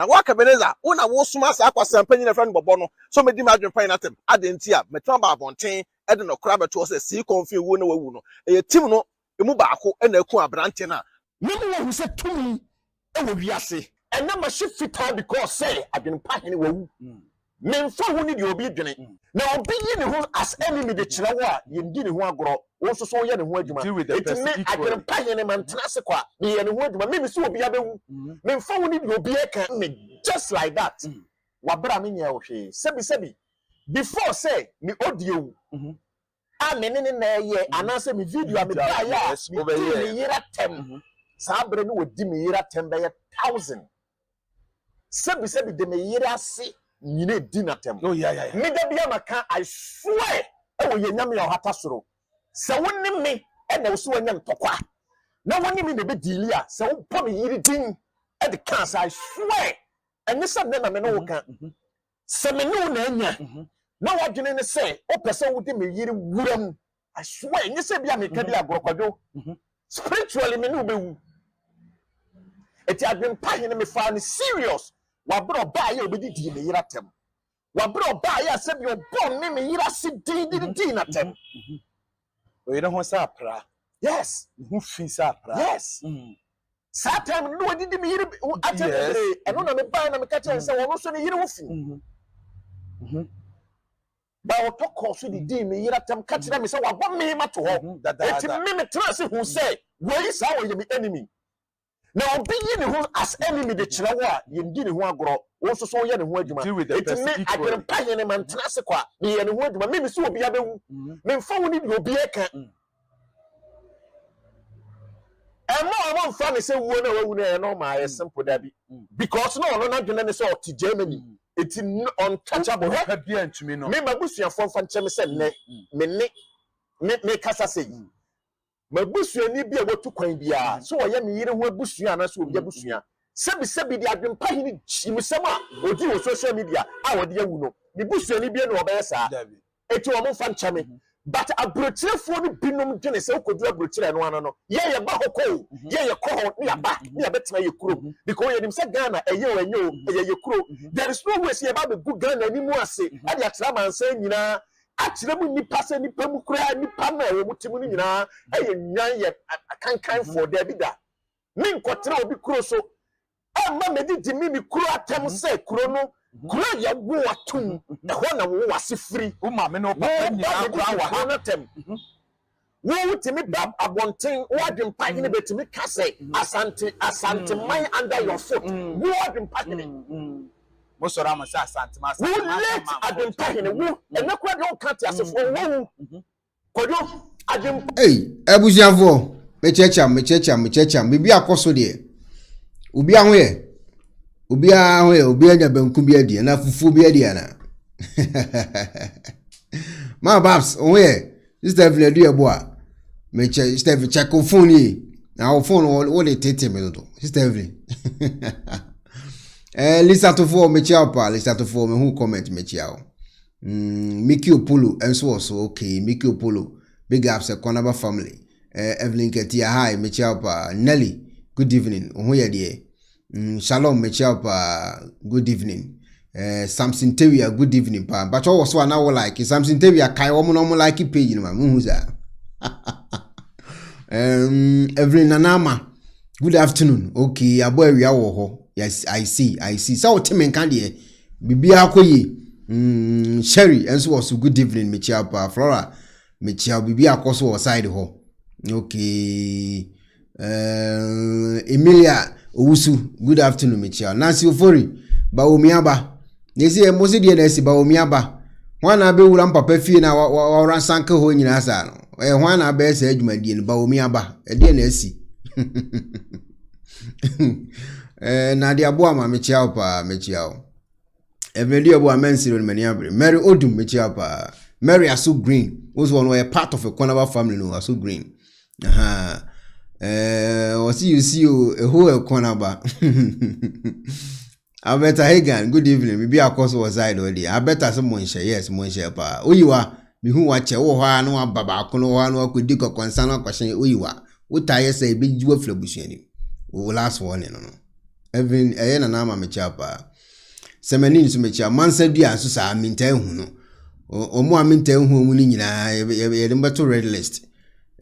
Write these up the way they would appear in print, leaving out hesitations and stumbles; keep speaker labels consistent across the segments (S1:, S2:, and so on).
S1: na waka beneza una wo suma sa akwasa mpanyin na friend bobo no so me di ma adwen pan na tem adenti a metwa ba abonten e de no kra beto se si konfi wo na wawu no e team no emu baako e na aku abrante na
S2: memo wo se tumi e wo wiase and na ma shifita because say adwenepahene wawu memfa ho ni de obi dwene na obi yi ne ho as enemy de kira wo a yendi ne ho agoro wo so so ye ne ho adwuma etime adwenepahene mantena se kwa de ye ne ho adwuma me so obi abewu memfa ho ni de obi eka me just like that wabra me nya wo hwe sebi before say me audio a me ne na ye anase me video a me da ya me yira tem sabre no wodi me yira tem be 1000 sebi de me yira se nyine dinatem
S1: oh yeah
S2: me da bia maka I swear e wo ye nyame ya hata soro se wonni me e na wo so anya ntokwa na wonni me be dili a se wo po me yiri din e de cancer I swear enne se na me no wo kan se me no na anya na wadwene ne se o pese wo de me yiri wuram I swear enne se bia me ka di agorokwadwo spiritually me no be wu eti adwenepahene me fa ni serious wabro ba ye obedi di me yira tem wabro ba ye se bi obon ne me yira si di na tem
S1: o yira ho sa pra
S2: yes
S1: hu fi sa pra
S2: yes sa tem no wadi di me yira atebe eno na me ba na me ka chen se wono so ne yira wo fi ba o to ko so di me yira tem ka chen me se wabon me ma to ho eti me tra se hu se we sa wo ye me enemy na obi yi ne ho as enemy de kira wo a yendi ne ho agoro wo so so ye ne ho adwuma eti me adwenepahene mantena se kwa ne ye ne ho adwuma me so obi abewu me mfa wo ni de obi eka emo mfa ne se wo na wawu na no ma ye simple da bi because no na dwene ne se o ti Germany eti untouchable
S1: ha bia ntumi no
S2: me mabusuafo mfa nche me se ne me kasa sei mabusuani bia wotu kwan bia so oye me yire ho abusua na so obi abusua sebi di adwenepahene chimusem a odi wo social media a wode yawu no me busuani bia no obeye saa eti wo mfa nchame but abrochirefo no binom dwene se okodu abrochire no ano no ye ba hoko ye ko ne ya betima ye kuro because ye nim se Ghana eye wanyo ye kuro there is no way se ye ba be gu Ghana ni mu ase ade atra mansa nyina achire mu nipa se nipa mu kura nipa na wo mutimu ni nyina eye nwan ye akankan for there bi da me nkotre obi kuro so amma me di mi kuro atem se kuro no kuro ye wo atum e ho na wo wase free
S1: o ma me no papa nyina
S2: kuro wa ha na tem wo wutimi ba abonten wo adwenepahene betimi ka se asante man under your foot wo adwenepahene
S1: Mosora mo sa asante ma
S2: wo let adwenepahene wo ene kwa de on kante asefo wo kodo adwen
S3: ebusiafo mechecham bibi akoso de obi ahoye obi anya banku bi adi na fufu bi adi na ma babs oye sister Evelyn do ebo a meche sister Evelyn check phone yi na o phone wo le tete me do sister Evelyn listen to for meche apa listen to for me who comment meche ao Mickey Opolo enso also okay Mickey Opolo big ups Ekuonaba family Evelyn Ketia hi meche apa Nelly good evening ohoye de Shalom Mechiapa, good evening. Samson Tewia, good evening, pa. But also an hour like Samson Tewia, Kai Woman like page in my muza. Every Nanama, good afternoon. Okay, a boy, we are yes, I see. So, Tim and Candy, Bibia Koyi, Sherry, and so also good evening, Mechiapa, Flora, Mechia, Bibia Koso, side ho. Okay, Emilia. Owusu, good afternoon, Michelle. Nancy Ofori, Bawumia ba. Nesi e mosi die nesi Bawumia ba. Hwana be wura mpapa fie na wa sanke ho nyina sa no. Hwana be se adwuma die no Bawumia ba. E die nesi. Na dia bo ama Michelle pa, Michelle. Every abo amensiro no mani abre. Mary Odum Michelle pa. Mary Asu Green. Was one way part of a Ekuonaba family no Asu Green. Aha. You see you a whole Ekuonaba. I better Hagan, good evening. Maybe our course was side already. I better someone share, yes, Monsieur Pa. Oh, you are, me who watch a one, no baba, no could dig a concern or question. Oh, you are. What I say, big jewel flabushing. Oh, last one, no. Even na na me chapa. Semani nso me chia mansa dua so sa minta hu no. Omo aminta hu mu ni nyina ye mbeto red list.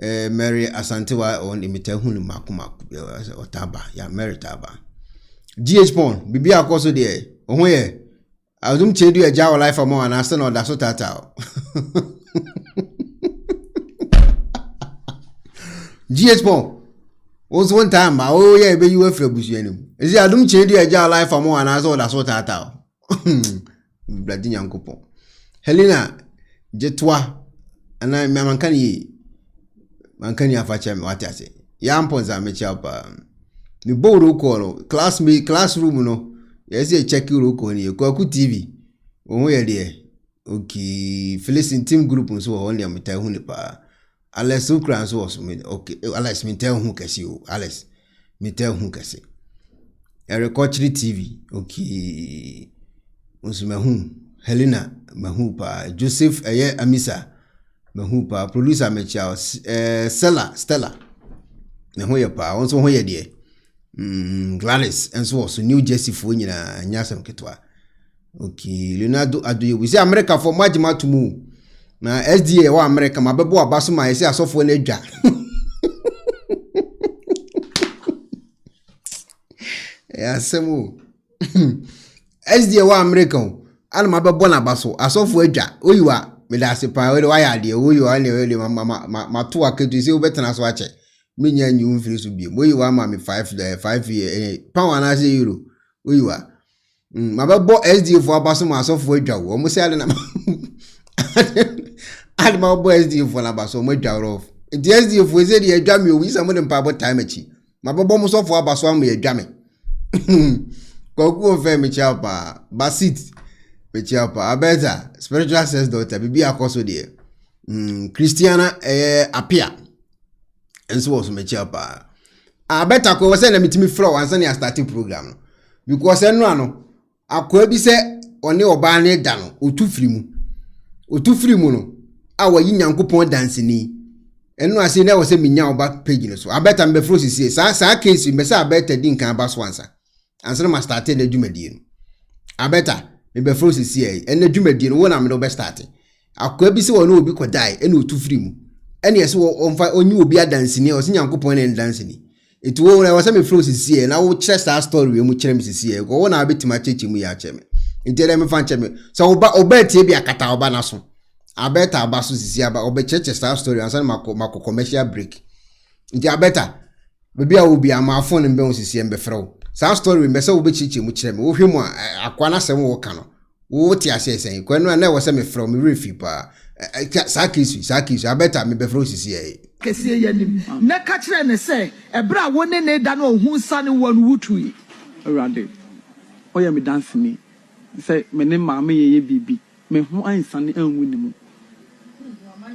S3: Mary Asantewa on imita hu ni makuma otaba ya Mary taba. GH Pon bibi akoso de ohun ye Adom Kyei Agya life am on asa na odaso tata. GH Pon was one time oh yeah be you afre busuanim. Is Adom Kyei Agya life am on asa odaso tata. Bladi Nyankopon. Helena jetwa ana mankani afacha me wati ase. Ya mponza mecha pa. Ni boru ko classroom no. Yes, a check your cone, Kwaku TV. Oh, yeah, dear. Okay, Felicin team group and so only a metal hunipa. Alice Ukrans was me. Okay, Alice me tell who can see you. Alice me tell who can see. A record TV. Okay, Usmahum, Helena, Mahupa, Joseph, Amisa, Mahupa, producer Mechao, Stella. Nahoyapa, also here, dear. Gladys and so New Jersey for nyina nyasam ketwa. Okay, Leonardo Adoye we say America for majima to move. Na SDA wa America mabebo abaso ma say asofo na adwa. Ya semu. SDA wa America ana mabebo na abaso asofo adwa. Oyiwa me da se pa we wa ya de oyiwa ne ma to akedu say obetena so ache. Minya nyu mfiri so bie moyi wa ma me 5 year pound na say euro oyi wa mababo SDA for abaso ma so for adwa wo mo say ade na ade ma bo SDA for na abaso mo adwa rof the SDA for say the adwa me owi samo dem pa bo time achi mababo mo so for abaso am ye adwa me koku ofe me chapa basit me chapa abeza spiritual sense daughter bibi akoso de Christiana appear. And so was my chapa. I better go send a meeting flow and send a starting program. Because I know I could be said on your banner down or 2 free mono. Our yin coupon dancing. And no, I say never say me now back page. So I bet I'm before she says, I case you mess up better didn't come back once. And so I started the Jumedian. I better me before she say, and the Jumedian when I'm no best starting. I could be so no be could die and no 2 free. And yes, on you will be a dancing or singing coupon and dancing. It will I was some flows here, and I will chest our story and which is here. Go on a bit to my teaching me at chemi. Until I'm a fan chemi. So obey be a catabanaso. I bet our bassus is here, but obey church our story and some Marco commercial break. Until I better. Maybe I will be a my phone and bones is here and before. Some story we may so be teaching which him. With him, a quana sem walkano. What I say, saying, when I never send me from a reefy pa. Sakis, I better me before here.
S4: Kesi yanim. Na kachre ne say, ebra wone ne da no hu sane won wutu.
S5: Awurade. Oya me dance ni. Say me ne maame ye bibi. Me ho ansane anwu ni mu.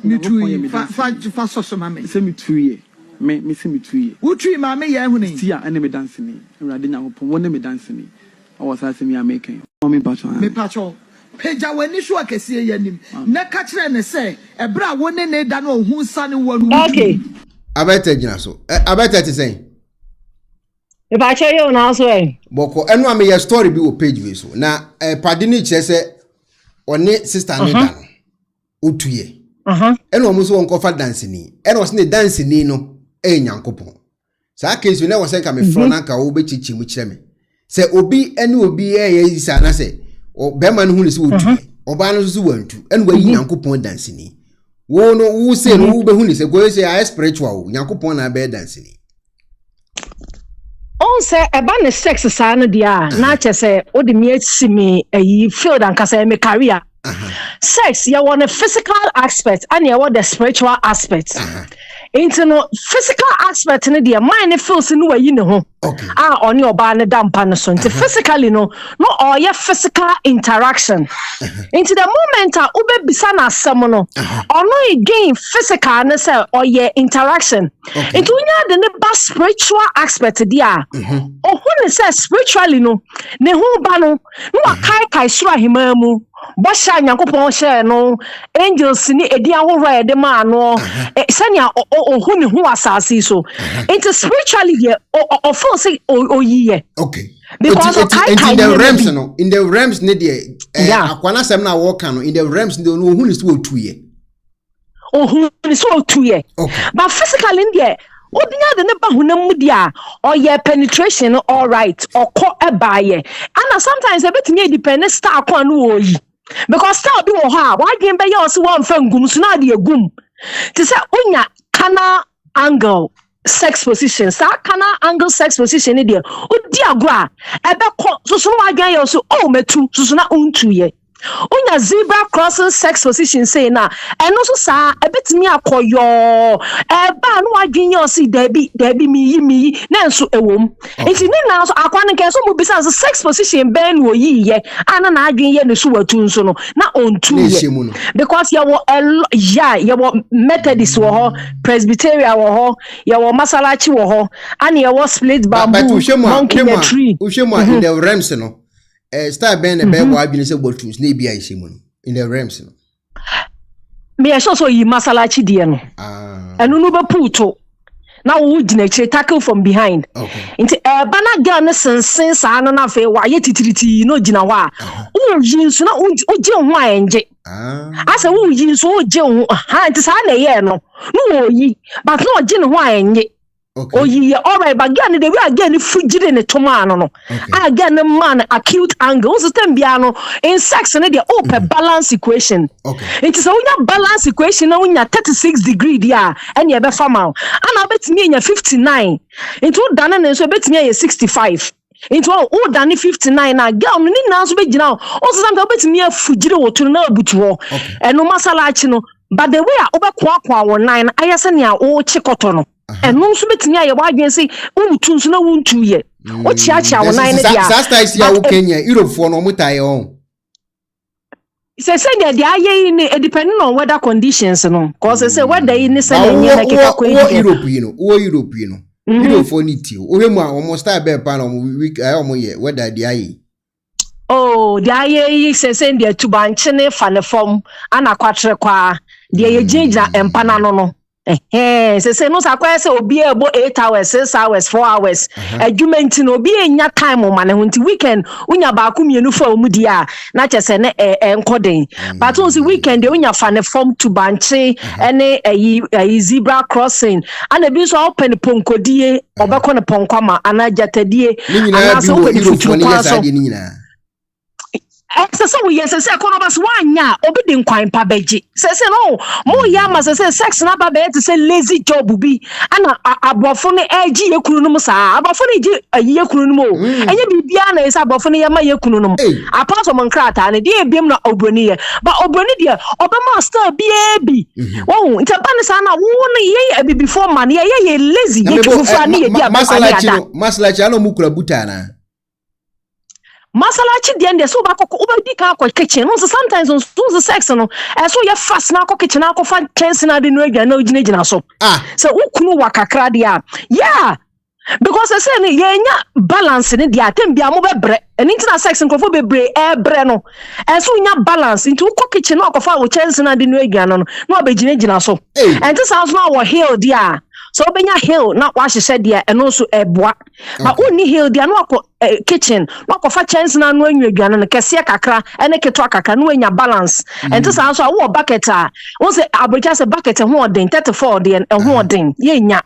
S4: Me tu fa so maame.
S5: Say me tu ye. Me say me tu ye.
S4: Wutu maame ye hu ni.
S5: Tia ene me dance ni. Awurade Nyankopon wone me dance ni. Awo sa say me ameken. Me pacho.
S4: Me pacho. Peja wani so akese yanim. Na kachre ne say, ebra wone ne da no hu sane won wutu.
S6: Okay.
S3: Abeta gina so. Abeta te say.
S6: If I tell you now so
S3: Boko enu ame your story bi o page we so. Na padi ni kire se one sister ne da no. Otuye. Enu omo so won fa dance ni. Enu o se ne dance ni no Nyankopon. Sa case na wo se ka me fro na ka wo be chichi mu kire me. Se obi enu obi ye isa na se o bema no hu ni se otuye. Oba no so wantu. Enu wa yi Nyankopon dance ni. Wo no wo se no wo be hu ni se go se I spiritual Nyankopon na be dance ni.
S6: On say about the sex sana dia na che say o de me simi e field and kasa me career. Sex you want a physical aspect and you want the spiritual aspect. Into no physical aspect in the mind feels in way you know.
S3: Okay.
S6: On your ban damp and so physically no all your physical interaction. Into the moment ube bisana samono or no again physical and say or your interaction. Into the spiritual aspect dia. Or when it says spiritually no ne hu bano no kai sura himamu. Bosha Nyankopon share no angels ni edi ahoro de ma no sanya ohuni hu asase so into spiritually here or feel say oyiye
S3: okay
S6: because
S3: in the realms ne de akwana sem na wo kan no in the realms ne no hu ni so 2 year
S6: oh ni so 2 year but physically in there obinya de ne ba hunam mu dia or your penetration all right or ko ebaye and sometimes e betimi depend star kwa no oyi because star bi wo ha wa dwen be ye o se wo mfa ngum so na de egum ti se onya kana angle sex position sa kana angle sex position ni de odi agwa ebe ko so wa dwen ye so o metu so na untu ye onya zebra crossing sex position say na eno so sa ebetimi akoyo eba no adwen ye o si dabi mi na nso ewom enti ni na so akwa ne so mu bisa sex position ben wo yi ye ana na adwen ye ne so watu nso no na ontu ye because ye wo Methodist wo ho Presbyterian wo ho ye wo Masalachi wo ho and ye wo Split Bamboo Monkey Tree
S3: in the realms no start ben e be wo adwene se botus na bia ishemu no in the realms no
S6: me so yi Masalachi die no enu no be puto na wo gina kire tackle from behind nti bana girl ne sensen sa no na fe wa ye titiriti no gina wa wo yinsu na wo je ho enje asa wo yinsu wo je ho ha nti sa na ye no no yi but no je ne ho enje oyi alright but girl ne de we again fujire ne tomano no again man acute angle system bia no in sex ne de open balance equation nti so unya balance equation na unya 36 degree dia ene e be fama ana betimi enya 59 nti o dane ne so betimi enya 65 nti o dane 59 na girl no ni na so be gina o so sometimes betimi afujire wotu na abutu ho eno Masalachi no but the way obekwa wo nine ayese ne a o chikoto no eno so betimi aye wa adwen se untu nso na untu ye o chiacha wo nine dia
S3: sa style ya wo Kenya Europe for no mutaye on
S6: say the aye ni depending on weather conditions no cause say weather ni say na na keka ko
S3: Europe you know Europe for ni ti o hemu a omo style be pa na omo week omo ye weather the aye
S6: oh the aye say the tubanche ne fa ne form ana kwatre kwa the ye jinja empana no say no sakwa say obi ebo 8 hours 6 hours 4 hours adwumenti no obi enya time ma ne hunti weekend unya ba ku mienu fa omudi a na chese ne enkoden but on the weekend unya fa ne form to banche ene ayi zebra crossing ana bi so open ponkodie obekọ ne ponkwama ana jatadie ana so open futu kwa so so we yes say Ekuonaba wanya obi de nkwan pa beji say no mo ya ma say sex na ba be to say lazy job bi ana abofo ne agi yekunu no sa abofo ne gi yekunu no mo enye bibia na say abofo ne yama yekunu no apart from nkrata ne de ebiem na obroni ye but obroni de obama star bi wo ntaba ne sa na wo ne ye abi before man ye lazy ye tufufa ne ye dia
S3: Masalachi ano mukura butana
S6: Masalachi the end so ba kokko obadi ka akọ kitchen no sometimes on the sex no so you fast na akọ kitchen akọ fa chance na de no agwa na ogina so so ukunu wakakra dia yeah because I say ne yenya balance ne dia tem bia mo bebre eni ntina sex nkofo bebre ebre no so nya balance into ukọ kitchen na akọ fa wo chance na de no agwa no no obegina so and this house na wo heal dia so benya hill na wa hye dia eno so eboa but onni hill dia no akọ kitchen no akọ fa chance na no anwa aduane no kese kakra ene keto akaka no anya balance and this also wo bucket a won say abrocha say bucket ho odin 34 de ho odin ye nya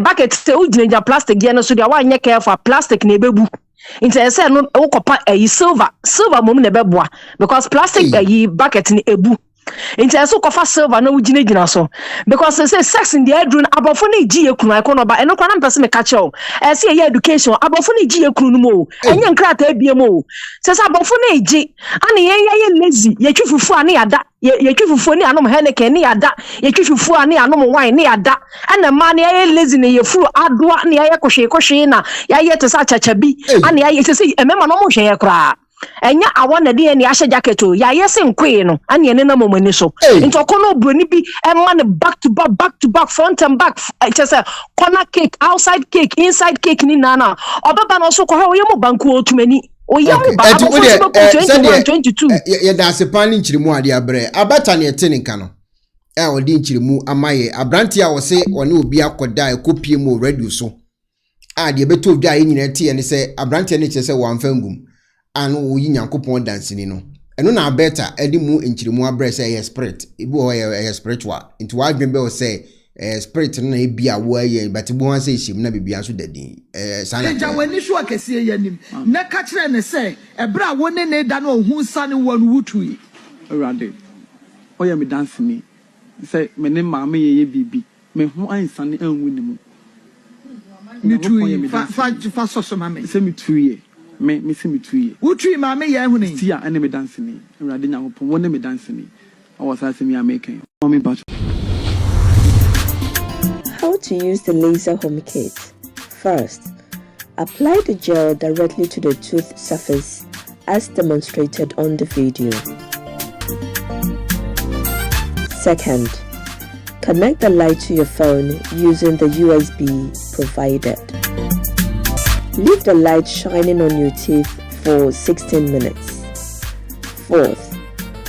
S6: bucket say ugina plastic dia no so dia wa anya careful plastic na ebebu inte say no wo kopa silver mom na beboa because plastic bucket ni ebu into so kofa silver na ugina so because say sex in the bedroom abofo na igi ekunu Ekuonaba eno kwa na mpese me catch o say ye education abofo na igi ekunu no mo enye nkrata abiem o say abofo na igi ana ye lazy ye twifufu ani yada ye twifufu ni anom Henneken ni yada ye twifufu ani anom wine ni yada ana ma na ye lazy na ye furu adoa na ye kohwe na ye te sa chachabi ana ye say emema no mo hwe ye kra enya awon de ni ahye jacket o ya yesi nkwe no ane ne na momani so nti okono broni bi emma ne back to back front and back just a corner cake outside cake inside cake ni na obaba no so ko ha oyemu banku otumani oyemu ba 2022
S3: ye dance pan nchirimu ade abre abata ne ete nka no odi nchirimu amaye abranti a wo se one obi akoda ekopie mu radio so de beto dwa yi nyina tie ne se abrante ne che se wamfa ngum anu wo yi Nyankopɔn dansini no eno na better edi mu enchirimu abre se ye spirit ibu o ye spiritual into wa dwen be o say spirit no na ebia wo ye but bu han say shim na bibia so dadin sana
S4: ja wani so akese yanim na ka kire ne say ebra wo ne da na ohun sane wo no wutui
S5: awurade oye me dance ni say me ne maame ye bibi me ho ansane anwu ni mu
S4: me tui fa so mame
S5: say me tui me say me tui
S4: wutui maame ye hu ni
S5: tia ene me dance ni awurade Nyankopɔn wo ne me dance ni awo sa say me ameken mommy back.
S7: How to use the laser home kit. First, apply the gel directly to the tooth surface as demonstrated on the video. Second, connect the light to your phone using the USB provided. Leave the light shining on your teeth for 16 minutes. Fourth,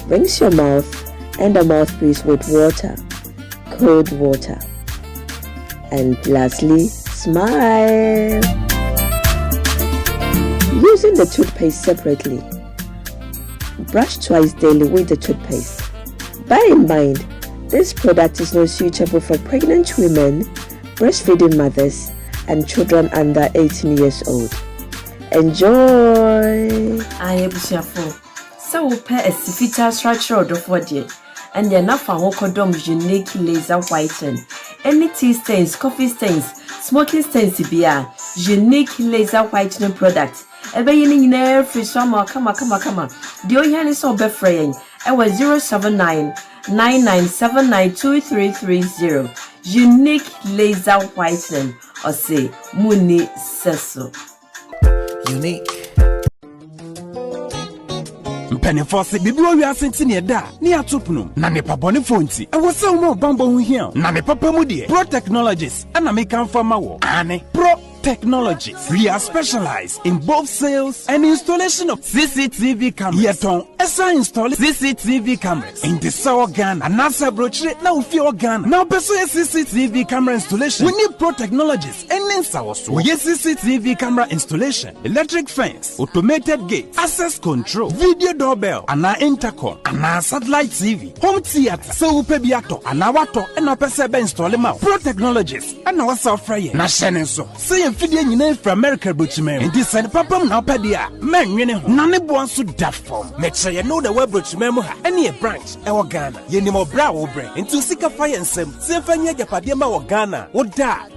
S7: rinse your mouth and the mouthpiece with water, cold water. And lastly, smile. Using the toothpaste separately. Brush twice daily with the toothpaste. Bear in mind, this product is not suitable for pregnant women, breastfeeding mothers, and children under 18 years old. Enjoy!
S8: I am so pair a sifita structure of body, and the enough unique laser whiten. Any tea stains, coffee stains, smoking stains beer, unique laser whitening product. Ebe yini nyina free summer kama. The oyan is so befraying. Ewa 07999792330. Unique laser whitening or say Muni Seso.
S9: Unique. Penifose bibiro wi asentine da ni atopnum na ne pabone fonti e wo se wo bambo hu hia na ne papa mu de Pro Technologies ana me kan fama wo ane Pro Technologies. We are specialized in both sales and installation of CCTV cameras. Yeton esa install CCTV cameras in the South Ghana and NASA brochure na ufi Ghana. Now beso CCTV camera installation. We need Pro Technologies and Ninsawaso. We get CCTV camera installation, electric fence, automated gate, access control, video doorbell, and intercom, and satellite TV, home theater. So upebiato, and wato, and pese install them out. Pro Technologies and our software. Na shenenso. Say fidie nyina from America brochime and this and papa na opedia men nwene ho na ne bo anso da form make sure you know the web brochime mu ha any branch e wo Ghana ye ni mo bra wo bre into sika fire nsem se fanya japade ma wo Ghana wo da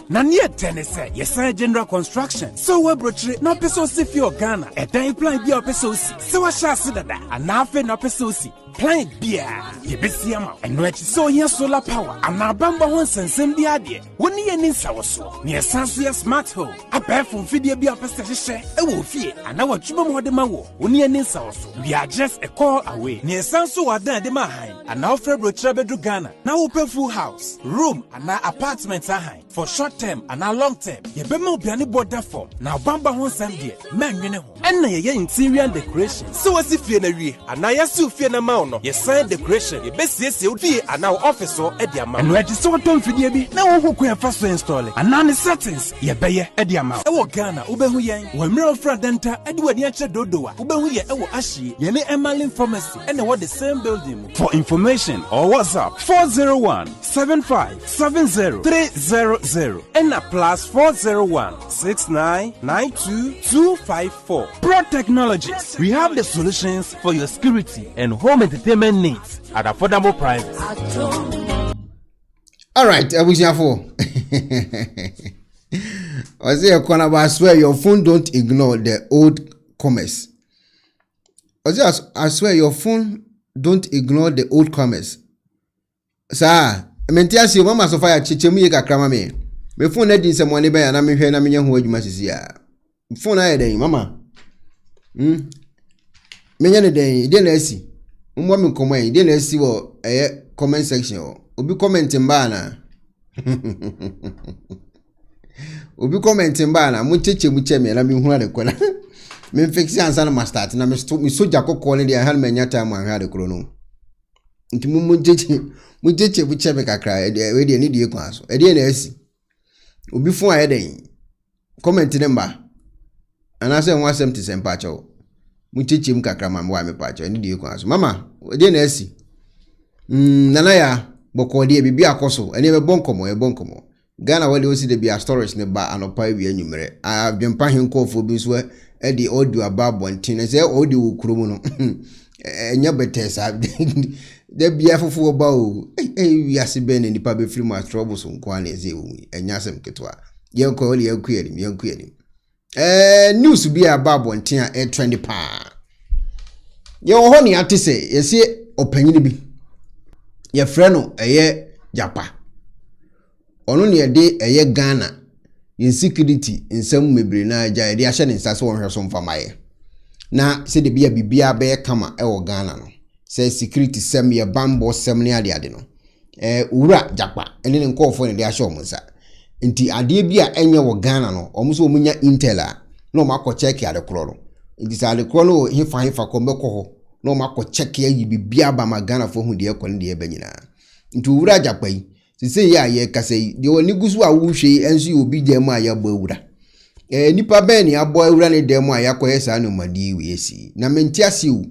S9: na ne tenese ye san general construction so web brochire na peso si fi o Ghana e dan plan bi o peso si se wa sha se dada ana afi na peso si plan bia ye besi ama eno echi so here solar power ana bamba ho nsensem bi ade woni ye ni nsawoso ne sanso ye smart home abefo fidie bi apese hye e wo fie ana watwuma mo de ma wo woni ye ni nsawoso we are just a call away ne sanso wadan de ma han ana ofre brochire bedu Ghana na wo pe full house room ana apartment ahan for short term ana long term ye be ma obiane border form na bamba ho nsem de menwene ho enna ye interior decoration so wasi fie na wie ana yasu fie na ma no yes sign decoration ye besiesie odi ana office o e dia ma no e so tom fidie bi na wo hokun fa so install ana ne settings ye beye e dia ma e wo Ghana wo behu yen wo mira ofra denta e de wani a che dodoa wo behu ye e wo ahie ye ne Emalin pharmacy e na wo the same building. For information or WhatsApp 401-7570-300 and a +401-6992-254. Pro Technologies. We have the solutions for your security and home entertainment needs at affordable prices.
S3: All right, Abusiafo. I say Ekuonaba, I swear your phone don't ignore the old commerce. I swear your phone don't ignore the old commerce. Sir, mentia si mama so fire chichemu ye kakra me. Me phone na din se money be na me hwe na me nya ho adwuma sisi ya. Phone aye den mama. Me nya ne den de na asi. Mo me komo yi de na asi wo comment section o. Obi comment mba na. Obi comment mba na mo cheche mu cheme na me hu ade kona. Me fix ansa na start na me soja kokko ne de ha na nya time an ha de kro no. Nti mu cheche bu cheme kakra we de ni de kwa so. E de na asi. Obi phone aye den. comment number and I say 170 pacho muchichim kakra mamwa me pacho eni die kwa so mama de na asi nana ya bokode bibi akoso eni be bonkomo Ghana wale osi de bia stories ne ba anopa wi anwumere adwempa henkofo bi so e de audio ababontin say audio ukromu no enya betesa de bia fofo ba o wi ase be ne nipa be free ma troubles nko an eze o enya asem ketwa yenko wale yankuyanim news bi ababontin a trend pa ye ho ne atese yesi opanyini bi ye frɛ no eye japa ono ne de eye Ghana insecurity nsam mebre na agya de ahye ne nsase won hwe so mfamaye na se de bia bibia be kama wo Ghana no se security sem ye bambo sem ne ade no ura japa ene ne nkofo ne de ahye o munsa nti ade bia enye wo Ghana no omso omunya intel a no makọ check ade kro no nti sa ade kro no hefa ko mbekọ ho no makọ check ya yi bibia ba ma Ghana fo hu de ekọ ne de ebanyina nti ura japa yi sise ya ye kase de woni gusu a wuhwe enso obi dem a ya bo awura nipa ben ni abo awura ne dem a yakoye sa no madi we esi na menti ase u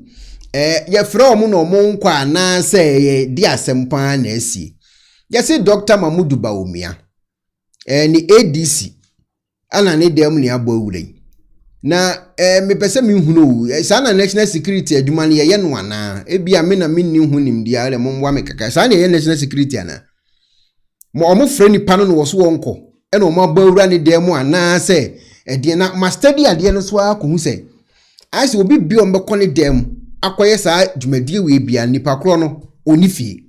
S3: ye frɛ omo no mo nkwa na se ye di asempa na esi ye se Dr. Mamudu Bawumia ni ADC ana ne dem ni abo awura na me pese me hunu sa na national security aduma ne ye no ana ebia me na me ni hunim dia ale mo wa me kaka sa na ye national security ana mo omo frɛ ni pano no wo so wonko e no mo bawura ni dem ana se de na ma study ade no so akohu se ai se obi bi o mbekɔ ni dem akoye sa dwumadie we bia nipa kro no onifie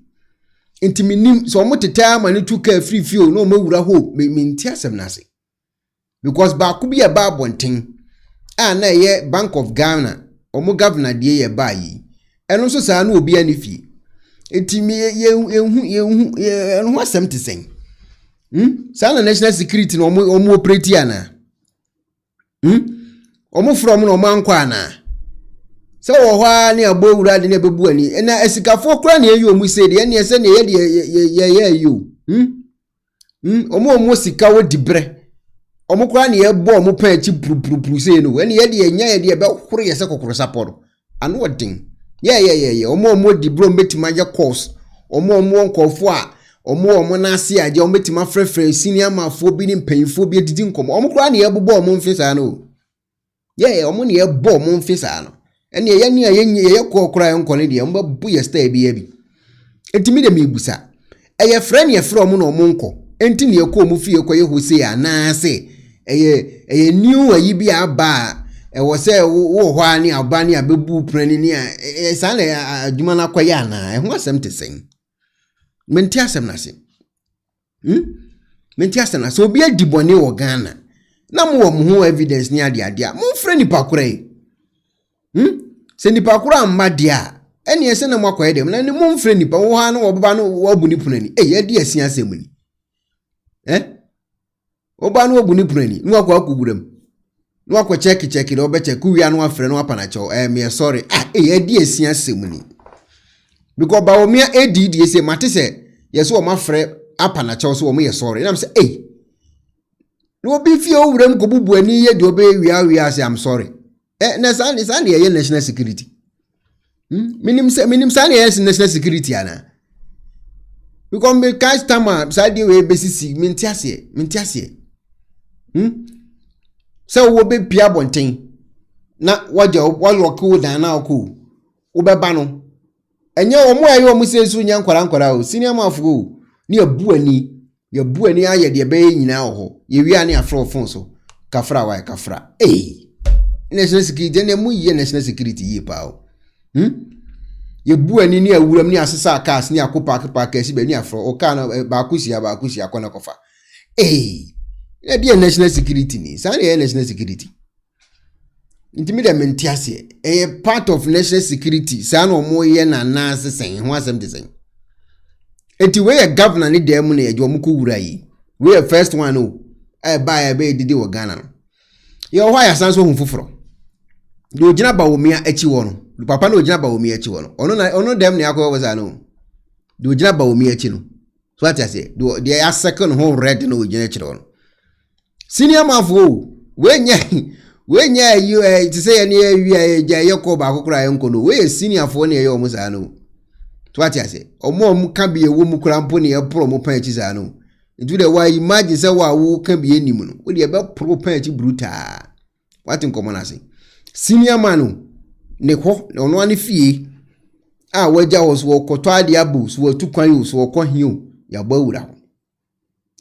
S3: ntimi nim so omo teta ma ni tuka free o no mawura ho me nti asem na se because ba ku bi e ba bonten na ye Bank of Ghana omo governor die ye ba yi eno so sa na obi anifie etimi ye hu asem te sen sa national security no omo operate ana omo from no mankwa na se wo hwa ne abowura de ne bebu ani na esikafo kra ne ye omu se de ne se ne ye yo omo sika wo dibre omo kra ne ye bo omo pa achi purupuru se no ene ye de enya ye de be koro ye se kokoro saporo ano odin ye omo di bro metima ye course omo nkofo a omo na ase aje omo metima frefre senior mafo bi ni mpanyfo bi didi nkomo omo kura ne ye bobo omo mfisa no ye omo ne ye bo omo mfisa no ene ye ne ye kokora ye nkone de omo bu ye star bi abi entimi de mebusa eye frɛ ye frɛ omo no omo nko enti ne ye ko omo fie ko ye hose ana ase eye new ayi bi aba wo se wo hwa ni abani abebu prani ni sa na adwuma na kwaya na ho asem te sen menti asem na se menti asem na so obi adibone wo Ghana na mo wo ho evidence ni ade a mo frɛ nipa kora se nipa kora amma dia ene ese na mo akwaya dem na ni mo frɛ nipa wo ha na wo baba no wo bu ni punani ye de asia asem ni oba no wo bu ni punani no akwa akuguram no akwa check no be check wi anu afre no apana cho me sorry di esia semuni because Bawumia ADD say mate say yes o ma frɛ apana cho so o me sorry na me say no bi fi o wuram ko bubu ani ye de obe wi say I'm sorry na san ye national security minim san ye national security ana because me customer side we besisi mintiase so wo be pia bonten na waje wo loku dan na oku wo be ba no enye wo mo ayo mo sesu nya nkwara o senior mafu ni yabu ani aye de be nyina ho ye wi ani afro fon so kafra wa kafra national security ne mu ye national security yi pa o yabu ani ni awuram ni asesa cars ni akopa kasi be ni afro o ka na ba kusia akona kofa the national security ni sa na national security intimi de mentiase part of national security sa na omo ye na na sesen ho asem de sen enti we governor ni dem na ye omo ko wura yi we first one o ba be didi wo Ghana no ye ho ya san so hu foforo de ogina Bawumia achi wo no papa na ogina Bawumia achi wo no ono dem na yakọ wo za no de ogina Bawumia achi no so ati ase de ya second ho red na ogina achi no Senior mafo, when you to say any Yakob Akokra Uncle, where senior for near your Musano. What I say, or more can be a woman crampony a promo penchizano. Into the why imagine say who can be any moon. Will you about pro pench bruta? What in common I say? Senior manu, Neko, no one fee. Ah, where Jaws were cotwa diabus were 2 coins or con you, ya bowra.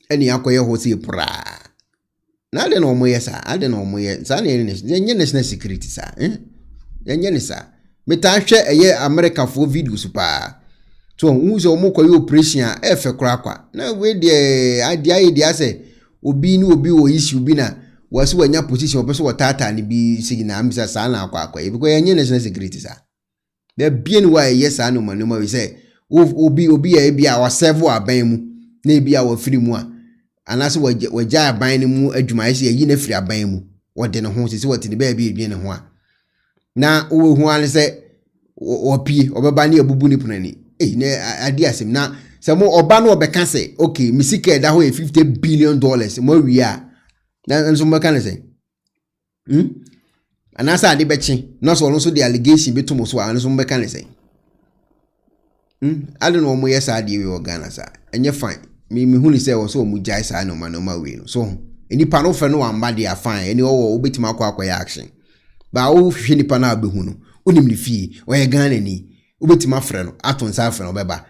S3: Any akoya hosi pra. Na de no mo yesa, ade no mo ye. Sa na yenye national security sa, yenye ne sa. Meta hwe eye America fo videos pa. So unzo mo koyo operation e fe kra kwa. Na we de ade dia se obi ni obi wo issue bi na wasu wanya position opeso watata ni bi sigina amisa sa na akwa e because yenye national security sa. There bien why yes I know man we say obi e bia wa serve aban mu na e bia wa free mu a anase wagya aban mu adwuma ese yi na free aban mu wode ne ho se wote ne ba bia ne ho a na wo hu an se opie obeba ne abubu ne punani na ade asem na se mo oba no obeka se okay misika da ho $50 billion mo wi a na nso mo kan se anasa ade bechi no so no so the allegation betum so an so mbeka ne say I don't know mo yes ade we organa sa enye fine me hu ni say wo so mu jai sa no ma we no so enipa no fe no amba de afine eni wo obetima akwa action ba wo hwe nipa na abehu no onim ni fie o ye Ghana ni obetima frɛ no aton sa frɛ no beba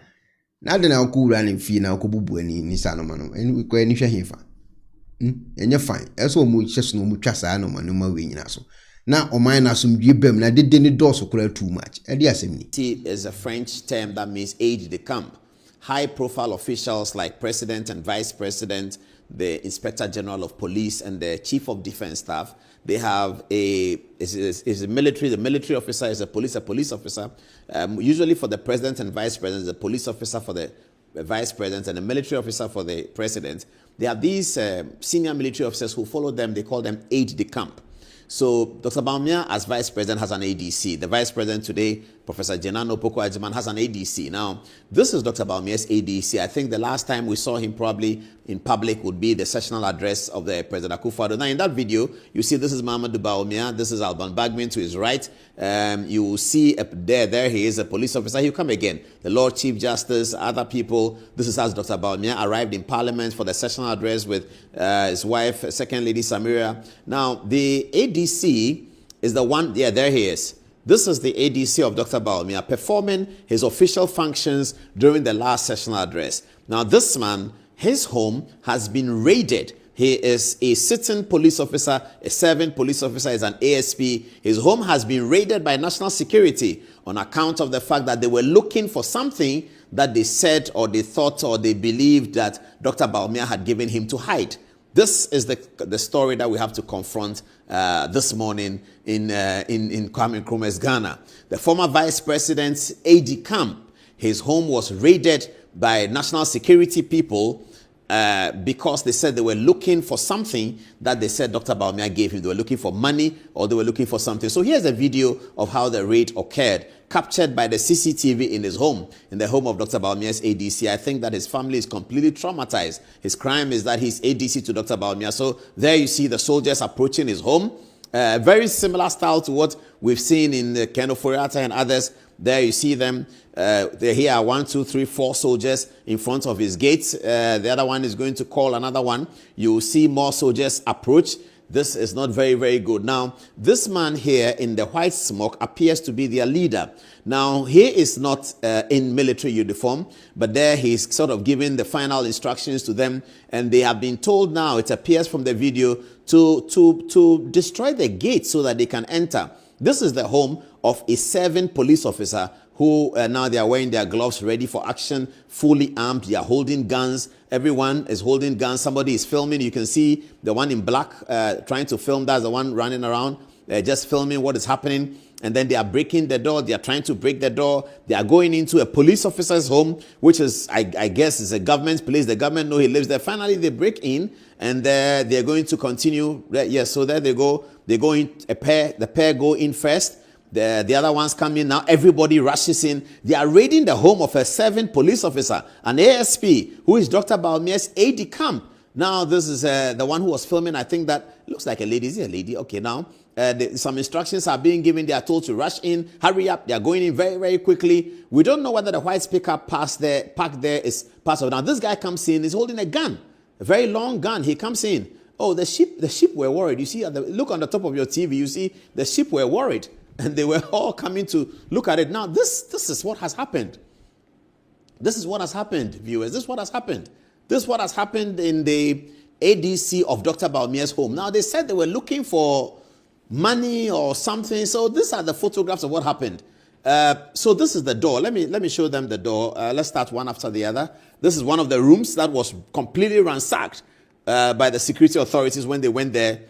S3: na ade na ko wura ne fie na ko bubu ani ni sa no ma no eni ko eni hwe hefa enye fine eso mu hye no mu twa sa no ma we nyina so. Now, Omina bem na did any doors too much.
S10: It is a French term that means aide de camp. High-profile officials like president and vice president, the inspector general of police, and the chief of defense staff. They have is a military. The military officer is a police officer. Usually for the president and vice president, the police officer for the vice president, and the military officer for the president. They have these senior military officers who follow them. They call them aide de camp. So Dr. Bawumia, as vice president, has an ADC. The vice president today, Professor Jenano Poko Ajiman, has an ADC. Now, this is Dr. Bawumia's ADC. I think the last time we saw him probably in public would be the sessional address of the President Akufo-Addo. Now, in that video, you see this is Mahamadou Bawumia. This is Alban Bagmin to his right. You will see there he is, a police officer. He'll come again. The Lord Chief Justice, other people. This is as Dr. Bawumia arrived in Parliament for the sessional address with his wife, Second Lady Samira. Now, the ADC is the one, yeah, there he is. This is the ADC of Dr. Bawumia performing his official functions during the last sessional address. Now, this man, his home has been raided. He is a sitting police officer, a serving police officer, is an ASP. His home has been raided by national security on account of the fact that they were looking for something that they said or they thought or they believed that Dr. Bawumia had given him to hide. This is the story that we have to confront this morning in Kwame Nkrumah's Ghana. The former vice president's AD camp, his home was raided by national security people because they said they were looking for something that they said Dr. Bawumia gave him. They were looking for money or they were looking for something. So here's a video of how the raid occurred, captured by the CCTV in his home, in the home of Dr. Bawumia's ADC. I think that his family is completely traumatized. His crime is that he's ADC to Dr. Bawumia. So there you see the soldiers approaching his home. Very similar style to what we've seen in Ken Oforiatta and others. There you see them. Here are 1, 2, 3, 4 soldiers in front of his gates. The other one is going to call another one. You will see more soldiers approach. This is not very, very good. Now, this man here in the white smoke appears to be their leader. Now, he is not in military uniform, but there he's sort of giving the final instructions to them. And they have been told now, it appears from the video, to destroy the gate so that they can enter. This is the home of a serving police officer who now they are wearing their gloves ready for action, fully armed. They are holding guns. Everyone is holding guns. Somebody is filming. You can see the one in black trying to film. That's the one running around, just filming what is happening. And then they are breaking the door. They are trying to break the door. They are going into a police officer's home, which is, I guess, is a government place. The government know he lives there. Finally, they break in, and they're going to continue. Yes, so there they go. They go in a pair. The pair go in first. The other ones come in. Now everybody rushes in. They are raiding the home of a serving police officer, an ASP, who is Dr. Bawumia's AD camp. Now, this is the one who was filming. I think that looks like a lady. Is it a lady? Okay, now some instructions are being given. They are told to rush in, hurry up. They are going in very, very quickly. We don't know whether the white pickup parked there is part of. Now, this guy comes in. He's holding a gun, a very long gun. He comes in. Oh, the sheep were worried. You see, look on the top of your TV. You see, the sheep were worried, and they were all coming to look at it. Now, this is what has happened. This is what has happened, viewers. This is what has happened. This is what has happened in the ADC of Dr. Bawumia's home. Now, they said they were looking for money or something. So these are the photographs of what happened. So this is the door. Let me show them the door. Let's start one after the other. This is one of the rooms that was completely ransacked by the security authorities when they went there.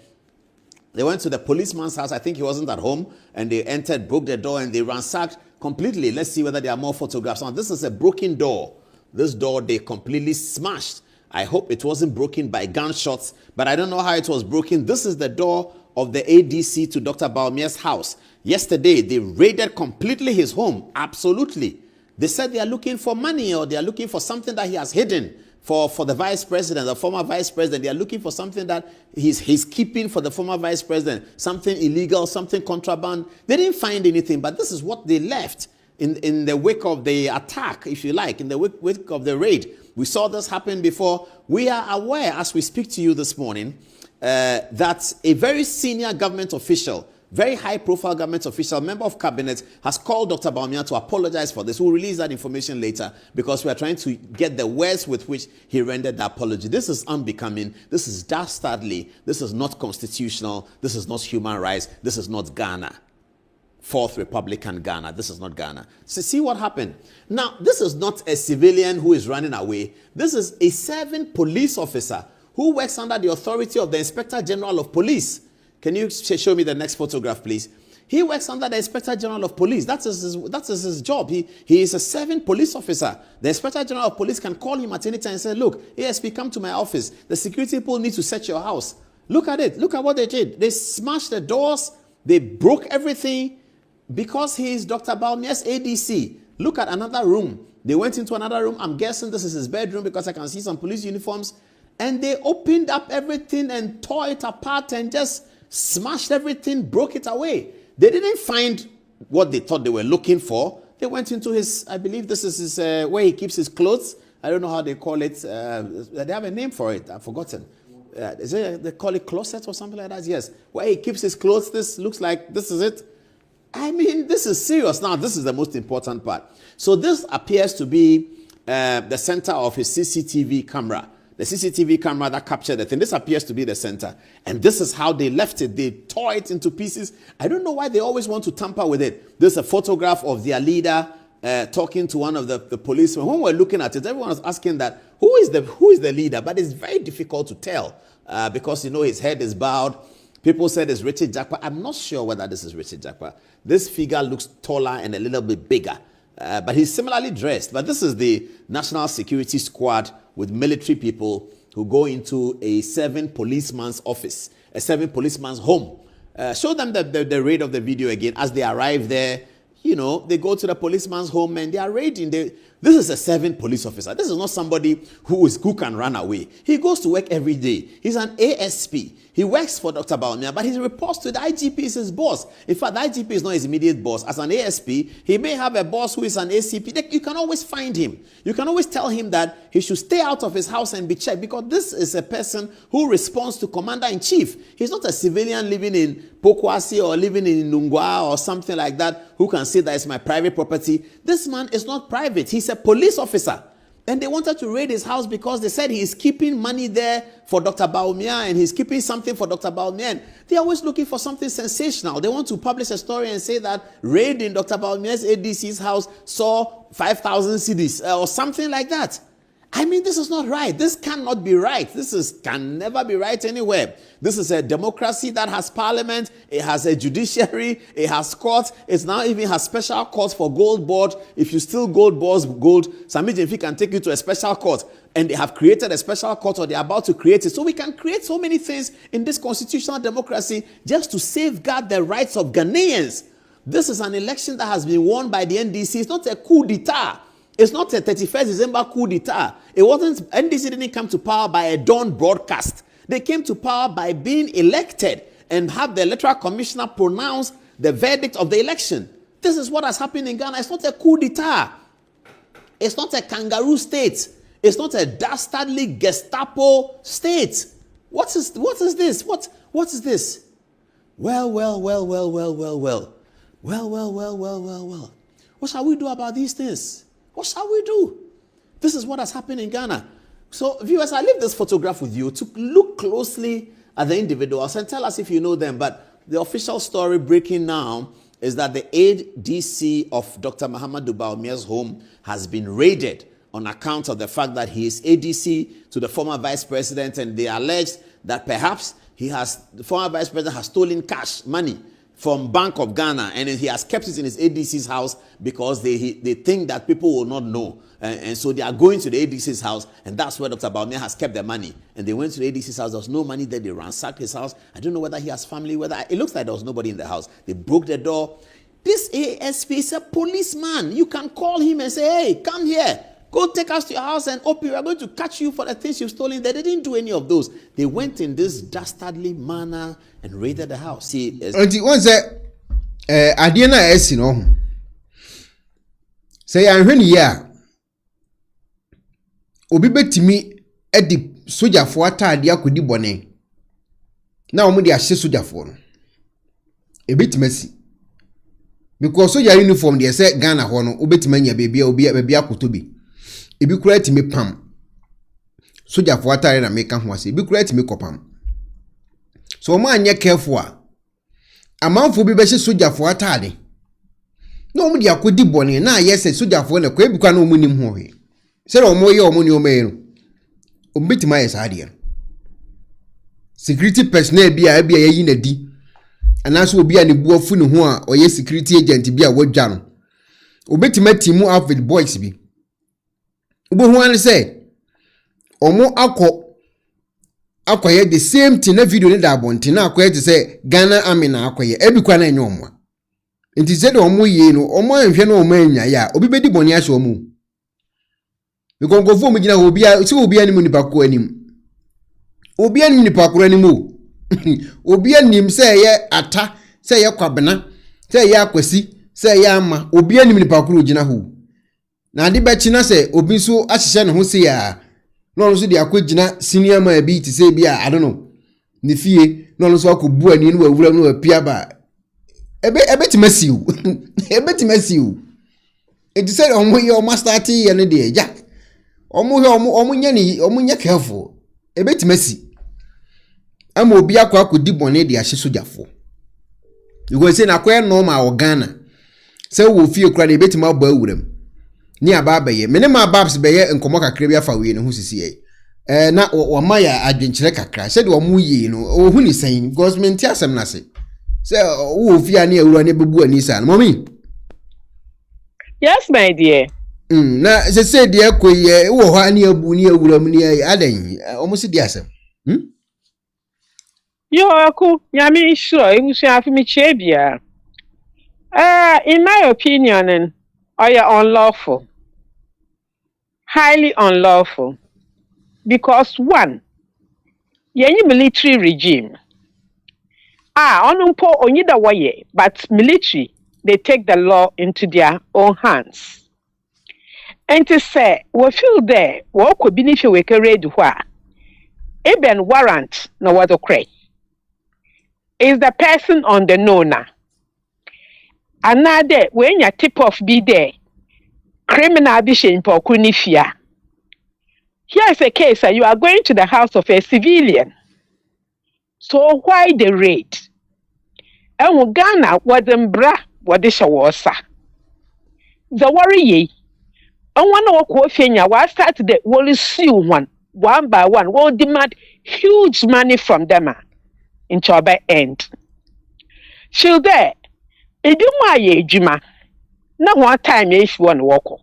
S10: They went to the policeman's house. I think he wasn't at home. And they entered, broke the door, and they ransacked completely. Let's see whether there are more photographs. Now, this is a broken door. This door, they completely smashed. I hope it wasn't broken by gunshots, but I don't know how it was broken. This is the door of the ADC to Dr. Bawumia's house. Yesterday, they raided completely his home. Absolutely. They said they are looking for money, or they are looking for something that he has hidden for the vice president, the former vice president. They are looking for something that he's keeping for the former vice president, something illegal, something contraband. They didn't find anything, but this is what they left. In the wake of the attack, if you like, in the wake of the raid. We saw this happen before. We are aware, as we speak to you this morning, that a very senior government official, very high-profile government official, member of cabinet, has called Dr. Bawumia to apologize for this. We'll release that information later because we are trying to get the words with which he rendered the apology. This is unbecoming. This is dastardly. This is not constitutional. This is not human rights. This is not Ghana. Fourth Republican Ghana. This is not Ghana. So see what happened. Now, this is not a civilian who is running away. This is a serving police officer who works under the authority of the Inspector General of Police. Can you show me the next photograph, please? He works under the Inspector General of Police. That is his job. He is a serving police officer. The Inspector General of Police can call him at any time and say, look, ASP, come to my office. The security people need to search your house. Look at it. Look at what they did. They smashed the doors. They broke everything. Because he is Dr. Bawumia's ADC. Look at another room. They went into another room. I'm guessing this is his bedroom because I can see some police uniforms. And they opened up everything and tore it apart and just smashed everything, broke it away. They didn't find what they thought they were looking for. They went into his, I believe this is his, where he keeps his clothes. I don't know how they call it. They have a name for it. I've forgotten. Is it, they call it closet or something like that? Yes. Where he keeps his clothes. This looks like this is it. I mean, this is serious. Now, this is the most important part. So this appears to be the center of his CCTV camera. The CCTV camera that captured the thing. This appears to be the center. And this is how they left it. They tore it into pieces. I don't know why they always want to tamper with it. There's a photograph of their leader talking to one of the policemen. When we're looking at it, everyone was asking that, who is the leader? But it's very difficult to tell because, you know, his head is bowed. People said it's Richard Jakpa. I'm not sure whether this is Richard Jakpa. This figure looks taller and a little bit bigger. But he's similarly dressed. But this is the National Security Squad with military people who go into a serving policeman's office, a serving policeman's home. Show them the raid of the video again. As they arrive there, you know, they go to the policeman's home and they are raiding. This is a serving police officer. This is not somebody who can run away. He goes to work every day. He's an ASP. He works for Dr. Bawumia, but he reports to the IGP is his boss. In fact, the IGP is not his immediate boss. As an ASP, he may have a boss who is an ACP. You can always find him. You can always tell him that he should stay out of his house and be checked because this is a person who responds to Commander-in-Chief. He's not a civilian living in Pokwasi or living in Nungwa or something like that who can say that it's my private property. This man is not private. He's a police officer. And they wanted to raid his house because they said he is keeping money there for Dr. Bawumia and he's keeping something for Dr. Bawumia. And they're always looking for something sensational. They want to publish a story and say that raid in Dr. Bawumia's ADC's house saw 5,000 cedis or something like that. I mean, this is not right. This cannot be right. Can never be right anywhere. This is a democracy that has parliament. It has a judiciary. It has courts. It now even has special courts for gold board. If you steal gold, Sami Jemfi can take you to a special court. And they have created a special court or they're about to create it. So we can create so many things in this constitutional democracy just to safeguard the rights of Ghanaians. This is an election that has been won by the NDC. It's not a coup d'etat. It's not a 31st December coup d'etat. It wasn't, NDC didn't come to power by a dawn broadcast. They came to power by being elected and have the electoral commissioner pronounce the verdict of the election. This is what has happened in Ghana. It's not a coup d'etat. It's not a kangaroo state. It's not a dastardly Gestapo state. What is this? What is this? Well. What shall we do about these things? What shall we do? This is what has happened in Ghana. So, viewers, I leave this photograph with you to look closely at the individuals and tell us if you know them. But the official story breaking now is that the ADC of Dr. Mahamudu Bawumia's home has been raided on account of the fact that he is ADC to the former vice president, and they alleged that perhaps the former vice president has stolen cash, money from Bank of Ghana, and he has kept it in his ADC's house because they think that people will not know. And so they are going to the ADC's house, and that's where Dr. Bawumia has kept the money. And they went to the ADC's house. There was no money there. They ransacked his house. I don't know whether he has family, it looks like there was nobody in the house. They broke the door. This ASP is a policeman. You can call him and say, hey, come here. Go take us to your house and we are going to catch you for the things you've stolen. They didn't do any of those. They went in this dastardly manner and raided the house. See,
S3: once Adiana S, say I'm when obi betimi edi soja fo atade akodi bone na omo de ahye soja fo no e betimasi because soja uniform de say Ghana ho no obetimanya bebi akoto bi ebi kura etimi pam soja fo atare na meka ho ase ebi kura etimi kopam so omo anye careful a amanfo bi be hye soja fo atade na omo de akodi bone na ayese soja fo na kwa ebi kwa na omo nim ho he se omo ye omo ni omo ye no omo betima ye sa de no security personnel bi a yayi na di anaso obi a ne buafu ne ho a oye security agent bi a wadwa no obetima timu outfit boys bi obo an say omo akoye the same thing na video ne da bonti na akoye te say Ghana army na akoye ebikwa na enye omo enti se de omo ye no omo anhwe na omo anya ya obi bedi boni ahye omo because go fo mo gina obi anim nipa ko anim obi anim nipa ko anim o obi anim say ye ata say ye kwabena say ye akwasi say ye ama obi anim nipa ko gina ho na ade be chi na say obi so ahyehye ne ho say ya no so de akogina senior man bi ti say bi I don't know ne fie no so akobu ani no wawura no apia ba ebetimasiu ebetimasiu it say omo ye omo start ye ne de ja omo nya careful ebetimasi ama obi akodi bone de ahye sojafo you go say na kwa normal o Ghana say wo fie kura de ebetima ba awuram ni aba baye mene ma babs baye nkomo kakra bi afa we ne ho sisi na o maya adwenkyere kakra say de omo yi no o hu ni san government asem na say wo fie ani awura ne bebu ani sa no mommy.
S11: Yes, my dear.
S3: Na se de akoye wo ho ani abu ni awuram ni adan almost di asem.
S11: Yo aku nyame sure emusu afimi chebia. In my opinion, are unlawful. Highly unlawful. Because one, yenye military regime. Onumpo onyida waye, but military, they take the law into their own hands. And to say, we feel there, we could benefit we can read where. Even warrant no what to create. Is the person on the knower. Another, when your tip off be there, criminal vision for kunifia. Here's a case that you are going to the house of a civilian. So why the raid? And Ghana wasn't bra what this was. The worry ye. And one of Kofianya was started the will sue one by one, will demand huge money from them into our end. She'll there. It do my juma. No one time if one walk.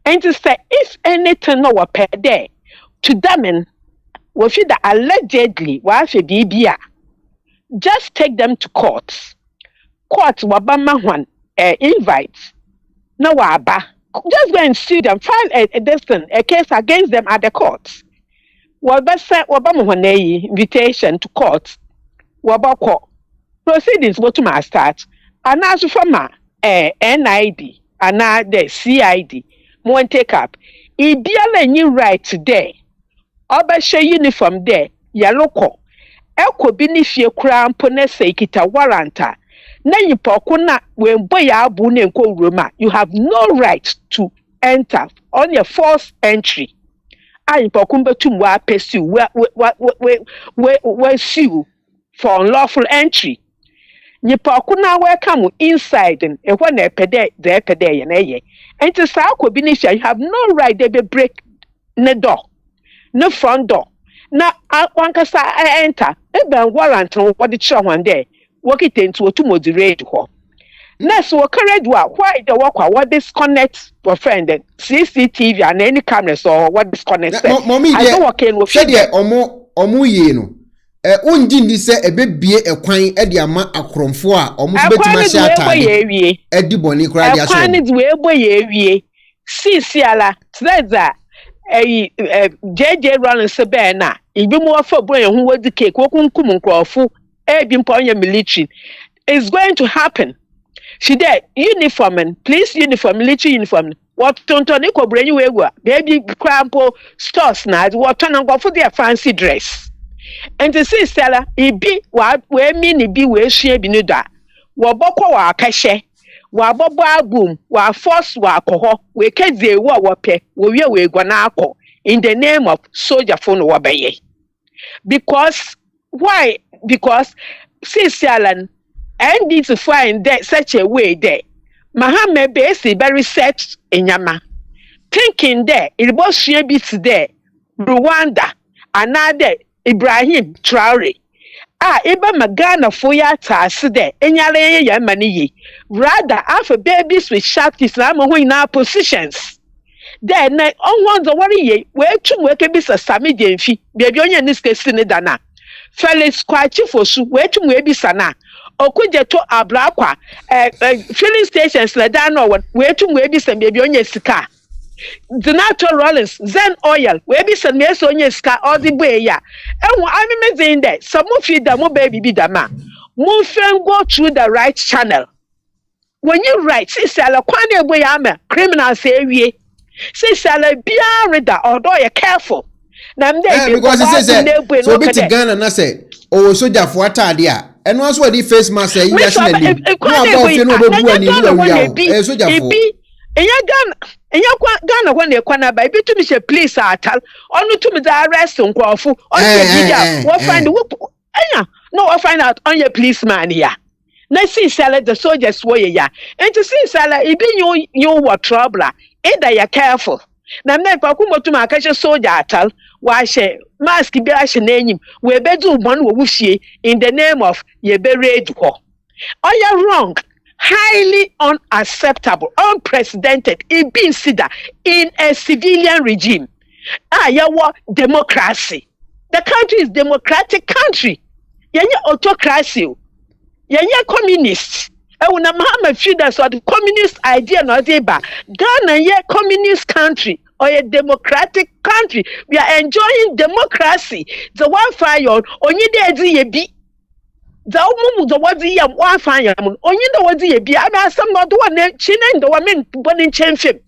S11: And to say if anything no per day to them will feel that allegedly was a BBA. Just take them to court. Court wabama one invites. No waba just go and sue them, file a case against them at the courts. Invitation to court. Proceedings what to start. And as from NID and now the CID won't take up. If you new right today, Obasha uniform there, Yaloko. Eko binifie crown ponese kita warranta. Na yipokuna when boy abu nenko Roma, you have no right to enter on your forced entry. I pokumba tumwa pursue we sue for unlawful entry. Yipokuna welcome inside and when they pede ye. And to Sako binifia, you have no right they be break the door, no front door. Na one kasa enter ebe warrant what the show one day work it into to moderate ho na so carried why the work what disconnect your friend CCTV and any cameras or what disconnect
S3: mommy dey said there omo ye no unji ndi se ebebie ekwan e de ama akromfo a omo so betima hia atade edi boni kra dia so
S11: ekwan di we boye ewie sisi ala treza JJ Rollins na ibi mo for bro hu wadi cake wokunkum nkrofo ebi mponye military is going to happen. She there uniform and police uniform, military uniform. What tonton e ko brenyi wewa baby crampo stores na what ton go for their fancy dress. And to see Stella ibi wa we mini bi we hia bi no da. Wo bokọ wa akahye. Wa bobo album wa force wa akoho we kedze wo pe wo wie we gwa na akọ in the name of soldier phone wabeye. Because why? Because Sisialan and need to find that such a way there. Mahame base very set in Yama. Thinking there it was Shebit there, Rwanda, another Ibrahim Traore. Iba Magana Foya Taside, Enyale Yamani. Rather, after babies with sharp Islam who in our positions. Then, on one the worry, where to work a bit of Sami Jenfi, baby on this case, Dana. Felix Quachi for su, where to maybe Sana. Okuja to Ablaqua, filling stations, Ladano, where to maybe some baby on your sika. The natural Rollins, Zen oil, where be some yes on your scar or the way, ya. And I'm saying that some of you the more baby be the man. Move and go through the right channel. When you write, sister, Quania Boyama, criminal say we. Sister, be a reader, although you're careful.
S3: Because it says so bit Ghana na say oh soldier for atadia and once what the face mask say you actually no about you no be buani no soldier for
S11: Ghana when they Ekuonaba ibi to me say police atal onu to me the arrest nkwofo on the video what find no what find out on your policeman here na see sell the soldiers way ya and to see sell ibi you what trouble either you careful na me pa kumotu ma ka soldier atal wa she mask bi a she nanyim we bedu bon wo wufie in the name of ye be raid ho. Oh, you're wrong. Highly unacceptable, unprecedented, in being considered in a civilian regime. Yawa democracy. The country is democratic country. Yanya autocracy. Yanya communist. Una Mahama feeders or the communist idea no deba. Ghana ye communist country or a democratic country. We are enjoying democracy. The one fire on only ye be. The woman the what the one fire only the what ye be. I mean some not one China the woman born in championship.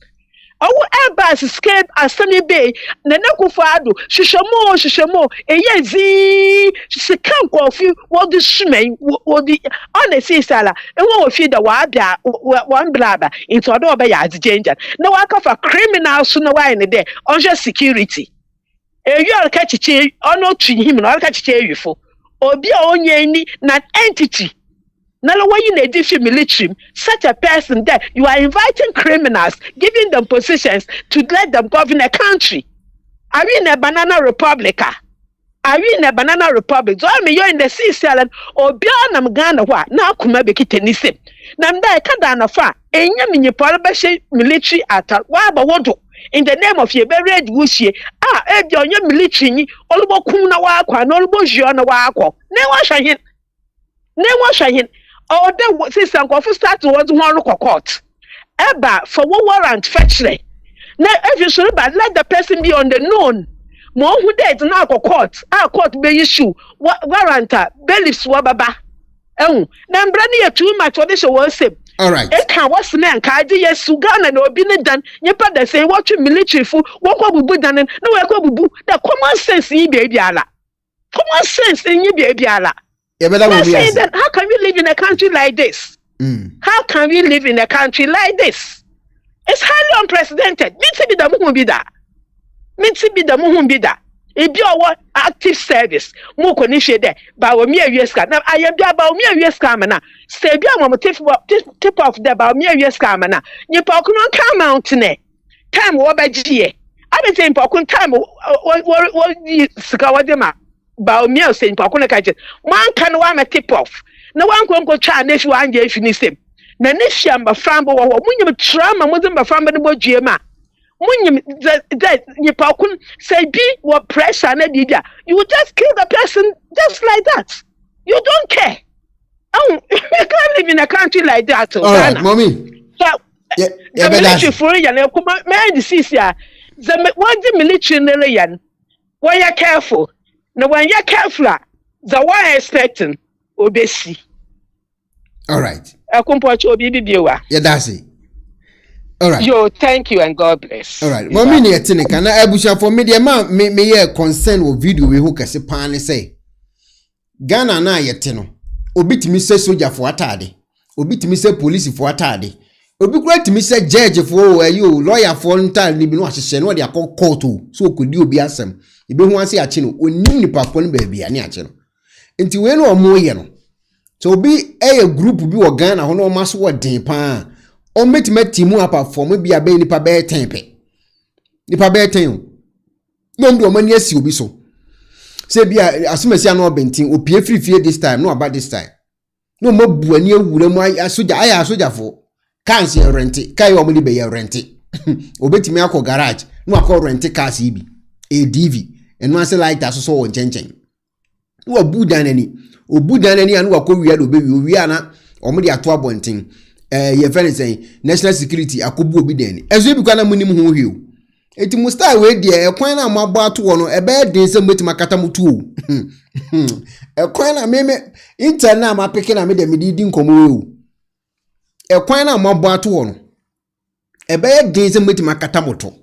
S11: Our airbus escape as sunny bay, Nanakufado, Shishamo, a zi, she can't coffee, what the shimmy, what the honest sala, and what feed the water, one blabber, into a door by as danger. No work of a criminal sooner while in the day, on just security. You'll catch a chair, or not to him, or catch a chair you for, or be on any, not entity. Now, when you need a military, such a person that you are inviting criminals, giving them positions to let them govern a country. Are we in a banana republic? Are we in a banana republic? So I mean, you're in the sea salad or beyond Ghana. What now? Kuma be kitenisi. Namda kadana fa. Enya minye parabashe military attack. Wa ba wodo. In the name of your very wushie. Your military ni. Olubo kuna wa kwa. Olubo jiona wa kwa. Ne wa shahin. Ne wa shahin. Oh, then sister, go for start towards one local court. eba for warrant fetchere na if you should but let the person be on the known mo who date na court be issue warrant bailiffs wababa ehun na mbra ne too much what they will say.
S3: All right.
S11: E kan what's name ka je yesu Ghana na obi ne dan nyepa da say what military fu wo kwa bubu dan na we kwa bubu the common sense yi be biala. Common sense in you be biala. How can we live in a country like this? How can we live in a country like this? It's highly unprecedented. Minti bi da muhun bi da. Ebi owo active service. Mo ko ni hwe de. Bawumia wieska. Na ayebia Bawumia wieska na. Se bia mo tip off the Bawumia wieska na. Nyipa okuno kan mountain. Time wo ba giye. Abete nyipa okun time wo sika wo de ma. Bawumia se nyipa okun ka je. Man kan wa ma tip off. Na wan ko twa na fi wan je fi ni sem. Na ne hia mba frambo wo munyim trauma mo de mba frambo ne bodue ma. Munyim that nyipa okun say be what pressure na dia. You will just kill the person just like that. You don't care. Oh, we can't live in a country like that.
S3: All right, mommy.
S11: So, the military for you, man, disease ya. The military yan. When you're careful, now when you're careful, the one expecting obesi.
S3: All right.
S11: Yeah,
S3: that's it. All right.
S11: Yo, thank you and God bless.
S3: All right. Mommy, ni etine kana ebusha for me the man me ye concern with video we who kase pan say. Ghana na yete no. Obi timi say soldier for atade. Obi timi say police for atade. Obi kura timi say judge for you lawyer for ntade ni bi no ahye no de akọ court so okodi obi asem. Ibe hu ase ache no onim nipa ko no ba bia ne ache no. Enti we no omo ye no. So obi a group bi wo Ghana ho no maso wo den pa. O metimati mu apa form bi abe nipa be tempe. Nipa be ten. No ndo mani asi obi so. Say bia asumasi ano bentin opie frifie this time no about this time. No mo buani awura mu asoja aya asoja fo. Cars ye rent. Kai wo mo li be ye rent. Obetimi akọ garage no akọ rent cars ibi. ADV. Eno ase light asoso wo nchenchen. Wo budan ani. Obudan ani anu akọ wi ado be wi ana omo de ato abonten. Ye friend say national security akobu obi den. Ezo bi kwa na munim ho hweo. Eti mu star we de ekwan na mabo ato wo no ebe den se metima kata mutu. Ekwan na meme interna ma peke na me de medidi nkomo we. Ekwan na mabo ato wo no ebe den se metima kata mutu.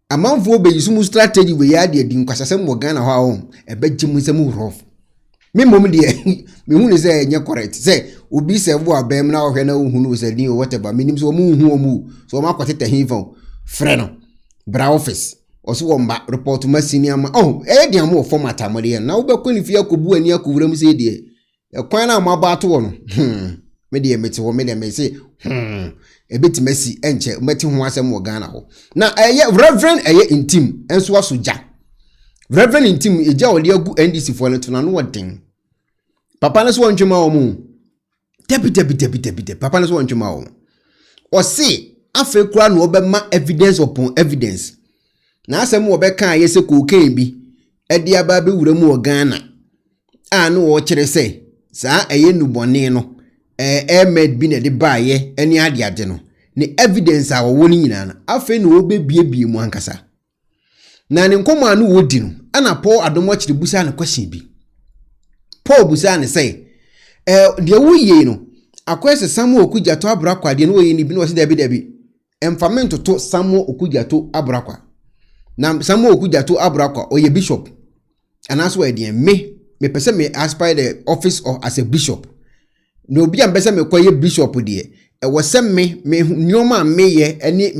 S3: Amanfo obe yisumu strategy we ya de din kwasasem wo Ghana ho ahom ebe gimu nsem rough. Me mom de me hu ne say enye correct say obi se wo abem na ohwe na hu no say din whatever me nim so mu hu omu so ma kwatete hinfo frɛ no bra office oso wo mba report ma senior ma oh e de am format amode na wo be ko ni fi akobu ani akowura mu say de e kwan na ma ba to wo no me de meti wo me de me say e beti masi enche meti ho asem wo Ghana ho na reverend intim enso asoja Reverend intim eja ole agu NDC for no na no wodin. Papa na so wantwema wo mu. Tebi. Papa na so wantwema wo. O se afa kura no obema evidence upon evidence. Na asem wo be kan yese kokain bi e dia ba be wura mu o Ghana. A no wo kire se saa eye nubone no med bi na de baaye eni ade no. Ni evidence a wo woni nyina na afa no obebiebie mu ankasa. Na ne nkoma anu wodi no ana Paul Adom Kyei busa ne question bi. Paul busa ne say de wuye no akwese Samuel Okudjato abrakwa de no woye ni bi no se dabi emfamento to Samuel Okudjato abrakwa. Na Samuel Okudjato abrakwa oye bishop. Anaso e de me pese me aspire the office or as a bishop. No obi am pese me koye bishop de e wo se me nyoma me ye eni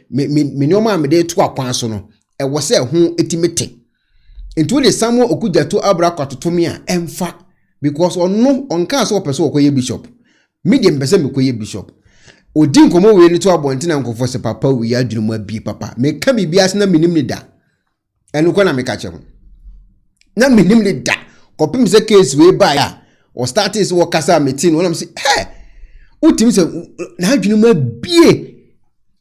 S3: me nyoma me de to akwan so no e wo se ho etimete. Into the Samuel Okudjato abrakwa totomi a emfa because ono onka so person okoye bishop. Medium pese me koye bishop. Odi nkomo we ni to abonti na nkofo se papa we ya dwunu ma bi papa. Me ka bibia ase na minim ni da. Enu ko na me ka che ho. Na minim ni da. Kopim se case we ba ya. O start is wo kasa meeting wona me say hey. Utim se na dwunu ma bie.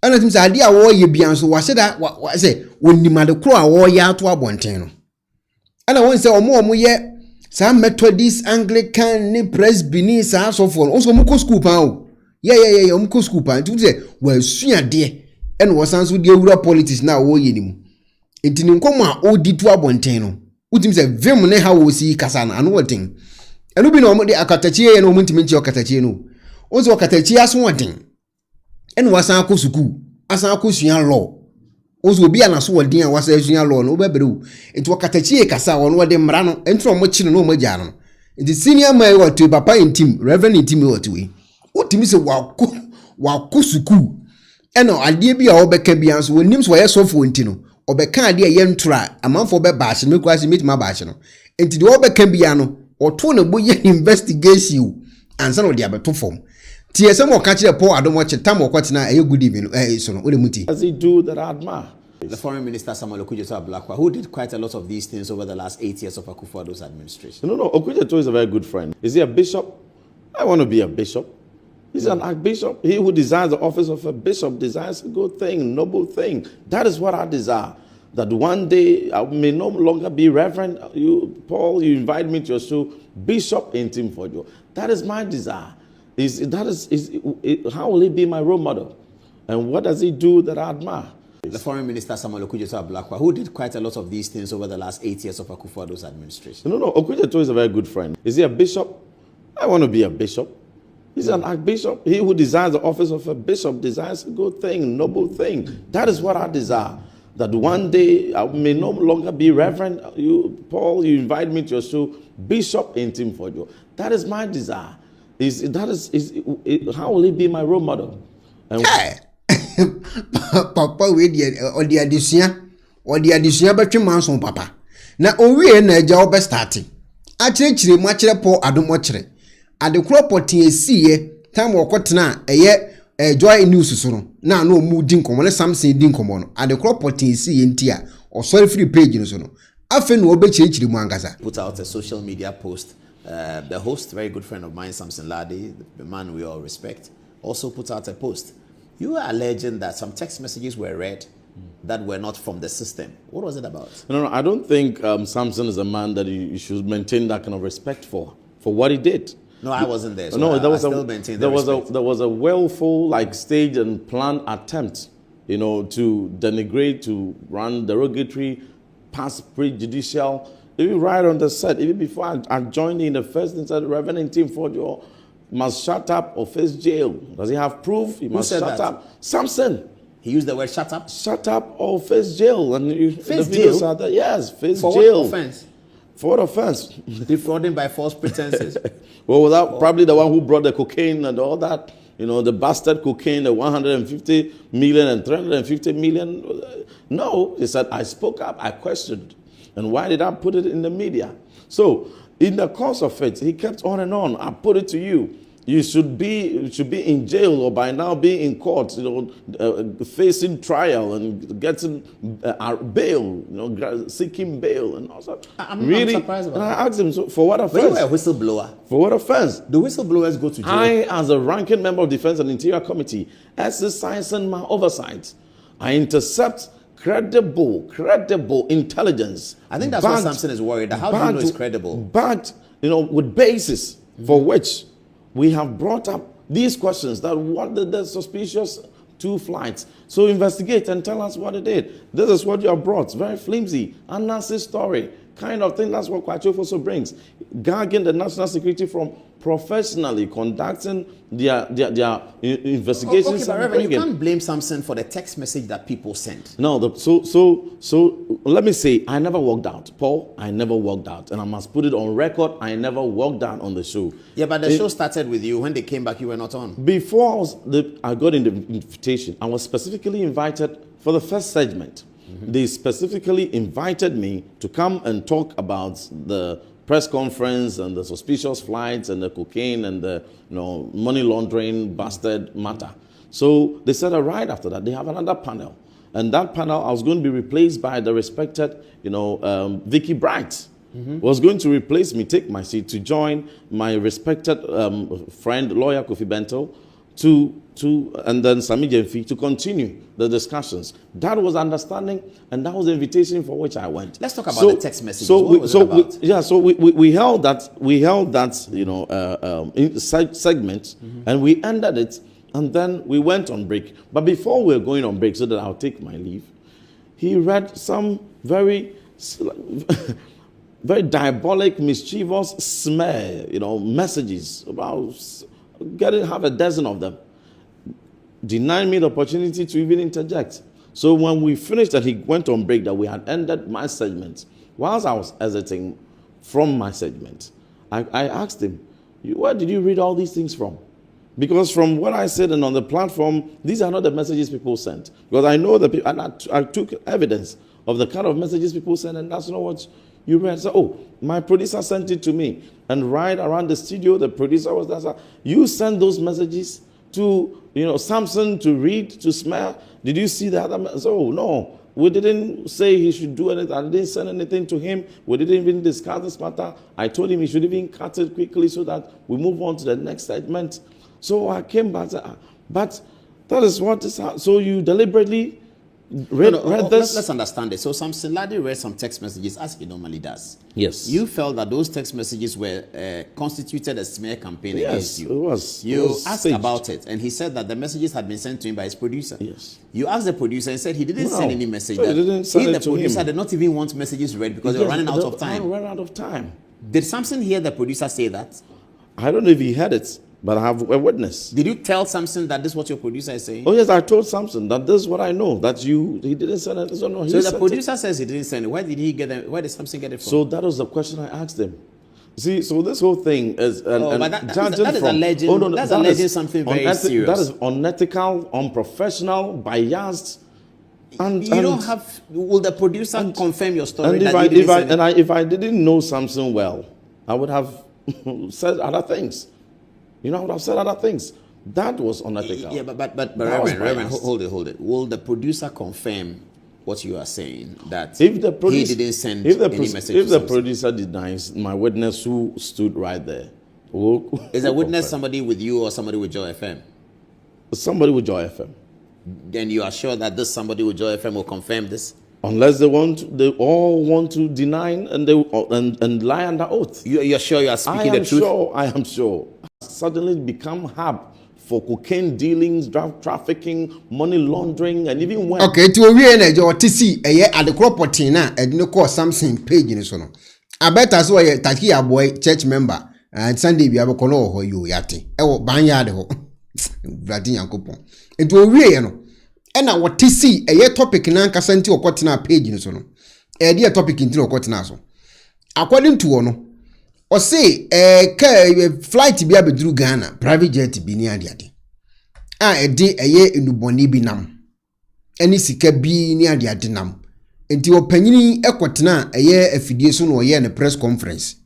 S3: Ana tim se ade a wo ye bia so wa se da wa say wonimade kro a wo ya to abonten no. Ana won se omo ye some Methodist Anglican ni Presbyterian sa so for also mo ko school pa o Yeah, umko school pa. Nti say we sua de and wasan so de ewura politics na wo ye nimu. Nti ni nkomo a odi tu abonten no. Utim say vim ne ha wo si kasa na anu woten. Enu bi na omo de akatachie ye no omo ntimi nchi akatachie no. Onzo akatachie aso woten. En wasan akọ school, asan akọ sua law. Onzo obi anaso woden a wasan sua law no obebere. Nti wakatachie kasa wo no wode mra no. Entro omo chi no omo gya no. The senior man what to papa in team, reverend in team what way. What to me say wa suku. Eno ade bi a obeka bia so wonim so ye sofo ntino. Obeka ade ye ntra amanfo be bash me kwase meet ma bash no. Enti de obeka bia no, oto na bo ye investigation ansa no de abeto form. Tie se mo ka kire Paul Adom tam okotena e good evening so no ole muti.
S10: As he do that I admire. The Foreign Minister Samuel Okudzeto-Ablakwa, who did quite a lot of these things over the last 8 years of Akufo-Addo's administration.
S12: No, Okudzeto is a very good friend. Is he a bishop? I want to be a bishop. He's an archbishop. He who desires the office of a bishop desires a good thing, noble thing. That is what I desire. That one day I may no longer be reverend. You, Paul, you invite me to your show, bishop in Timfojo. That is my desire. How will he be my role model? And what does he do that I admire?
S10: The Foreign Minister Samuel Okudzeto-Ablakwa, who did quite a lot of these things over the last 8 years of Akufo-Addo's administration.
S12: No, Okudzeto is a very good friend. Is he a bishop? I want to be a bishop. He's an archbishop. He who desires the office of a bishop desires a good thing, noble thing. That is what I desire. That one day I may no longer be reverend. You, Paul, you invite me to your show, bishop in Timfojo. That is my desire. How will he be my role model? And
S3: Papa we the addition between manson papa. Na owie na eja obe start. Achirechire mu achire Paul Adom ochire. Ade kropoti esiye time okotena eye joy news so no. Na no mu din komo le Samson din komo no. Ade kropoti esiye ntia o sorry free page no so no. Afe no obe chirechire mu angasa.
S10: Put out a social media post. The host, very good friend of mine, Samson Ladi, the man we all respect, also put out a post. You are alleging that some text messages were read that were not from the system. What was it about?
S12: No, I don't think Samson is a man that you should maintain that kind of respect for what he did.
S10: No, I wasn't there. So
S12: no, there
S10: was
S12: a willful, staged and planned attempt, to denigrate, to run derogatory, past prejudicial. Even right on the set, even before I joined in the first instance, Reverend Timfojo must shut up or face jail. Does he have proof? He must shut up. Samson.
S10: He used the word shut up?
S12: Shut up or face jail. And
S10: face jail?
S12: Yes, face
S10: for
S12: jail.
S10: For what offense?
S12: For what offense?
S10: Defrauding by false pretenses.
S12: Well, probably the one who brought the cocaine and all that. The bastard cocaine, the 150 million and 350 million. No, he said, I spoke up, I questioned. And why did I put it in the media? So, in the course of it, he kept on and on. I put it to you. You should be in jail or by now be in court, facing trial and getting bail, seeking bail and all that.
S10: I'm surprised about
S12: and I asked him, so for what offense?
S10: But you were a whistleblower.
S12: For what offense?
S10: The whistleblowers go to jail.
S12: I, as a ranking member of Defense and Interior Committee, exercising my oversight, I intercept credible intelligence.
S10: I think that's what Samson is worried. How do you know it's credible?
S12: But, with basis for which we have brought up these questions that what did the suspicious 2 flights? So investigate and tell us what it did. This is what you have brought. Very flimsy, unnecessary story kind of thing. That's what Kwachu also brings. Gagging the national security from professionally conducting their investigations.
S10: Okay, but Reverend, you can't blame Samson for the text message that people sent.
S12: No, so let me say, I never walked out. Paul, I never walked out. And I must put it on record, I never walked out on the show.
S10: Yeah, but the show started with you. When they came back, you were not on.
S12: Before I got in the invitation, I was specifically invited for the first segment. Mm-hmm. They specifically invited me to come and talk about the press conference and the suspicious flights and the cocaine and the money laundering bastard matter. So they said right after that they have another panel, and that panel I was going to be replaced by the respected Vicky Bright. Mm-hmm. Was going to replace me, take my seat to join my respected friend lawyer Kofi Bento, and then Sami Jemfi to continue the discussions. That was understanding, and that was the invitation for which I went.
S10: Let's talk about the text messages. What was it
S12: about? We held that segment, and we ended it, and then we went on break. But before we were going on break, so that I'll take my leave, he read some very very diabolic, mischievous smear, messages about have a dozen of them. Denied me the opportunity to even interject. So when we finished and he went on break, that we had ended my segment, whilst I was exiting from my segment, I asked him, where did you read all these things from? Because from what I said and on the platform, these are not the messages people sent. Because I know the people, and I took evidence of the kind of messages people sent, and that's not what you read. So, my producer sent it to me. And right around the studio, the producer was there. You sent those messages to, Samson to read, to smear. Did you see the other message? Oh, no. We didn't say he should do anything. I didn't send anything to him. We didn't even discuss this matter. I told him he should even cut it quickly so that we move on to the next segment. So I came back, but that is what is. So you deliberately read this?
S10: Let's understand it. So Samson Ladi read some text messages as he normally does.
S12: Yes.
S10: You felt that those text messages were constituted a smear campaign against you.
S12: It was.
S10: You asked about it, and he said that the messages had been sent to him by his producer.
S12: Yes.
S10: You asked the producer and said he didn't send any message.
S12: He didn't send it to him.
S10: The producer did not even want messages read because they were running out of time.
S12: Ran out of time.
S10: Did Samson hear the producer say that?
S12: I don't know if he heard it, but I have a witness.
S10: Did you tell Samson that this is what your producer is saying?
S12: Oh yes, I told Samson that this is what I know. That he didn't send it. So
S10: the producer says he didn't send it. Where did he get it? Where did Samson get it from?
S12: So that was the question I asked him. See, so this whole thing is
S10: that is alleging. That's alleging something very serious.
S12: That is unethical, unprofessional, biased. And
S10: you don't have. Will the producer confirm your story?
S12: And if I didn't know Samson well, I would have said other things. I would have said other things. That was unethical.
S10: Yeah, but Reverend, hold it. Will the producer confirm what you are saying? That he didn't send any message?
S12: If the producer denies, my witness who stood right there.
S10: Is a witness somebody with you or somebody with Joy FM?
S12: Somebody with Joy FM.
S10: Then you are sure that this somebody with Joy FM will confirm this?
S12: Unless they all want to deny and lie under oath.
S10: You're sure you are speaking the truth?
S12: I am sure. Suddenly become hub for cocaine dealings, drug trafficking, money laundering, and even when.
S3: Okay, to we energy or TC at the crop potina and no call something page in so. I bet as well Takia boy church member and Sunday we have a color or you yati. Oh, banyard ho. Vladimir Coupon. It will we and I what TC a topic in Ancasanti or Cotina page in so. A dear topic in Cotina so. According to ono. Or say flight be able through Ghana, private jet be near the adi. A day a year in the boni binam. Any sika be near the adinam. Until penny equatina a year affiliation or year in a press conference.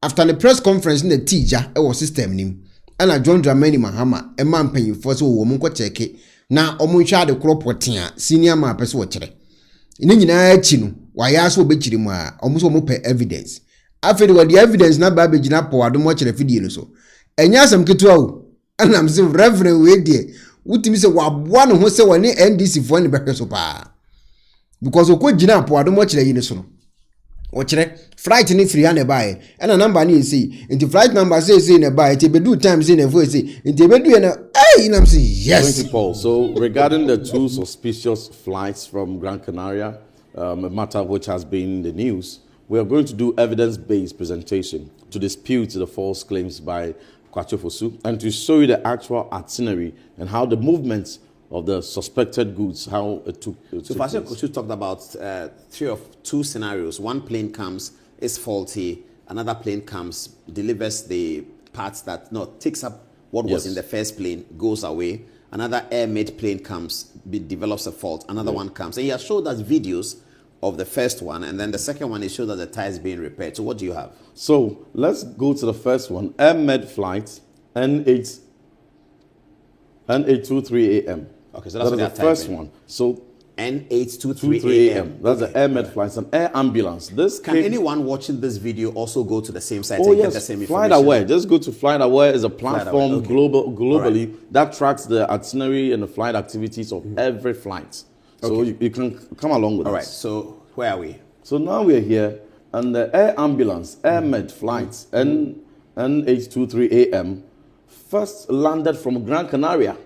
S3: After the press conference in the teacher, our system name. And I joined Dramani Mahama, a man paying for so woman ko check it. Now, Omuncha the crop watia, senior ma person watcher. In any chino, why I so betchy ma, almost more evidence. After the evidence na ba begina po adom watch the video so enya asem ketua o and am say reverend we dey wutimi say waboa no ho say woni NDC fo ne behwe so pa because okogina po adom watch the yin so no watch flight ni free na buy and number ni say into flight number say na buy te bedu time say na voice say into bedu na am say yes.
S12: Thank you, Paul. So regarding the two suspicious flights from Gran Canaria, a matter which has been in the news, we are going to do evidence-based presentation to dispute the false claims by Kwacho Fosu and to show you the actual itinerary and how the movements of the suspected goods, how it took place.
S10: So Pastor Kochu talked about two scenarios. One plane comes, is faulty. Another plane comes, delivers the parts that takes up what was in the first plane, goes away. Another air-made plane comes, develops a fault. Another one comes. And he has showed us videos of the first one, and then the second one is showed that the tire is being repaired. So what do you have?
S12: So let's go to the first one. Air-made flight, N823 AM.
S10: Okay, so that's
S12: the first one. So
S10: N823 AM.
S12: That's the Air Med flight. It's an air ambulance.
S10: Can anyone watching this video also go to the same site
S12: and
S10: get
S12: yes,
S10: the same
S12: Flight
S10: information?
S12: Aware. Just go to Flight Aware. Is a platform globally that tracks the itinerary and the flight activities of every flight. So you can come along with us.
S10: All right. So where are we?
S12: So now we're here, and the air ambulance, Air Med flights, N823 AM, first landed from Gran Canaria.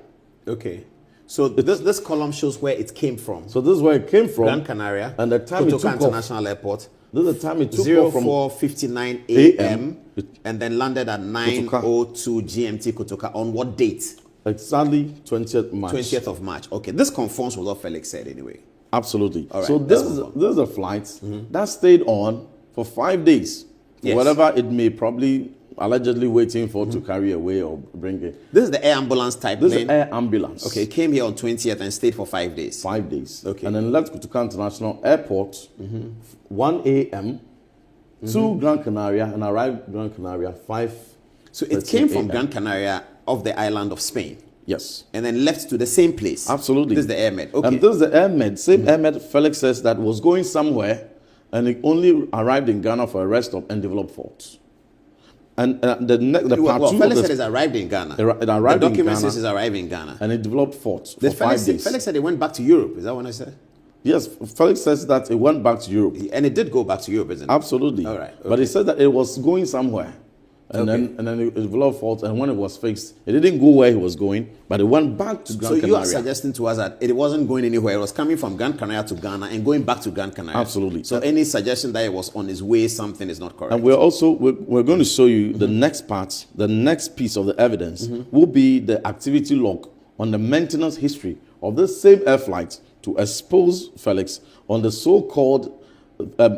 S10: Okay. So this column shows where it came from.
S12: So this is where it came from.
S10: Gran Canaria.
S12: And the time it took
S10: International Airport.
S12: This is the time it took
S10: 04:59 AM and then landed at 9:02 GMT Kotoka. On what date?
S12: Exactly 20th March.
S10: 20th of March. Okay. This conforms with what Felix said anyway.
S12: Absolutely.
S10: All right.
S12: So this is a flight that stayed on for 5 days.
S10: Yes.
S12: Whatever it may probably allegedly waiting for to carry away or bring it.
S10: This is the air ambulance type
S12: This
S10: plane?
S12: is air ambulance.
S10: Okay, it came here on 20th and stayed for 5 days.
S12: 5 days.
S10: Okay.
S12: And then left Kotoka International Airport 1 a.m. to Gran Canaria and arrived Gran Canaria 5.
S10: So it came from Gran Canaria off the island of Spain.
S12: Yes.
S10: And then left to the same place.
S12: Absolutely.
S10: This is the Air Med. Okay.
S12: And this is the Air Med. Same Air Med, Felix says that was going somewhere and it only arrived in Ghana for a rest stop and developed faults. And the part two
S10: Felix said it's arrived in Ghana.
S12: It arrived
S10: the
S12: in
S10: document
S12: Ghana.
S10: says it's arrived in Ghana.
S12: And it developed faults for 5 days.
S10: Felix said it went back to Europe. Is that what I said?
S12: Yes, Felix says that it went back to Europe.
S10: And it did go back to Europe, isn't it?
S12: Absolutely.
S10: All right.
S12: But he said that it was going somewhere. And then it developed faults, and when it was fixed, it didn't go where he was going, but it went back to Gran Canaria.
S10: So you are suggesting to us that it wasn't going anywhere. It was coming from Gran Canaria to Ghana and going back to Gran Canaria.
S12: Absolutely.
S10: So any suggestion that it was on its way, something is not correct.
S12: And we're going to show you the next part, the next piece of the evidence will be the activity log on the maintenance history of this same air flight to expose Felix on the so-called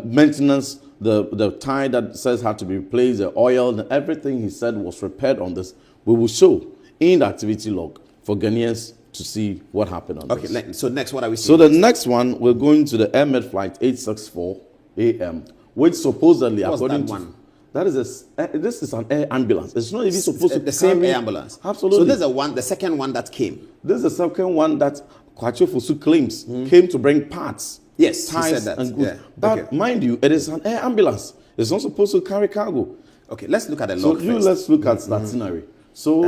S12: maintenance, the tie that says had to be replaced, the oil, and everything he said was repaired on this. We will show in the activity log for Ghanaians to see what happened on this.
S10: Okay, so next, what are we
S12: So
S10: seeing?
S12: the next one, we're going to the Air Med flight 864 AM, which supposedly, according to
S10: one?
S12: this is an air ambulance. It's not even supposed to
S10: the same
S12: carry-
S10: air ambulance.
S12: Absolutely.
S10: So this is the second one that came.
S12: This is the second one that Kwache Fosu claims came to bring parts.
S10: Yes, he
S12: ties
S10: said that.
S12: and goods.
S10: Yeah.
S12: But
S10: Okay.
S12: mind you, it is an air ambulance. It's not supposed to carry cargo.
S10: Okay, let's look at the
S12: So
S10: log first.
S12: let's look at the itinerary. So,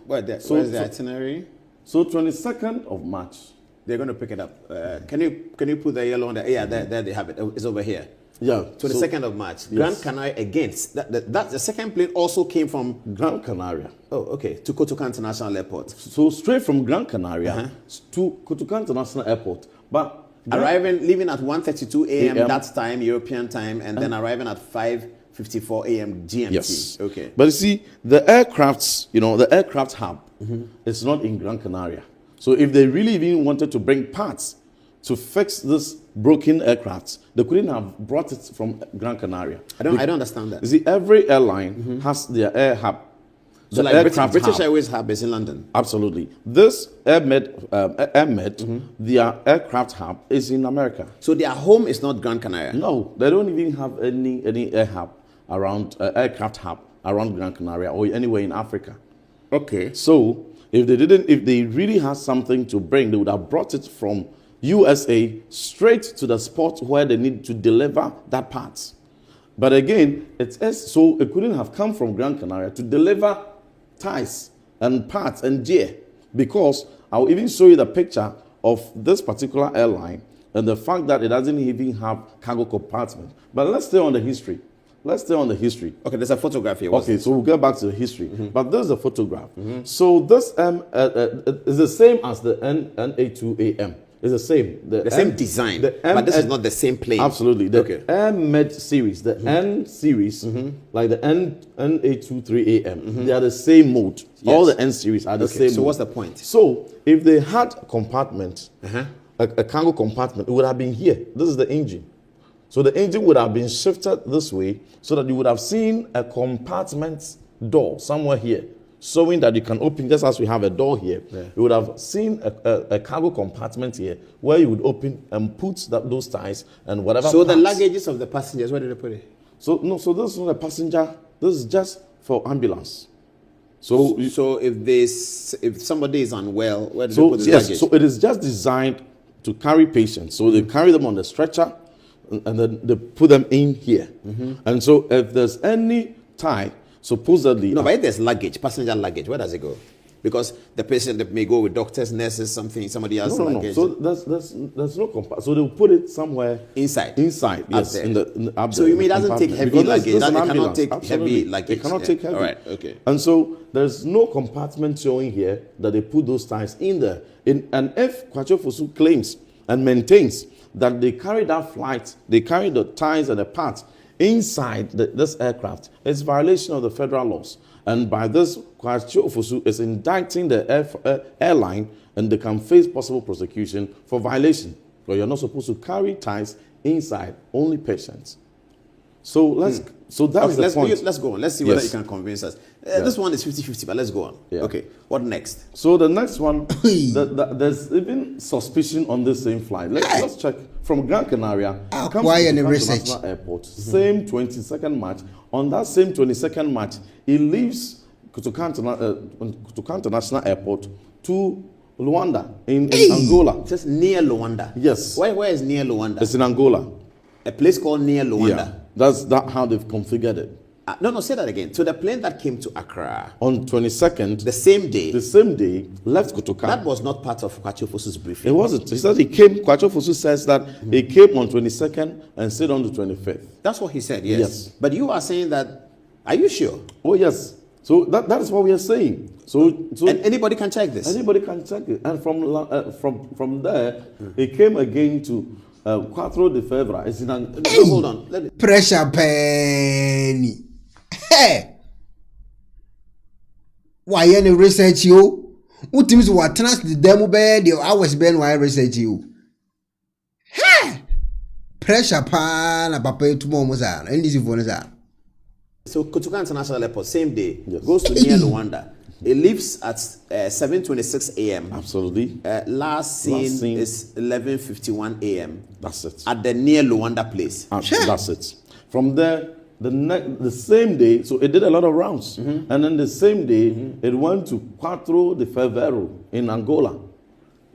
S10: where's the itinerary?
S12: So 22nd of March.
S10: They're going to pick it up. Can you put the yellow on there? Yeah, there they have it. It's over here.
S12: Yeah.
S10: 22nd of March. Gran Canaria against that the second plane also came from
S12: Gran Canaria.
S10: Oh, okay. To Kotoka International Airport.
S12: So straight from Gran Canaria to Kotoka International Airport. But
S10: leaving at 1:32 a.m. that time, European time, and then arriving at 5:54 a.m. GMT.
S12: Yes.
S10: Okay.
S12: But you see, the aircraft hub is not in Gran Canaria. So if they really even wanted to bring parts to fix this broken aircraft, they couldn't have brought it from Gran Canaria.
S10: I don't understand that.
S12: You see, every airline has their air hub.
S10: So like British Airways hub is in London.
S12: Absolutely. This Air Med, their aircraft hub is in America.
S10: So their home is not Gran Canaria?
S12: No, they don't even have any air hub around, aircraft hub around Gran Canaria or anywhere in Africa.
S10: Okay.
S12: So if they really had something to bring, they would have brought it from USA straight to the spot where they need to deliver that part. But again, so it couldn't have come from Gran Canaria to deliver ties and parts and gear, because I'll even show you the picture of this particular airline and the fact that it doesn't even have cargo compartment. But let's stay on the history. Okay, there's a photograph here. Okay, so we'll get back to the history. But there's a photograph. So this is the same as the N823 AM. It's the same.
S10: The same design, but this is not the same plane.
S12: Absolutely. The Air Med series, the N series, like the N823 AM, they are the same mode. Yes. All the N series are the same
S10: So
S12: mode.
S10: what's the point?
S12: So if they had a compartment, a cargo compartment, it would have been here. This is the engine. So the engine would have been shifted this way so that you would have seen a compartment door somewhere here, showing that you can open, just as we have a door here. Yeah. You would have seen a cargo compartment here where you would open and put those ties and whatever.
S10: So the luggages of the passengers, where did they put it?
S12: So this is not a passenger. This is just for ambulance. So
S10: if somebody is unwell, where do they put the luggage?
S12: So it is just designed to carry patients. So they carry them on the stretcher and then they put them in here. And so if there's any tie, supposedly...
S10: No, but if there's luggage, passenger luggage, where does it go? Because the patient may go with doctors, nurses, somebody else.
S12: No. So there's no compartment. So they'll put it somewhere
S10: inside.
S12: Yes, in the abdomen.
S10: So you mean it doesn't take heavy luggage? It cannot take heavy luggage.
S12: It cannot take heavy.
S10: All right. Okay.
S12: And so there's no compartment showing here that they put those ties in there. And if Kwacho Fosu claims and maintains that they carry that flight, they carry the ties and the parts inside this aircraft, it's violation of the federal laws. And by this, Kwacho Fosu is indicting the airline, and they can face possible prosecution for violation. But you're not supposed to carry ties inside, only patients. So let's the point.
S10: Let's go on. Let's see whether you can convince us. This one is 50-50, but let's go on.
S12: Yeah.
S10: Okay, what next?
S12: So the next one, there's even suspicion on this same flight. Let's check from Gran Canaria. Comes to International Airport. Same 22nd March. On that same 22nd March, he leaves Kotoka International Airport to Luanda in Angola.
S10: Just near Luanda.
S12: Yes.
S10: Where is near Luanda?
S12: It's in Angola.
S10: A place called near Luanda.
S12: Yeah. That's how they've configured it.
S10: No, say that again. So the plane that came to Accra
S12: on 22nd,
S10: the same day,
S12: left Kotoka.
S10: That was not part of Kwacho Fosu's briefing.
S12: It wasn't. He said Kwacho Fosu says that he came on 22nd and stayed on the 25th.
S10: That's what he said, yes. But you are saying that, are you sure?
S12: Oh, yes. So that is what we are saying. So
S10: and anybody can check this?
S12: Anybody can check it. And from there, he came again to 4 de February.
S10: Hold on.
S3: Pressure penny. Hey! Why any research you? What teams were trans the demo bed, the hours ben why research you? Hey! Pressure pan a papa tomorrow Mozart. And this is for Nazar.
S10: So Kotoka International Airport, same day, goes to near Luanda. It leaves at 7:26 a.m.
S12: Absolutely.
S10: Last scene is 11:51 a.m.
S12: That's it.
S10: At the near Luanda place.
S12: That's it. From there, the same day, so it did a lot of rounds. And then the same day, it went to 4 de Fevereiro in Angola.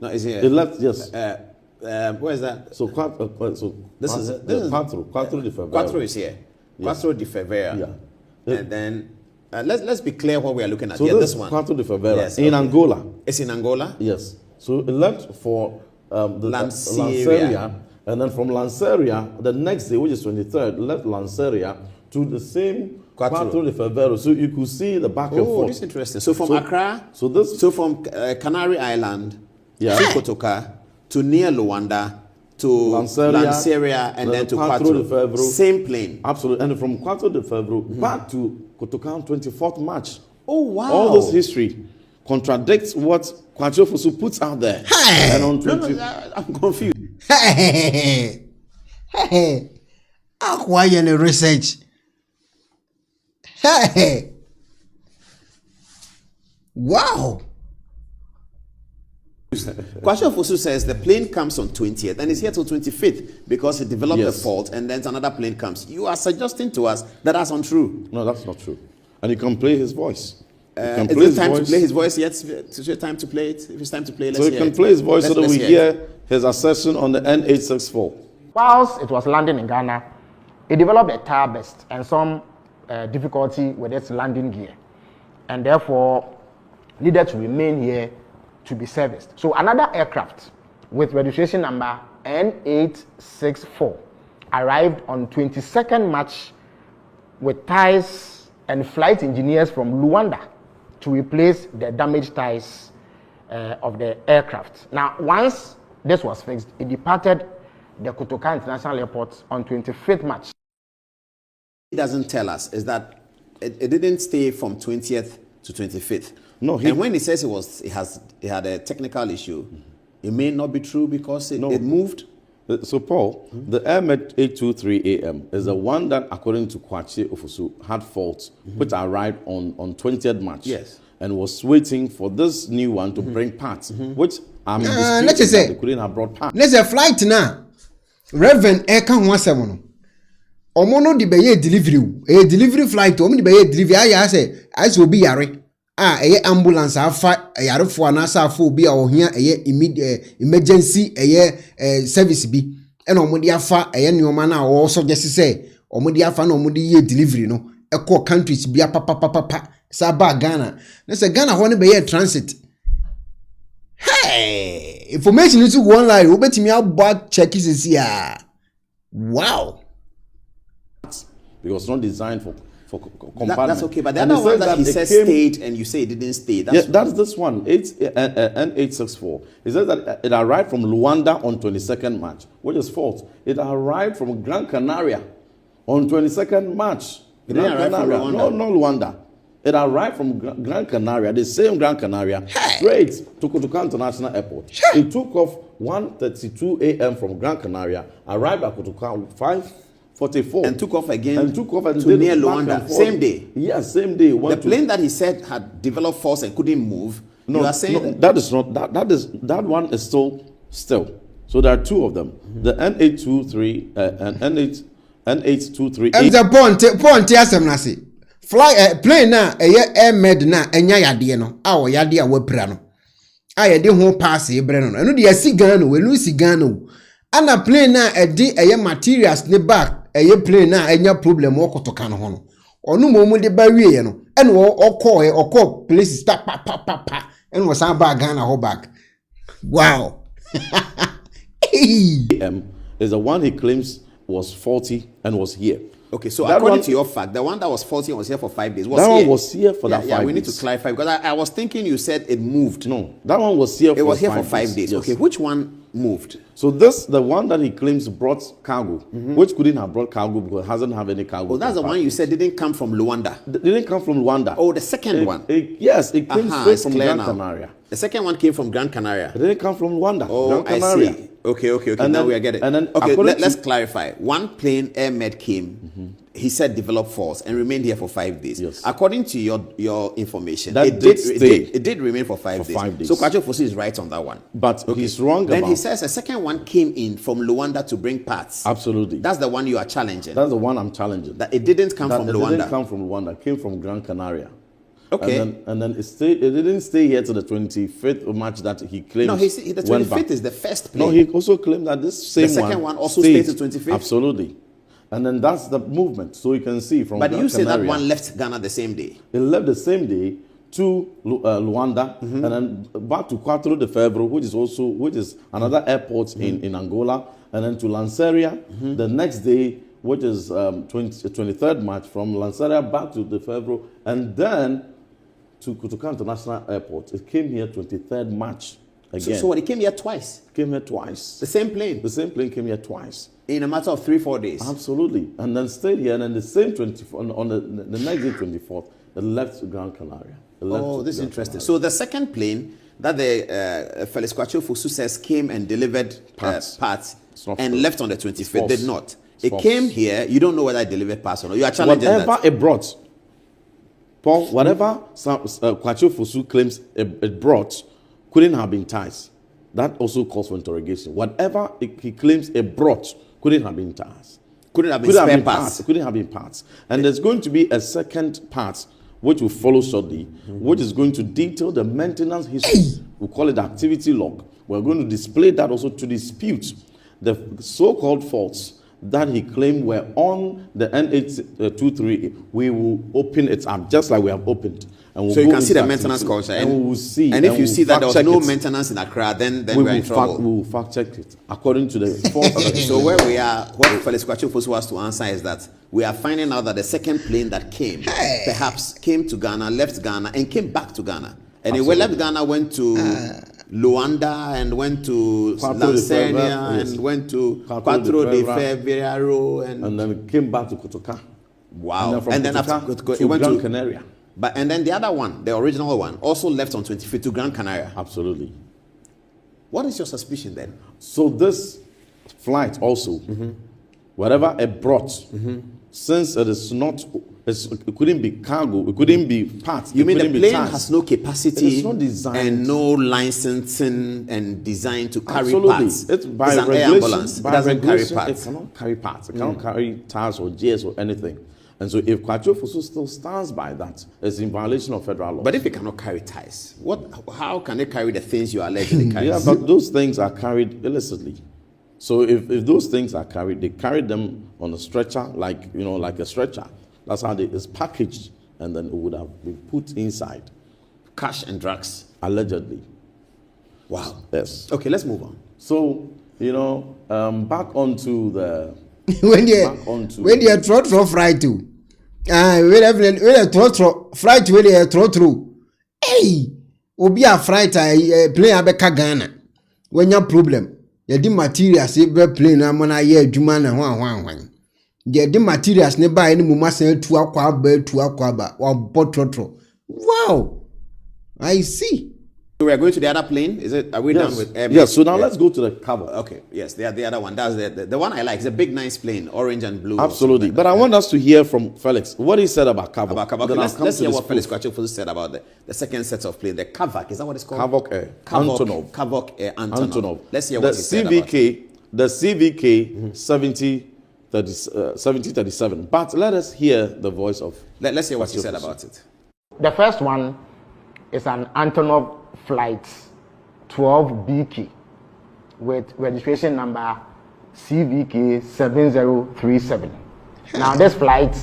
S10: No, is it?
S12: It left, yes.
S10: Where is that?
S12: So,
S10: this is
S12: 4 de Fevereiro.
S10: 4 is here. 4 de Fevereiro.
S12: Yeah.
S10: And then let's be clear what we are looking at.
S12: So
S10: this one.
S12: 4 de Fevereiro.
S10: Yes,
S12: in Angola.
S10: It's in Angola?
S12: Yes. So it left for the
S10: Lanceria.
S12: And then from Lanceria, the next day, which is 23rd, left Lanceria to the same 4 de Fevereiro. So you could see the back and forth.
S10: Oh, this is interesting. So from Accra, from Canary Island to Kotoka to near Luanda to Lanceria and then to 4 de Fevereiro. Same plane.
S12: Absolutely. And from 4 de Fevereiro back to Kotoka on 24th March.
S10: Oh, wow.
S12: All this history contradicts what Kwacho Fosu puts out there.
S3: Hey.
S12: And on 20...
S10: I'm confused.
S3: Hey. Why any research? Hey. Wow.
S10: Kwacho Fosu says the plane comes on 20th and it's here till 25th because it developed a fault and then another plane comes. You are suggesting to us that that's untrue.
S12: No, that's not true. And you can play his voice.
S10: Is it time to play his voice yet? Is it time to play it? If it's time to play, let's
S12: hear it. So you can play his voice so that we hear his assertion on the N864.
S13: Whilst it was landing in Ghana, it developed a tire burst and some difficulty with its landing gear, and therefore needed to remain here to be serviced. So another aircraft with registration number N864 arrived on 22nd March with ties and flight engineers from Luanda to replace the damaged ties of the aircraft. Now, once this was fixed, it departed the Kotoka International Airport on 25th March.
S10: It doesn't tell us is that it didn't stay from 20th to 25th.
S12: No,
S10: and when he says it had a technical issue, it may not be true because it moved.
S12: So, Paul, the AirMed 823 AM is the one that, according to Kwacho Fosu, had faults, which arrived on 20th March.
S10: Yes.
S12: And was waiting for this new one to bring parts, which I'm disputing
S3: let's
S12: that they couldn't have brought parts.
S3: Let's say flight now. Reverend Eka Nwasemono. Omono di beye delivery. A delivery flight. Omo di beye delivery. I say will be yare. ɛyɛ ambulance afa yarefo anasa afa obi a ohia ɛyɛ immediate emergency ɛyɛ service bi ɛna ɔmo de afa ɛyɛ nneoma na wo so gese sɛ ɔmo de afa na ɔmo de yɛ delivery no ɛkɔ countries bia papa sa ba Ghana na sɛ Ghana ho ne be yɛ transit. Hey, information is go online obetimi abɔ check sisi a wow,
S12: because it's not designed for compartment.
S10: That's okay, but the other one that he says stayed and you say it didn't stay.
S12: That's this one, N864. It says that it arrived from Luanda on 22nd March, which is false. It arrived from Gran Canaria on 22nd March.
S10: It didn't arrive from Luanda.
S12: No, Luanda. It arrived from Gran Canaria, the same Gran Canaria, straight to Kotoka International Airport. It took off 1:32 a.m. from Gran Canaria, arrived at Kotoka 5:44.
S10: And took off again
S12: and
S10: to near Luanda. Same day?
S12: Yes, same day.
S10: The plane that he said had developed force and couldn't move, you are saying?
S12: That is not, that one is still. So there are two of them. The N823 and N823.
S3: And the point asem na se. Fly plane na air med na enya yade no a o yade a wapira no a yade ho pass e bre no eno de asi gan no we no si gan no ana plane na ede materials ne back plane na enya problem okotoka no ho no onu mo de ba wie no ene okọ places pa ene wo san ba gan na ho back. Wow.
S12: Is the one he claims was faulty and was here.
S10: Okay, so according to your fact, the one that was faulty and was here for 5 days
S12: that one was here for that 5 days.
S10: Yeah, we need to clarify because I was thinking you said it moved.
S12: No, that one was here.
S10: It was here for 5 days. Yes. Okay, which one moved?
S12: So the one that he claims brought cargo, which couldn't have brought cargo because it hasn't have any cargo.
S10: Oh, that's the one you said didn't come from Luanda.
S12: Didn't come from Luanda.
S10: Oh, the second one.
S12: Yes, it came straight from Gran Canaria.
S10: The second one came from Gran Canaria.
S12: It didn't come from Luanda.
S10: Oh,
S12: Gran Canaria.
S10: I see. Okay. And now we are getting it.
S12: And then
S10: okay, let's clarify. One plane, Air Med came. He said developed force and remained here for 5 days.
S12: Yes.
S10: According to your information,
S12: it
S10: did remain for 5 days.
S12: 5 days.
S10: So Kwacho Fosu is right on that one.
S12: But he's wrong
S10: then
S12: about.
S10: He says a second one came in from Luanda to bring parts.
S12: Absolutely.
S10: That's the one you are challenging.
S12: That's the one I'm challenging.
S10: That it didn't come from Luanda.
S12: It didn't come from Luanda. It came from Gran Canaria.
S10: Okay.
S12: And then it didn't stay here to the 25th of March that he claimed.
S10: No, the 25th is the first plane.
S12: No, he also claimed that this same one.
S10: The second one also stayed to 25th?
S12: Absolutely. And then that's the movement. So you can see from
S10: But
S12: Gran
S10: you say
S12: Canaria,
S10: that one left Ghana the same day.
S12: It left the same day to Luanda and then back to 4 de Fevereiro, which is another airport in Angola, and then to Lanseria the next day, which is 23rd March, from Lanseria back to de Fevereiro, and then to Kotoka International Airport. It came here 23rd March again.
S10: So it came here twice?
S12: It came here twice.
S10: The same plane?
S12: The same plane came here twice.
S10: In a matter of 3-4 days?
S12: Absolutely. And then stayed here, and then the same 24, on the next day, 24th, it left Gran Canaria.
S10: This is interesting. So the second plane that the Felix Kwacho Fosu says came and delivered parts and left on the 25th did not. It came here. You don't know whether it delivered parts or not. You are challenging
S12: whatever it brought. Paul, whatever Kwacho Fosu claims it brought couldn't have been ties. That also calls for interrogation. Whatever he claims it brought couldn't have been ties.
S10: Couldn't have been spare parts.
S12: Couldn't have been parts. And there's going to be a second part which will follow shortly, which is going to detail the maintenance history. We call it the activity log. We're going to display that also to dispute the so-called faults that he claimed were on the N823. We will open it up just like we have opened. And we'll
S10: so you can see the maintenance culture.
S12: And we will see.
S10: And if you see that there was no maintenance in Accra, then we're in trouble.
S12: We will fact check it according to the
S10: So where we are, what Felix Kwacho Fosu has to answer is that we are finding out that the second plane that came, perhaps came to Ghana, left Ghana, and came back to Ghana. And it left Ghana, went to Luanda, and went to Lanseria, and went to 4 de Fevereiro,
S12: and then came back to Kotoka.
S10: Wow. And then after Kotoka, it went to Gran Canaria. And then the other one, the original one, also left on 25th to Gran Canaria.
S12: Absolutely.
S10: What is your suspicion then?
S12: So this flight also, whatever it brought, since it is not, it couldn't be cargo, it couldn't be parts.
S10: You mean the plane has no capacity
S12: it's not designed
S10: and no licensing and design to carry parts?
S12: It's by
S10: an
S12: regulation,
S10: air ambulance.
S12: By
S10: it doesn't carry parts.
S12: It cannot carry parts. It cannot carry tires or gears or anything. And so if Kwacho Fosu still stands by that, it's in violation of federal law.
S10: But if it cannot carry ties, how can they carry the things you are allegedly carrying?
S12: Yeah, but those things are carried illicitly. So if those things are carried, they carried them on a stretcher, like a stretcher. That's how it's packaged, and then it would have been put inside.
S10: Cash and drugs.
S12: Allegedly.
S10: Wow.
S12: Yes.
S10: Okay, let's move on.
S12: So, back onto the...
S3: when you throw fry to. When throw fry to, when you throw through. Hey! Obi a fry to play a beka Ghana. When your problem. You di materials be play na mana ye adwuma na hwan. You di materials ne ba any muma sen tu akwa ba wa bototro. Wow! I see.
S10: So we are going to the other plane. Are we done with air?
S12: Yes. So now let's go to the cover.
S10: Okay. Yes, the other one. That's the one I like. It's a big, nice plane, orange and blue.
S12: Absolutely. But I want us to hear from Felix what he said about Kavok.
S10: Okay, let's hear what Felix Kwacho said about the second set of plane. The Kavak. Is that what it's called?
S12: Kavok Air. Antonov.
S10: Kavok Air Antonov. Let's hear
S12: what
S10: he said about it.
S12: The CVK 7037. But let us hear the voice of...
S10: Let's hear what he said about it.
S13: The first one is an Antonov Flight 12BK with registration number CVK 7037. Now this flight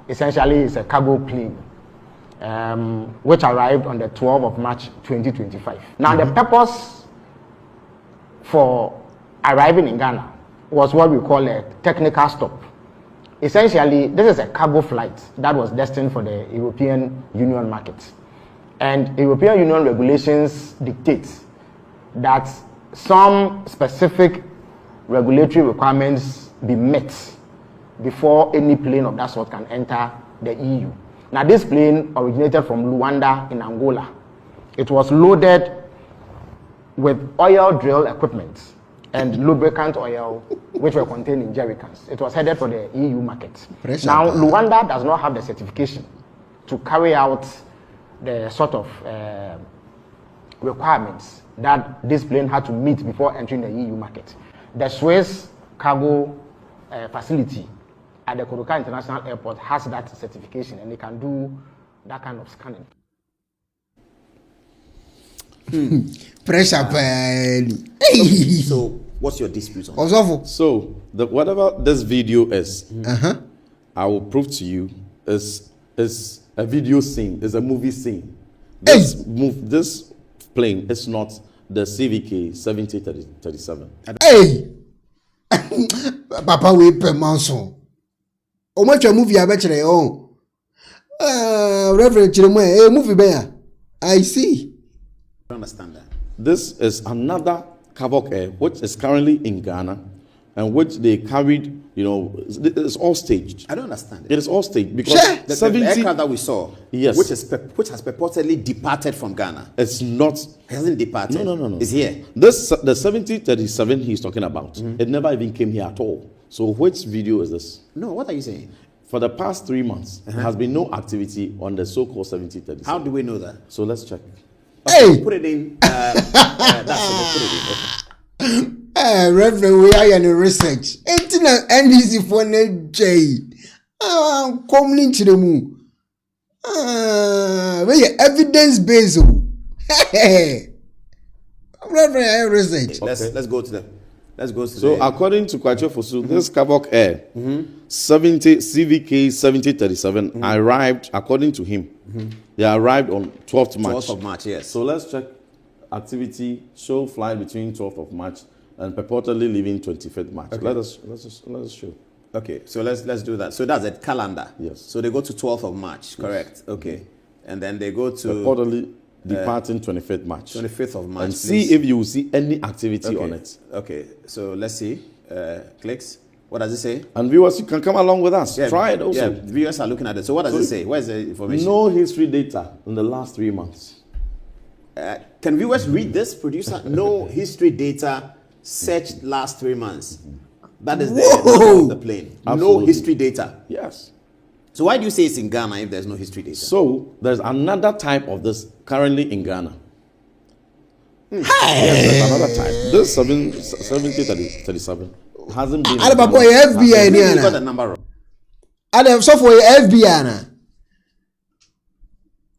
S13: essentially is a cargo plane which arrived on the 12th of March 2025. Now the purpose for arriving in Ghana was what we call a technical stop. Essentially, this is a cargo flight that was destined for the European Union market. And European Union regulations dictate that some specific regulatory requirements be met before any plane of that sort can enter the EU. Now, this plane originated from Luanda in Angola. It was loaded with oil drill equipment and lubricant oil, which were contained in jerrycans. It was headed for the EU market. Now, Luanda does not have the certification to carry out the sort of requirements that this plane had to meet before entering the EU market. The Swiss cargo facility at the Koruka International Airport has that certification, and they can do that kind of scanning.
S3: Pressure.
S10: So, what's your dispute on
S3: that?
S12: So, whatever this video is, I will prove to you is a video scene, is a movie scene. This plane is not the CVK 7037.
S3: Hey! Papa, we per manson. How much a movie I bet you Reverend Chiremwe, movie bear. I see.
S10: I understand that.
S12: This is another Kavok Air, which is currently in Ghana, and which they carried, it's all staged.
S10: I don't understand it.
S12: It is all staged because
S10: the aircraft that we saw,
S12: yes,
S10: which has purportedly departed from Ghana.
S12: It's not.
S10: It hasn't departed.
S12: No.
S10: It's here.
S12: The 7037 he's talking about, it never even came here at all. So which video is this?
S10: No, what are you saying?
S12: For the past 3 months, there has been no activity on the so-called 7037.
S10: How do we know that?
S12: So let's check.
S10: Okay, hey! Put it in. That's put it in. Okay.
S3: Reverend, we are in research. NDC for J. Coming to the moon. We evidence based. Reverend, research.
S10: Let's go to them.
S12: So according to Kwacho Fosu, this Kavok Air 70 7037 arrived, according to him, they arrived on 12th March.
S10: 12th of March, yes.
S12: So let's check activity, show flight between 12th of March and purportedly leaving 25th March. Okay. Let us show.
S10: Okay, so let's do that. So that's a calendar.
S12: Yes.
S10: So they go to 12th of March, correct? Yes. Okay. And then they go to
S12: purportedly departing 25th March.
S10: 25th of March.
S12: And see if you will see any activity on it.
S10: Okay. So let's see. Clicks. What does it say?
S12: And viewers, you can come along with us. Yeah, try it also.
S10: Yeah, viewers are looking at it. So what does it say? Where's the information?
S12: No history data in the last 3 months.
S10: Can viewers read this, producer? No history data searched last 3 months. That is the number of the plane. Absolutely. No history data.
S12: Yes.
S10: So why do you say it's in Ghana if there's no history data?
S12: So there's another type of this currently in Ghana.
S3: Yes,
S12: there's another type. This 7037 hasn't been.
S3: FBI
S10: got the number wrong.
S3: Adam so for FBI na.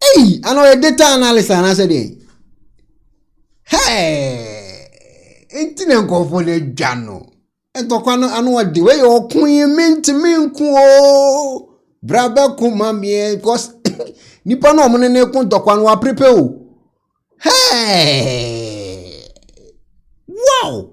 S3: Hey, I know a data analyst and I said, hey, intina nko le jano. Ento kwano anu wadi we yo queen mint minko. Braba kumamie because nipa no mo ne kun dokwan wa prepare o. Hey. Wow.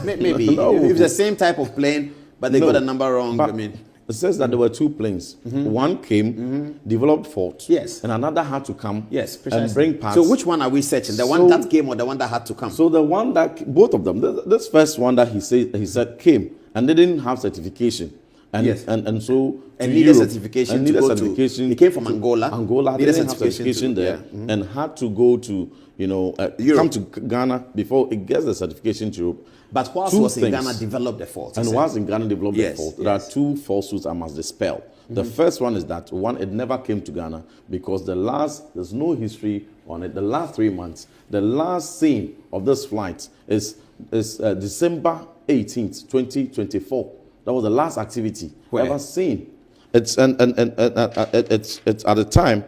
S10: Maybe
S12: No.
S10: if it's the same type of plane, but they got a number wrong.
S12: But
S10: I mean,
S12: it says that there were two planes. One came, developed fault.
S10: Yes.
S12: And another had to come.
S10: yes, precisely.
S12: And bring parts.
S10: So which one are we searching? The one that came or the one that had to come?
S12: So the one that both of them. This first one that he said came and they didn't have certification. And
S10: Yes.
S12: and so
S10: and
S12: to
S10: needed
S12: Europe,
S10: certification
S12: and
S10: to
S12: needed
S10: go
S12: certification.
S10: to. He came from Angola.
S12: Angola
S10: Needed
S12: didn't have certification
S10: to-
S12: there
S10: yeah.
S12: and had to go to
S10: Europe.
S12: come to Ghana before it gets the certification to Europe.
S10: But whilst
S12: Two
S10: was in
S12: things.
S10: Ghana, developed the fault. he
S12: And
S10: said.
S12: once in Ghana developed
S10: Yes,
S12: the fault,
S10: yes.
S12: there are two falsehoods I must dispel. The first one is that it never came to Ghana because there's no history on it. The last 3 months, the last scene of this flight is December 18th, 2024. That was the last activity ever seen. It's it's at the time.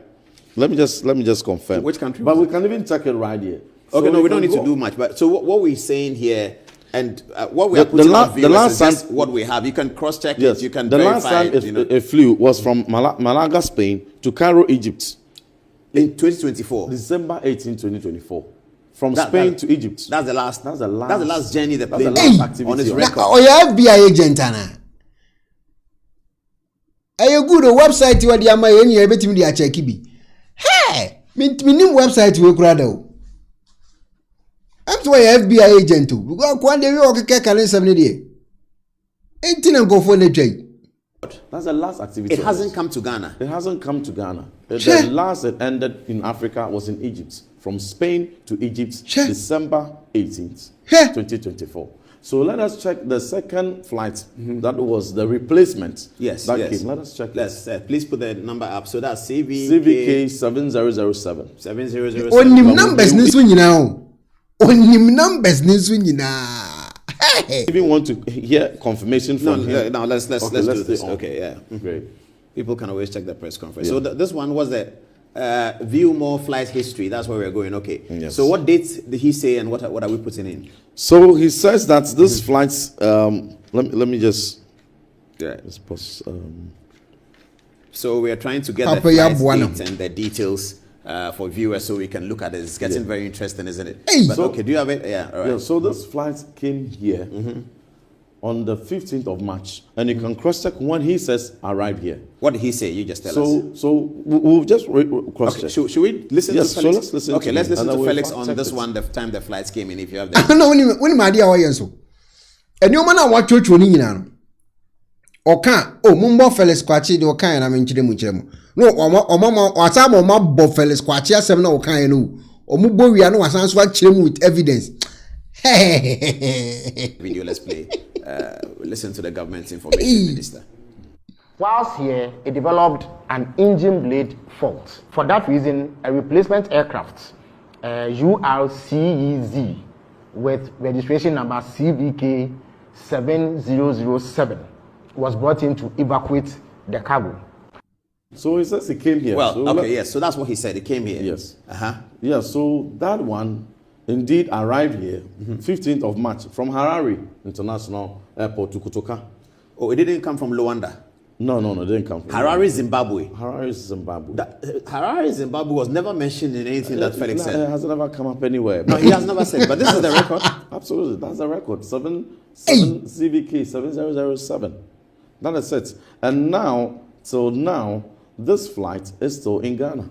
S12: Let me just confirm.
S10: Which country
S12: But
S10: was
S12: we can even check it right here.
S10: Okay,
S12: So
S10: no, we don't
S12: can
S10: need
S12: go.
S10: to do much. But so what we're saying here, and what we
S12: The-
S10: are
S12: the
S10: putting
S12: la-
S10: out
S12: the
S10: viewers
S12: last
S10: is just
S12: time-
S10: what we have. You can cross-check
S12: Yes,
S10: it. You can
S12: the last
S10: verify
S12: time
S10: it.
S12: it flew was from Malaga, Spain to Cairo, Egypt.
S10: In 2024.
S12: December 18, 2024. From
S10: That-
S12: Spain
S10: that-
S12: to Egypt.
S10: That's the last.
S12: That's the last.
S10: That's the last journey the
S12: That's
S10: plane
S12: the
S10: did
S12: last activity
S10: on its
S12: of-
S10: record.
S3: Oh, yeah, FBI agent ana. Ayo good website where the ama yen ye betimi dia check bi. Hey, me website we kura da o. I'm to FBI agent o. Go kwa dey we okeke kale 7 dey. Enti na go for le twai.
S12: That's the last activity.
S10: It
S12: of
S10: hasn't
S12: this.
S10: come to Ghana.
S12: It hasn't come to Ghana.
S3: Sure.
S12: The last it ended in Africa was in Egypt. From Spain to Egypt,
S3: Sure.
S12: December 18th,
S3: Sure.
S12: 2024. So let us check the second flight. That was the replacement.
S10: Yes,
S12: that
S10: yes.
S12: came. Let us check.
S10: Let's please put the number up. So that's
S12: CVK 7007.
S10: 7007.
S3: Onim numbers ni so nyina o. Onim numbers ni so nyina. Hey.
S12: Even want to hear confirmation from him.
S10: No, let's
S12: Okay,
S10: do
S12: let's
S10: this.
S12: stay on.
S10: Okay, yeah.
S12: Great.
S10: People can always check the press conference.
S12: Yeah.
S10: So this one was the view more flight history. That's where we're going. Okay.
S12: Yes.
S10: So what dates did he say, and what are we putting in?
S12: So he says that this flights. Let me just.
S10: Yeah.
S12: Just pause.
S10: So we are trying to get
S3: Papa
S10: the flight
S3: Yabuana.
S10: dates and the details for viewers, so we can look at it. It's getting very interesting, isn't it?
S3: Hey.
S10: But,
S12: So-
S10: okay. Do you have it? Yeah. All right.
S12: Yeah, so this flight came here on the 15th of March, and you can cross-check when he says arrived here.
S10: What did he say? You just tell us.
S12: So we'll just
S10: Okay,
S12: cross-check.
S10: should we listen
S12: Yes,
S10: to
S12: so
S10: Felix?
S12: let's listen
S10: Okay,
S12: to
S10: let's
S12: him,
S10: listen
S12: and
S10: to
S12: then we'll
S10: Felix on
S12: fact-check
S10: this
S12: it.
S10: one, the time the flights came in, if you have that.
S3: No, when my dear why so. Eni o mana wa chocho ni nyina no. Oka, oh mumbo Felix kwachi de oka na me nchire mu chire mu. No, o ata ma bo Felix kwachi asem na oka ye no. O mu bo wia no wasan so akire mu with evidence.
S10: Video, let's play. Listen to the government information minister.
S13: Whilst here, it developed an engine blade fault. For that reason, a replacement aircraft, URCEZ, with registration number CVK 7007, was brought in to evacuate the cargo.
S12: So he says he came here.
S10: Well,
S12: so
S10: okay, yes. So that's what he said. He came here.
S12: Yes.
S10: Uh-huh.
S12: Yeah, so that one indeed arrived here 15th of March from Harare International Airport to Kotoka.
S10: Oh, it didn't come from Luanda.
S12: No, it didn't come from
S10: Harare, Zimbabwe.
S12: Harare, Zimbabwe.
S10: Harare, Zimbabwe was never mentioned in anything that Felix
S12: It
S10: said.
S12: has never come up anywhere.
S10: No, he has never said, but this is the record.
S12: Absolutely, that's the record. 7 CVK 7007. That is it. And now, this flight is still in Ghana.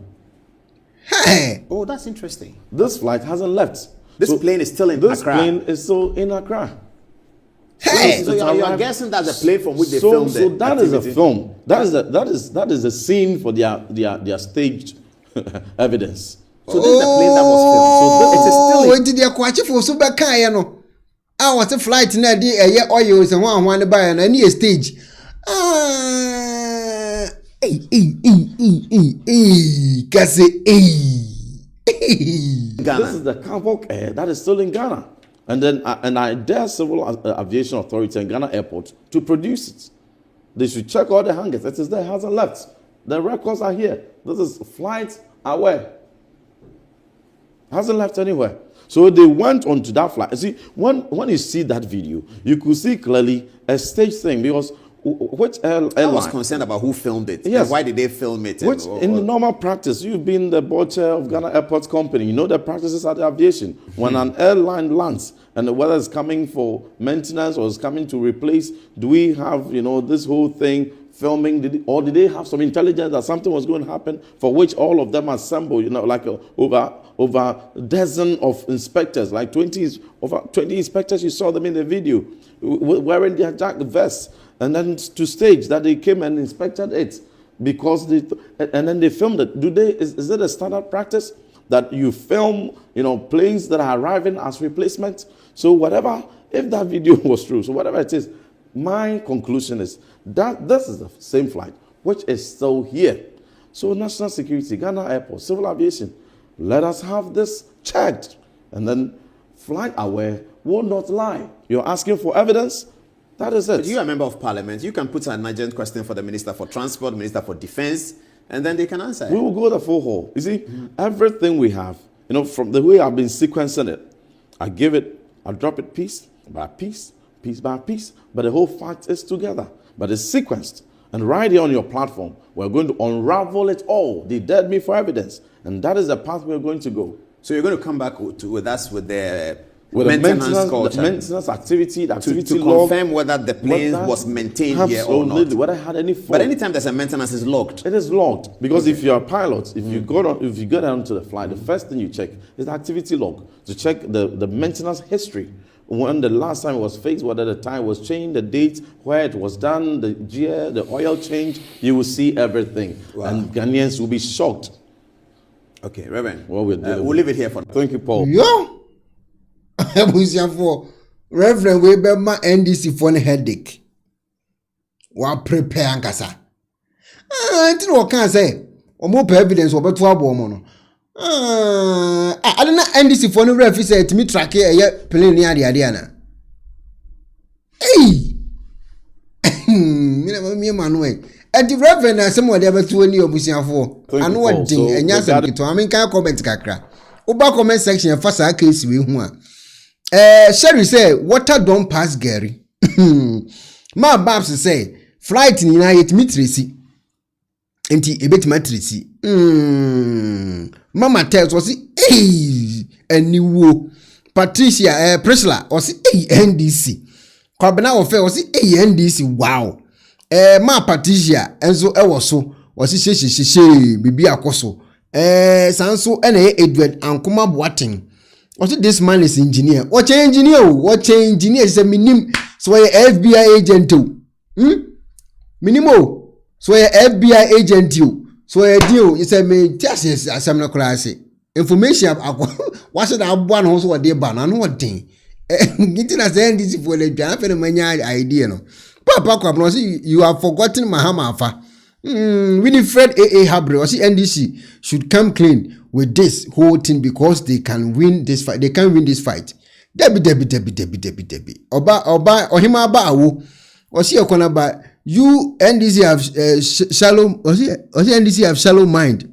S3: Hey.
S10: Oh, that's interesting.
S12: This flight hasn't left.
S10: This plane is still in
S12: This
S10: Accra.
S12: plane is still in Accra.
S3: Hey.
S10: So you're guessing that's the plane from which they
S12: So
S10: filmed the
S12: that is a
S10: activity?
S12: film. That is the scene for their staged evidence.
S10: So this is the plane that was filmed. So it is still in.
S3: When did your kwachi for so back ya no? Ah, what a flight na di eye oil is one buy na any stage. Kasi
S10: Ghana.
S12: This is the Carvoc Air that is still in Ghana. And then and I dare Civil Aviation Authority and Ghana Airport to produce it. They should check all the hangars. It is there, it hasn't left. The records are here. This is flight aware. Hasn't left anywhere. So they went onto that flight. You see, when you see that video, you could see clearly a stage thing, because which airline?
S10: I was concerned about who filmed it.
S12: Yes.
S10: And why did they film it?
S12: Which, in the normal practice, you've been the board chair of Ghana Airports Company. You know the practices at the aviation. When an airline lands, and whether it's coming for maintenance or it's coming to replace, do we have, this whole thing filming? Or did they have some intelligence that something was going to happen, for which all of them assembled, like over a dozen of inspectors, like over 20 inspectors, you saw them in the video, wearing their jacket vests, and then to stage that they came and inspected it, because and then they filmed it. Is it a standard practice that you film, planes that are arriving as replacement? So whatever, if that video was true, so whatever it is, my conclusion is that this is the same flight which is still here. So national security, Ghana Airport, civil aviation, let us have this checked, and then flight aware will not lie. You're asking for evidence. That is it.
S10: But you're a member of parliament. You can put an urgent question for the Minister for Transport, Minister for Defense, and then they can answer it.
S12: We will go the full haul. You see, everything we have, from the way I've been sequencing it, I drop it piece by piece, piece by piece, but the whole fact is together. But it's sequenced. And right here on your platform, we're going to unravel it all. They dared me for evidence. And that is the path we're going to go.
S10: So you're going to come back with us with the
S12: maintenance
S10: culture,
S12: the maintenance activity, the activity
S10: to
S12: log,
S10: confirm whether the plane was maintained here or not.
S12: Whether it had any fault.
S10: But anytime there's a maintenance, it's logged.
S12: It is logged, because if you're a pilot, if you go down to the flight, the first thing you check is the activity log to check the maintenance history. When the last time it was fixed, whether the time was changed, the date, where it was done, the gear, the oil change, you will see everything. Wow. And Ghanaians will be shocked.
S10: Okay, Reverend.
S12: Well,
S10: we'll leave it here for now.
S12: Thank you, Paul.
S3: Yo! Reverend Weber NDC for a headache. Wa prepare ankasa. Until what can say? Or more evidence over 12 women. I don't know NDC for no referee said to me track here playing near the Adiana. Hey! Me Manuel. And the Reverend someone ever to any of us for. I know what thing and yes, I mean, can't comment kakra. Oba comment section and fast case we one. Sherry say water don't pass Gary. My Babs say flight in United Mitrisi. Enti ebet matrisi. Mama tells was anywho Patricia Priscilla was NDC. Kwabena ofe was NDC. Wow. Ma Patricia enzo ewoso was she bibi akoso. Sanso ene Edward Ankuma Boating. Was it this man is engineer? What engineer? What engineer is a minim so FBI agent too. Minimo. So a FBI agent you. So a deal is a me just as I'm not classy. Information what's it up one also what they ban and what thing. Getting us NDC for the jump and mania idea no. Papa you have forgotten Mahamafa. Winifred AA Habre or NDC should come clean with this whole thing because they can win this fight. They can win this fight. Debbie. Oba Ohima Bawo. Or see Ekuonaba. You NDC have shallow. Or see NDC have shallow mind.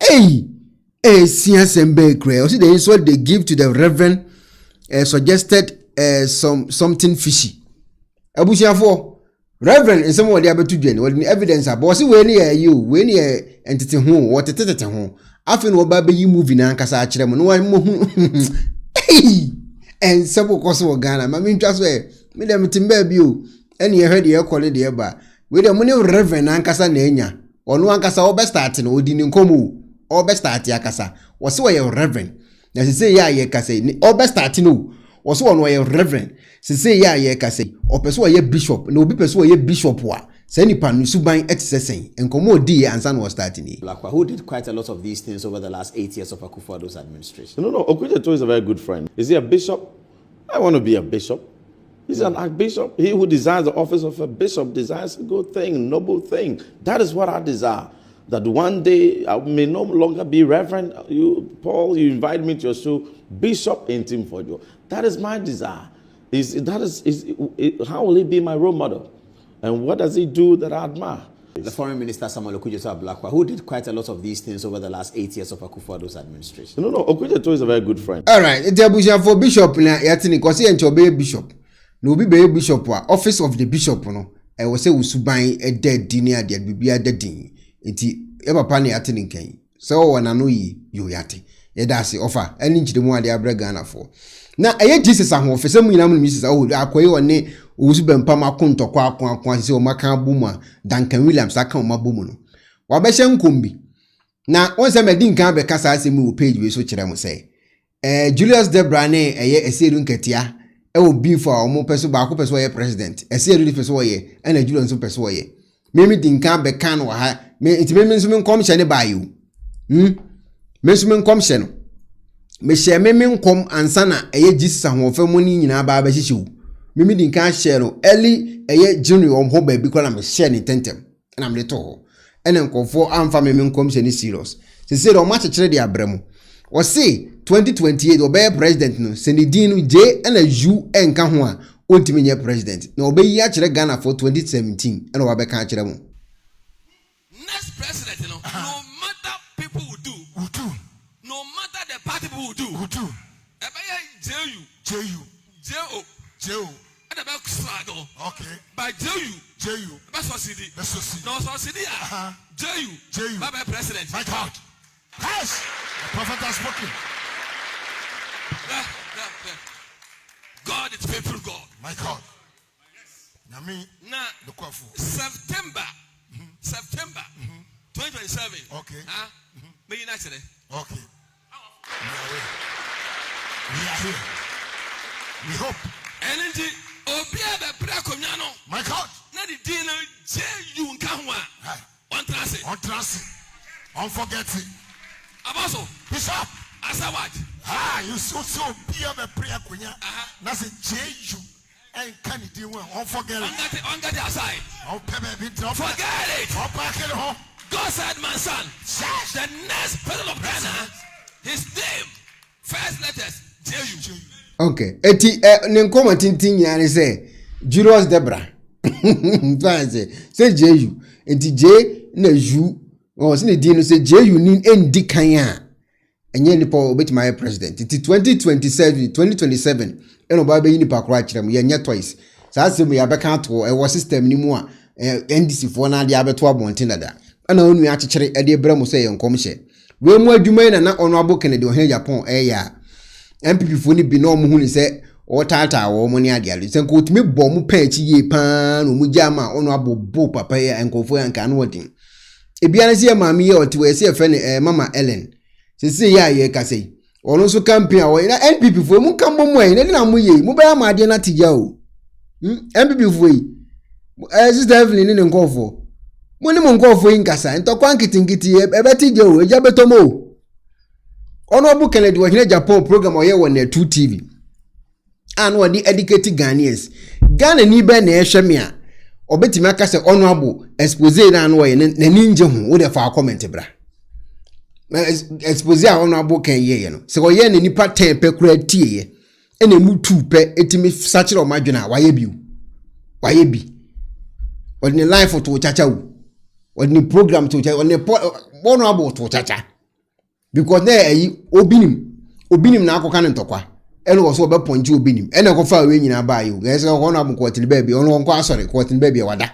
S3: Hey, CSMB cray. Or see the insult they give to the Reverend suggested something fishy. Abusia for Reverend is someone they able to do. What the evidence are? But see when you entity home what it home. After no baby you moving and kasa achire mo no one. Hey. And several course of Ghana, my mean just way, Madam Timbaby, and you heard your quality eba. With the money of Reverend Ankasa Nenya, or no Ankasa or best starting, or didn't come, or best start Yakasa, was so your Reverend. As you say, ya ye case, or best starting, or so one way your Reverend. Say, ya ye case, or persuade ye bishop, no be persuade ye bishop wa. Send pan Subain exercising, and Komo D and San was starting.
S10: Lakwa, who did quite a lot of these things over the last 8 years of Akufo-Addo's administration.
S12: No, Okujeto is a very good friend. Is he a bishop? I want to be a bishop. He's an archbishop. He who desires the office of a bishop desires a good thing, noble thing. That is what I desire. That one day I may no longer be reverend. You, Paul, you invite me to your show, Bishop in Tim Fojo. That is my desire. How will he be my role model? And what does he do that I admire?
S10: The foreign minister Samuel Okudzeto Ablakwa, who did quite a lot of these things over the last 8 years of Akufo-Addo's administration.
S12: No, Okudzeto is a very good friend.
S3: All right, it's a for bishop na yatini kwasi enchobe bishop. No bi be bishop wa office of the bishop no. I was say usuban a dead dinner de bibia deadin. Enti e papa na yatini nkan. So wana no yi yo yate. Ye da se offer any nchide mu ade abre Ghana for. Na eye Jesus ahofe se mu nyina mu Mrs. Akoye woni usuban pam akontokwa akon se o maka buma Duncan Williams aka o mabumu no. Wa be hye nkombi. Na won se medi nkan be kasa asemi wo page we so kire mo say. Julius Debra ne eye eseru nketia e wo bi for o mo peso ba ko peso ye president. Eseru di peso ye na Julius so peso ye. Memi di nkan be kan wo ha. Me enti memi nso menkom hye ne ba yo. Me so menkom hye no. Me hye memi nkom ansana eye Jesus ahofe mo ni nyina ba ba hyehyew. Mimi din kan share no early eye junior om ho ba bi kola me share ni tentem na me to ene nkofo amfa memi nkom se ni serious se say o ma chekere de abramo o say 2028 obey president no se ni din no J na U enka ho a ontimi nye president na obey ya kire Ghana for 2017 ene wa be kan kire mo
S14: next president no matter people will do no matter the party people will do J-O okay. By J-U. That's what CD. No, so CD. J-U. Bye president. My God. Yes. The prophet has spoken. God is faithful God. My God. Yes. Now, September 2027. Okay. May you not say that? Okay. We are here. We hope. Energy. My God. Not the dinner. You can't one trust. Unforgetting. Abaso. Bishop. Asa what? You so be a prayer. That's a J.U. And can it do unforgetting? Unget the aside. Forget it. God said, my son, the next president of Ghana, his name, first letters, J.U.
S3: Okay, eti nenkoma tintin yani say Julius Debra. Say JU. Enti J na U. O se ne di no say JU ni endi kan a. Enye nipa obetima president. Enti 2027 eno ba be yi nipa kora kirem ye nya twice. Sa se me ya be kan to e wo system ni mu a NDC fo na de abeto abonten dada. Ana onu ya kekere e de brɛ mo say yenkom hye. We mu adwuma na Obofour Kennedy Agyapong ya. MPP fo ni bi no mo hu ni se o tata wo mo ni ade alo se ko timi bo mo panchi ye pan no mo jama Obofour papa ya enkofo ya nka no odin e bia na se maami ye oti we se fe ne mama Ellen se ya ye ka sei ono so campaign a wo na MPP fo mu kan bo mo e na mo ye mo ba ma ade na tija o MPP fo yi sister Evelyn ni nkofo mo ni mo nkofo yi nkasa ntokwa nkitingiti e be tija o eja betomo Obofour Kennedy Agyapong program oye won na 2 TV. And what the educated Ghanaians. Ghana ni be na ehwe me a obetimi aka se Honorable expose na no ye na ninje hu wo de fa comment bra. Expose a Honorable Kyei no. Se oye na nipa 10 pe kura tie ye. E na mu 2 pe etimi sachere o madwena waye bi. Waye bi. Odni life to chacha wo. Odni program to chacha, odni Honorable to chacha. Because there obinim na akoka ntokwa eno wo so be ponji obinim eno ko fa we nyina ba yi guys ko na bu ko tin ba bi ono ko asore ko tin ba bi wada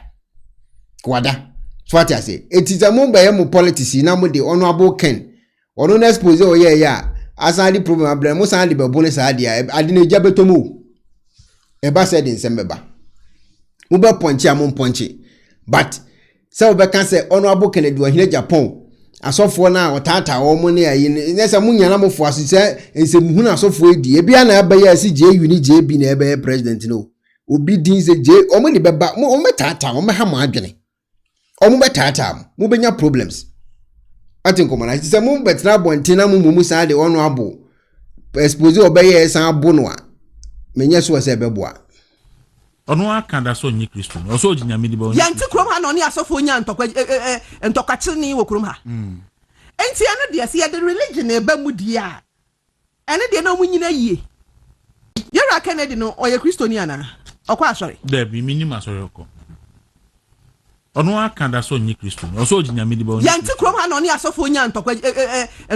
S3: so ati ase etizamu ba ye mu politics na mu de Obofour Ken ono na expose o ye ya asadi problem abra mu san de be bo ne sa ade ade na eja betomu e ba said in sembeba mu ba ponchi am ponchi but se we kan se Obofour Kennedy Agyapong asofo na otata wo mo ne ayi ne se munya na mofo asise ense muhu na asofo edi e bia na abaya si JU ni JB na ebe president no obi din se J o mo ni beba mo metata mo ha mo adwene o mo betata mo benya problems atinko na se mo betra bontina mo sa de Honorable expose obeye san abo no a menye so se beboa
S15: ono aka da so nyi Kristo no so ginyame di ba
S16: yanti krom ha no ne asofo nya ntokwachi ni wo krom ha enti ano de se ye de religion e ba mu di a ene de no mu nyina yie ye Yara Kennedy no oye Christoniana. Okwa sorry.
S15: There be minimum sorry oko. Ono aka da so nyi Kristo. Oso oginya medi ba.
S16: Yanti krom ha no ne asofo nya ntokwa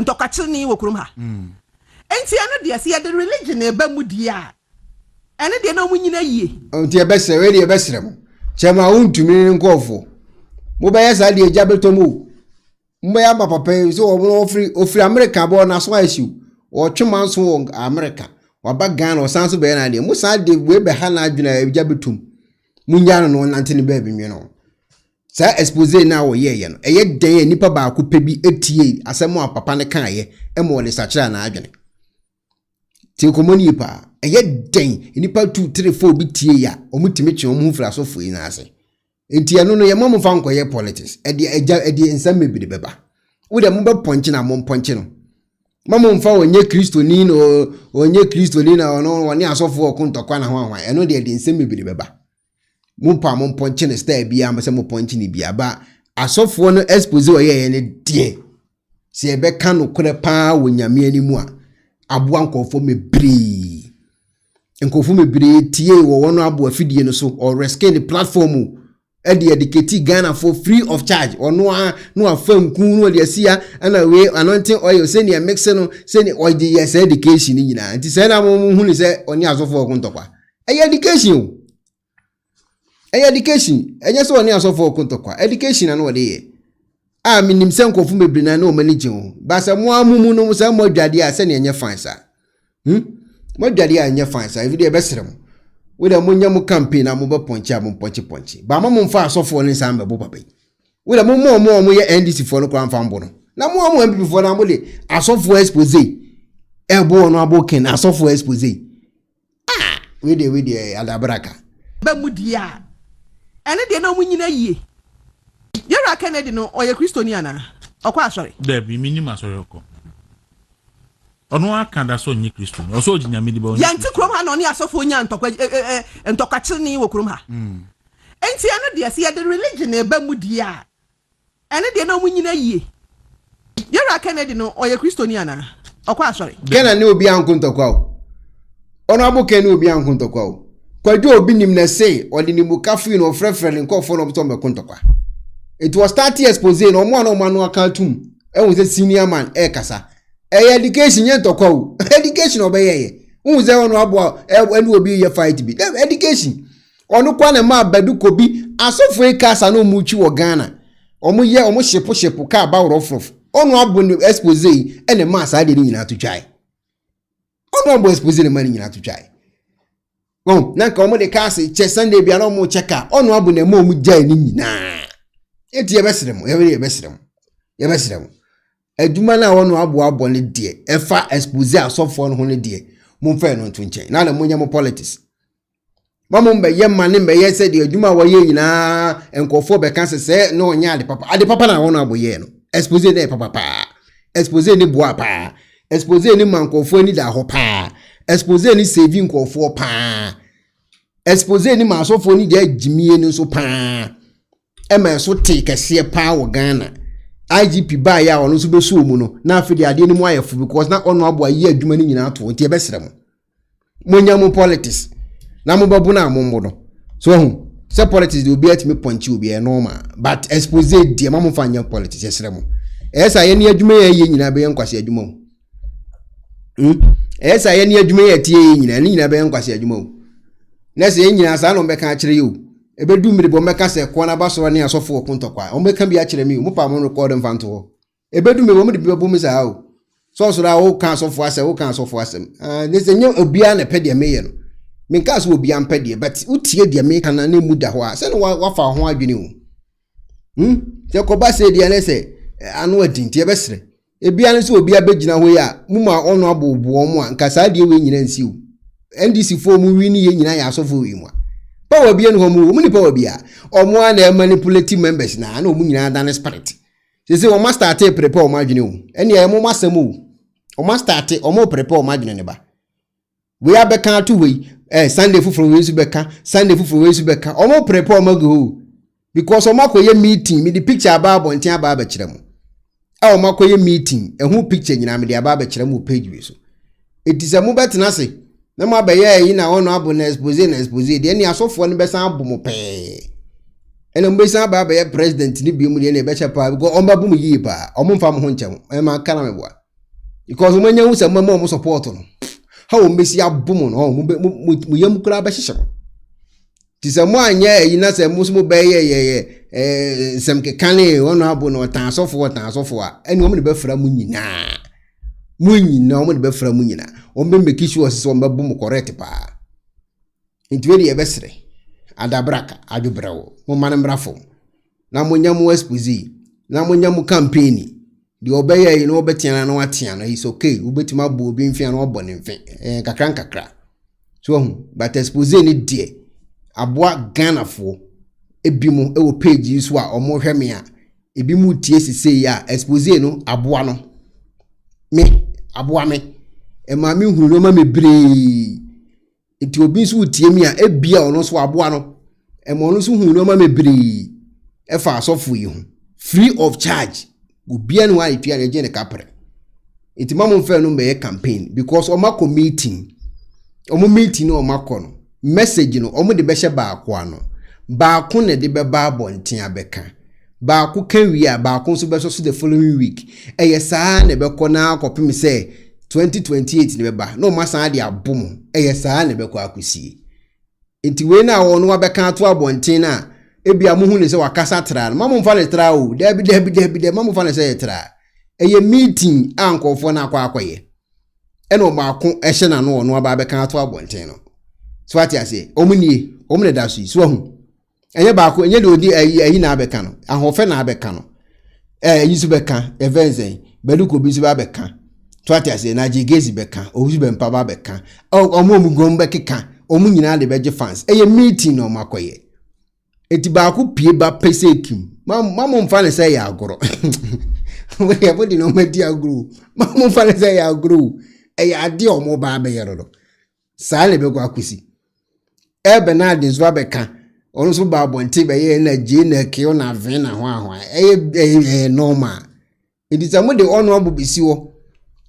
S16: ntokwache ni wo krom ha. Enti eno de se the religion e ba mu dia. Ene de na mu nyina yie.
S3: Onti e bese we de e besrem. Chema untumi nkofo. Mo ba yesa de ejabetomu. Mo ya ba papa so wo ofri America bo na so asiu. O twema so America. Wa ba Ghana o sanso be na de. Mo sa de we be ha na adwuna ejabetum. Munya no nante ne ba bi nwe no. Sa expose na wo ye no. Eye den nipa ba ko pebi etie asemo a papa ne kan ye. E mo le sachira na adwene. Ti komoni pa. Eye den nipa 2 3 4 bi tie ya. Omutimi twe omu fura so fo ina ase. Enti eno no ye mo fa nko ye politics. Edi ensam mebiri beba. Wo de mo be ponche na mo ponche no. Mama mfa onye Kristoni no onye Kristoni na ono woni asofo okuntokwa na hwanhwan. Eno de ensam mebiri beba. Mumpa mo ponche ne style bia am se mo ponche ni bia ba asofo no expose oye ne die se ebe kan no kore pa wo nyame animu a aboa nkofo mebiri tie wo wono aboa fidie no so or rescue the platform e educate Ghana for free of charge ono no afamku no de asia ana we anointing oil se ne mix no se ne oil de yes education nyina nti se na mo hu ni se oni asofo okuntokwa education education enye so oni asofo okuntokwa education na no de ye minim se nkofu mebiri na o manage ho ba se mo amumu no se mo dwade a se ne enye fine sa mo dwade a enye fine sa every day be serem we da mo nya mo campaign na mo be ponche mo ponche ba mo mfa asofo ne sa mbe bo papa we da mo ye NDC fo no kwa mfa mbo no na mo MPP fo na mo de asofo expose bo no aboken asofo expose we de adabraka
S16: ba mudia ene de na mu nyina yie Yara Kennedy no oye Christoniana. Okwa sorry.
S15: There be minimum sorry oko. Ono aka da so nyi Kristo. Oso oginya medi ba.
S16: Yanti krom ha no ne asofo nya ntokwa ntokwache ni wo krom ha. Enti eno de se the religion e ba mu dia. Ene de na mu nyina yie. Yara Kennedy no oye Christoniana. Okwa sorry.
S3: Gena ne obi anko ntokwa o. Ono aboke ne obi anko ntokwa o. Kwadu obi nim na say odi ni mukafu no frefrele nkofo no mto mekontokwa. It was 30 expose no mo no manu akatum e won say senior man e kasa education yen tokwa o education obeye won say ono abo enu obi ye fight bi education onu kwa na ma baduko bi asofo e kasa no muchi wo Ghana omo ye omo shepo ka ba worofof onu abo no expose e ne ma sa de ni nyina to twai onu abo expose ne ma ni nyina to twai na ka omo de kasa che Sunday bia na omo cheka onu abo na ma omo jai ni nyina eti yebesrem aduma na wono abo ne de efa expose asofo no ho ne de mumfa no ntunchen na munya mo politics mamu mbe ye mane mbe ye se de aduma wo ye nyina enkofo be kan se no nya ade papa na wono abo ye no expose ne papa expose ne boa pa expose ne mankofo ni da ho pa expose ne saving nkofo pa expose ne masofo ni de jimie ne so pa ema so take se pa wo Ghana IGP ba ya ono so beso mu no na afidi ade ni mu ayefu because na ono abo ayi adwuma ni nyina to nti e besrem monya mu politics na mo babu na mo no so hu se politics dey obi atimi ponchi obi e normal but expose dey ma mo fanya politics esrem esa ye ni adwuma ye nyina be yankwase adwuma esa ye ni adwuma ye tie ye nyina be yankwase adwuma na se ye nyina sa no be kan akire yo ebedu mmiri bo meka se Ekuonaba so ne asofo okuntokwa o meka bi akire mi mo pa mo record mfanto ho ebedu me bo mo de bi bo mi sa ha o so ra o kan asofo ase o kan asofo asem ne se nye obia na pede me ye no me nka so obia mpede but utie de me kan na mu da ho a se no wa fa ho adwene o se ko ba se de ne se anu adin tie besre ebia ne se obia begina ho ya mu ma ono abobo mo a nka sa de we nyina nsi o NDC fo mu wi ni ye nyina ya asofo wi mu power bi en homu mu ni power bia omo na manipulative members na omu nyina dan spirit se o master ate prepare o madwene o ene e mo masem o master ate o mo prepare o madwene ne ba we abeka to we Sunday fufuro we su beka Sunday fufuro we su beka o mo prepare o mago because o makoye meeting me the picture aba bonten aba ba kire mo o makoye meeting e hu picture nyina me the aba ba kire mo page we so etisa mu betena se na ma be ye yi na ono abo na expose de ni asofo ne be san abo mo pe ene mbe san ba be president ni bi mu de ne be chepa because on ba bu mu yi pa o mo mfa mo ho nchem e ma kana me boa because mo nya hu se mo support no ha o mbesi abo mo no mo yam kura ba hihye ti se mo anya yi na se mo be ye sem ke kane ono abo no tan asofo a ene mo ne be fra mu nyina o mo ne be fra mu nyina o mbe make sure se o mbabu mo correct pa intwe de be sere adabraka adwobrawo mo man mrafo na mo nyam expose na mo nyam campaign de obeye yi no obetiana na watia no is okay obetima bo obi mfia na obo ne mfe kakra so but expose ni de aboa Ghana fo ebimo e wo page so a omo hwe me a ebimu tie sise ya expose no aboa no me aboa me e ma mi huru no ma mebre enti obi so tie mi a ebia ono so aboa no e mo no so huru no ma mebre e fa asofo yi hu free of charge obi anu a itua na je ne kapre enti ma mo mfa no be campaign because o ma meeting no o ma no message no o mo de be hye baako ano baako ne de be ba abonten abeka baako kan wi a baako so be so the following week saa ne be ko na akopim se 2028 ne be ba no ma san de abom saa ne be ko akosie enti we na wo no abeka ato abonten na ebia mo hu ne se wakasa tra no mamo mfa ne tra o debi mamo mfa ne se tra meeting ankofo na akwaye eno baako hye na no no aba abeka ato abonten no so ati ase omune da so hu enye baako enye de odi ayi na abeka no ahofe na abeka no yisu beka evenzen beluko bi su abeka so ati ase na jigezi beka owu be mpa ba beka omo mugom bekeka omu nyina de beje fans meeting no makoye eti baako pie ba pesekim mamo mfa ne say ya agoro we yabodi no madi agoro mamo mfa ne say ya agoro ade omo ba be yero saa le be kwa kusi ebe na de zwa beka onu so ba bonte be ye na je na ke na ve na ho normal edi sa mo de onu abu bisi wo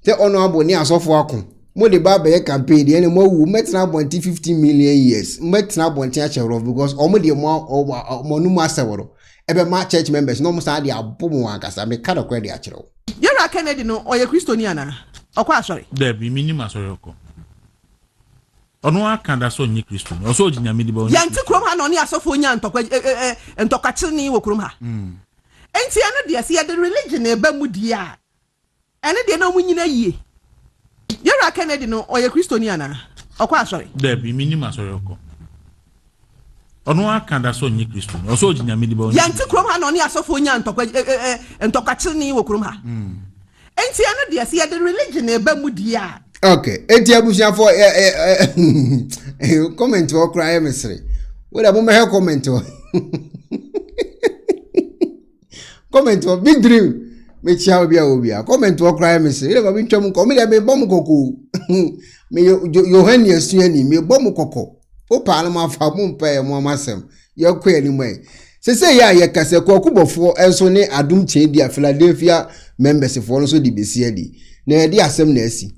S3: te onu abu ni asofo akon mo de ba be campaign de mo wu metina bonte 15 million years metina bonte a chero because o mo de mo nu ma seworo ebe ma church members no mo sa de abomo akasa me kada kwa de a chero
S16: Yera Kennedy no oye Christoni ana okwa asori
S15: Debi minimum asori oko ono akanda so nyi Kristo no so ginya medi ba
S16: yanti krom ha no ne asofo nya ntokwa ntokwache ni wo krom ha enti eno de se the religion e ba mu dia ene de no mu nyina yie Yera Kennedy no oye Christoni ana okwa asori
S15: Debi minimum asori oko ono akanda so nyi Kristo no so ginya medi ba
S16: yanti krom ha no ne asofo nya ntokwa ntokwache ni wo krom ha enti eno de se the religion e ba mu dia
S3: okay enti abusia for comment o cry mesre we da mo me comment o comment o big dream me chia obi a comment o cry mesre ile ba bi ntwam ko me be bom koko me Yohani asuani me bom koko o pa na ma fa mo mpa e mo amasem ye kwa ni mai se ya ye kase ko kubofo enso ne Adom Kyei dia Philadelphia members for no so di besi adi na ye di asem na asi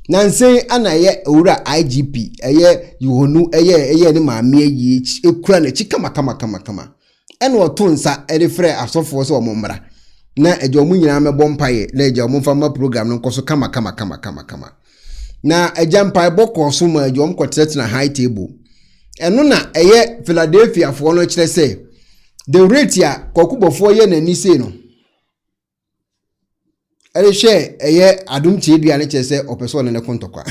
S3: nanse anaye owura IGP eye yuhonu eye ni maame ayi ekura na chi kama ene oto nsa erefre asofo so omommra na eje omu nyina mebọ mpaye na eje omu fama program no nkoso kama na eje mpaye bọkọ so ma eje omu kwotet na high table eno na eye Philadelphia fo no kire se the rate ya kokubofo ye na ni se no ere share eye Adom Kyei bia ne kire se opeso ne kontokwa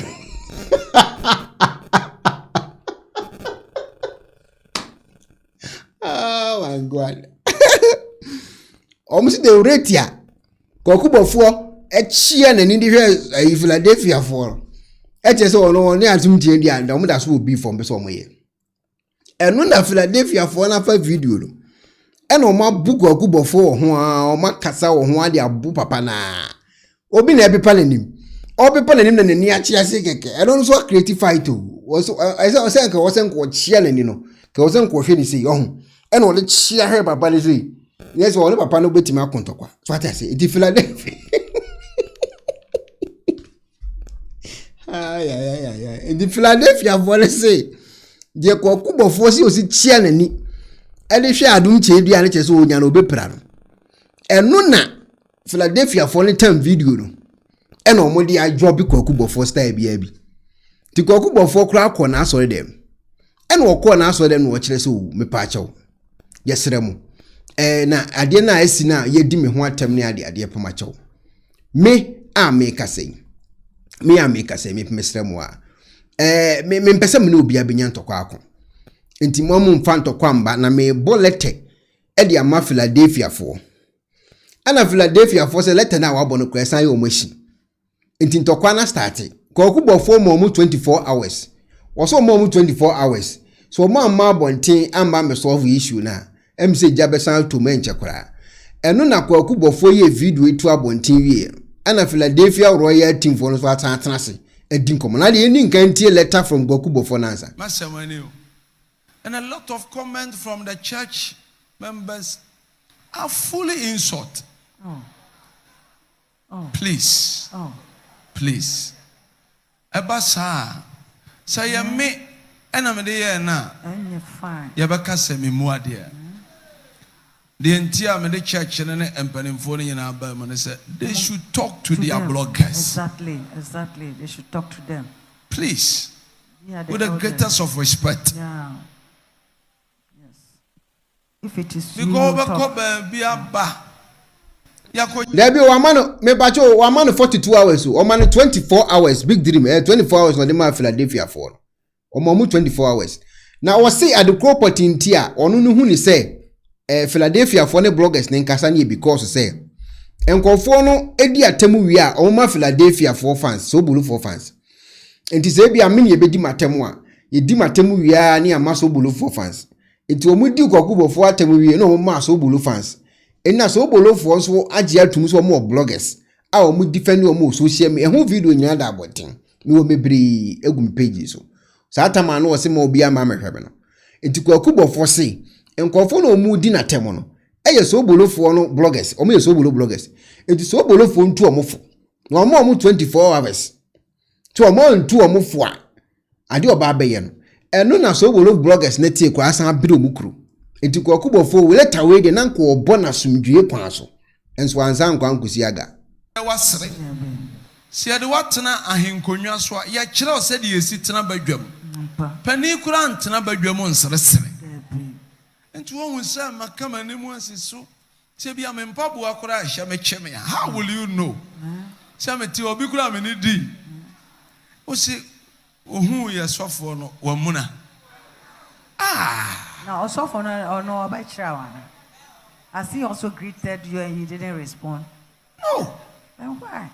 S3: oh my god almost the rate ya kokubofo echia na ni di hwe Philadelphia for eche se ono ne Adom Kyei dia nda mo da so obi form be so mo ye eno na Philadelphia for na fa video no eno ma buku kokubofo ho a o ma kasa ho ho ade abu papa na obi na ebepa nanim na nani achi ase keke eno so creative fight o so I say nko chia nani no ke wosen ko hwe ni sei ohun eno ole chia he papa ni sei yes ole papa no betima kontokwa so ati ase edi Philadelphia In the Philadelphia policy, the Kokubo force was chianani. And if you are doing Chedi and it's so yan obe prano. And nona Philadelphia falling term video. And omodi I drop Kokubo for style baby. The Kokubo for crowd corner sorry them. And what corner so them watch so me pacho. Yes, Remo. Na ade na esi na ye di me ho atam ne ade pamacho. Me a make say. Me a make say me Mr. Moa. Me mpese me no bia benya ntokwa akon. Enti mo mu mfa ntokwa mba na me bolete e di ama Philadelphia for. Ana Philadelphia for se letter na wa bono kwasan ye omoshi. Enti ntokwa na start. Kokubo for mo 24 hours. Waso mo 24 hours. So mo amma bonten amba me solve issue na. Em se jabesan to menche kra. Eno na Kokubo for ye video etu abonten wie. Ana Philadelphia Royal Team for no so atanase. Edin komo na de ni nkan tie letter from Kokubo for nansa.
S14: And a lot of comments from the church members are fully insult. Please. Please. Ebasa. Say me enamede na. Yabaka se me muadia. The entire church and empanimfo nyina ba man say they should talk to their bloggers.
S17: Exactly. They should talk to them.
S14: Please. With the greatest of respect.
S17: Yeah. Yes. If it is
S3: there be one me bacho one man 42 hours o man 24 hours big dream 24 hours on the man Philadelphia for o mo 24 hours now was say at the property in tia onu no hu ni say Philadelphia for the bloggers ne nkasa ne because say enkonfo no edi atemu wi a o ma Philadelphia for fans so bulu for fans enti say bia me ne bedi matemu a yedi matemu wi a ne ama so bulu for fans enti o mu di Kokubo for atemu wi no ma so bulu fans ena so bulu for so age atum so mo bloggers a o mu defend o mo social media e ho video nya da aboten me o mebri egum page so satama no o se mo bia ma mehwebe no enti Kokubo for say enkofo no mu di na temo no eye so bulu for no bloggers o me so bulu bloggers enti so bulu for ntu o mo fo no mo 24 hours to o mo ntu o mo fo a ade oba beye no eno na so bulu bloggers na tie kwa asan abire omukru enti Kokubo fo we leta we de nanko obo na sumdue kwan so enso ansan kwan kusi aga
S14: wasre si ade watena ahenkonwa so ya kire o se de yesi tena badwam pani kura ntena badwam nsresere enti wo hu se makama ne mu asiso se bia me mpabu akora ahya mecheme how will you know se meti obi kura me ni di o se ohu ye sofo no wamuna
S17: now also for no about Trawana. As he also greeted you and you didn't respond.
S14: No.
S17: Then why?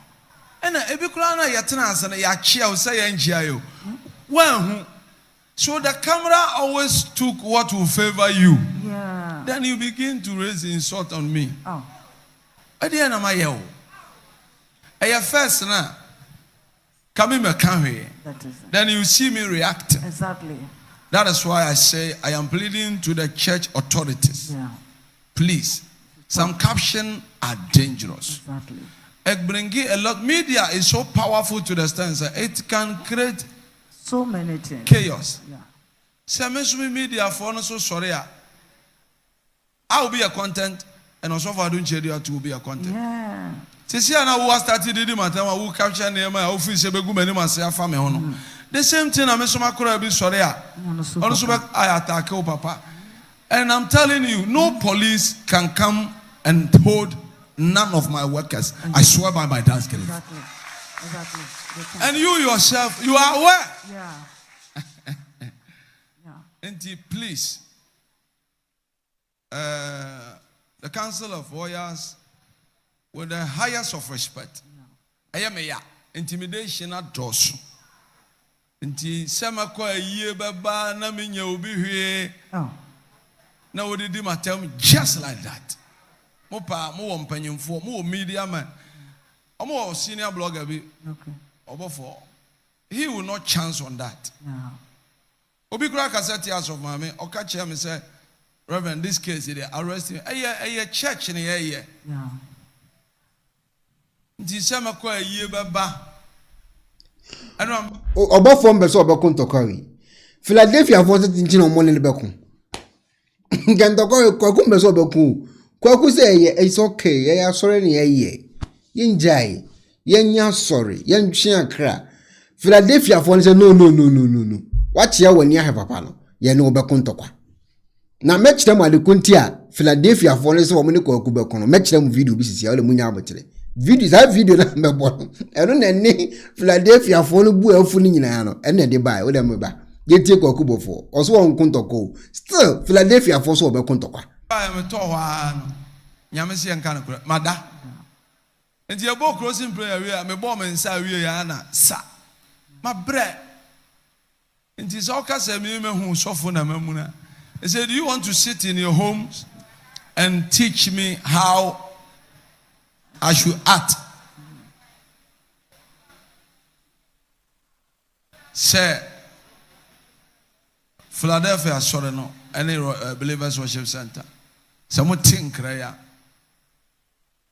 S14: And Ebikulana Yatana and Yachia will say NGIO. Well, so the camera always took what will favor you.
S17: Yeah.
S14: Then you begin to raise insult on me.
S17: Oh.
S14: At the end of my year, I first now coming back here. Then you see me react.
S17: Exactly.
S14: That is why I say I am pleading to the church authorities.
S17: Yeah.
S14: Please, some captions are dangerous.
S17: Exactly.
S14: It brings a lot. Media is so powerful to the extent that it can create
S17: so many things.
S14: Chaos.
S17: Yeah.
S14: Say, media for no so sorry. I will be a content, and also for doing media to be a content.
S17: Yeah.
S14: See, now who started the matter who capture name my office begum and say family hono. The same thing I'm so be sorry. Also I attack you, Papa. And I'm telling you, no police can come and hold none of my workers. I swear by my dance.
S17: Exactly.
S14: And you yourself, you are aware.
S17: Yeah.
S14: And please, the Council of Warriors, with the highest of respect, I am a intimidation at Dosu. Inti sama kwa ye baba na minya obi hwe. Na wodi di matem just like that. Mo pa mo wo mpanyimfo, mo wo media man. Omo senior blogger bi.
S17: Okay.
S14: Obofour. He will not chance on that.
S17: Yeah.
S14: Obi kura cassette as of mama, oka che me say, Reverend, this case they arrest him. Eye church ni ye.
S17: Yeah.
S14: Inti sama kwa ye baba.
S3: Obofour mbeso obekun tokori. Philadelphia for tintin on money bekun. Gan tokori kwaku mbeso obekun. Kwaku say it's okay. Yeah, sorry ni ye. Yenjai. Yenya sorry. Yen kra. Philadelphia for say no. What ya when you have papa no. Ye no obekun tokwa. Na match them at the kuntia Philadelphia for say woman kwaku bekun. Match them video bi sisi ole munya abotire. Video na mebo. Eno na ni Philadelphia for no bu afu ni nyina no. Ene de bai, wo dem ba. Ye tie kwaku bofo. Oso won kuntoko. Still Philadelphia for so obekun tokwa.
S14: Ba me to hwa no. Nyame se enka no kura. Mada. Enti e bo crossing prayer we me bo me nsa we ya na sa. Ma bre. Enti so ka se me hu sofo na mamuna. He said, do you want to sit in your homes and teach me how I should act? Say, Philadelphia, sorry, no, any believers worship center. Someone think, I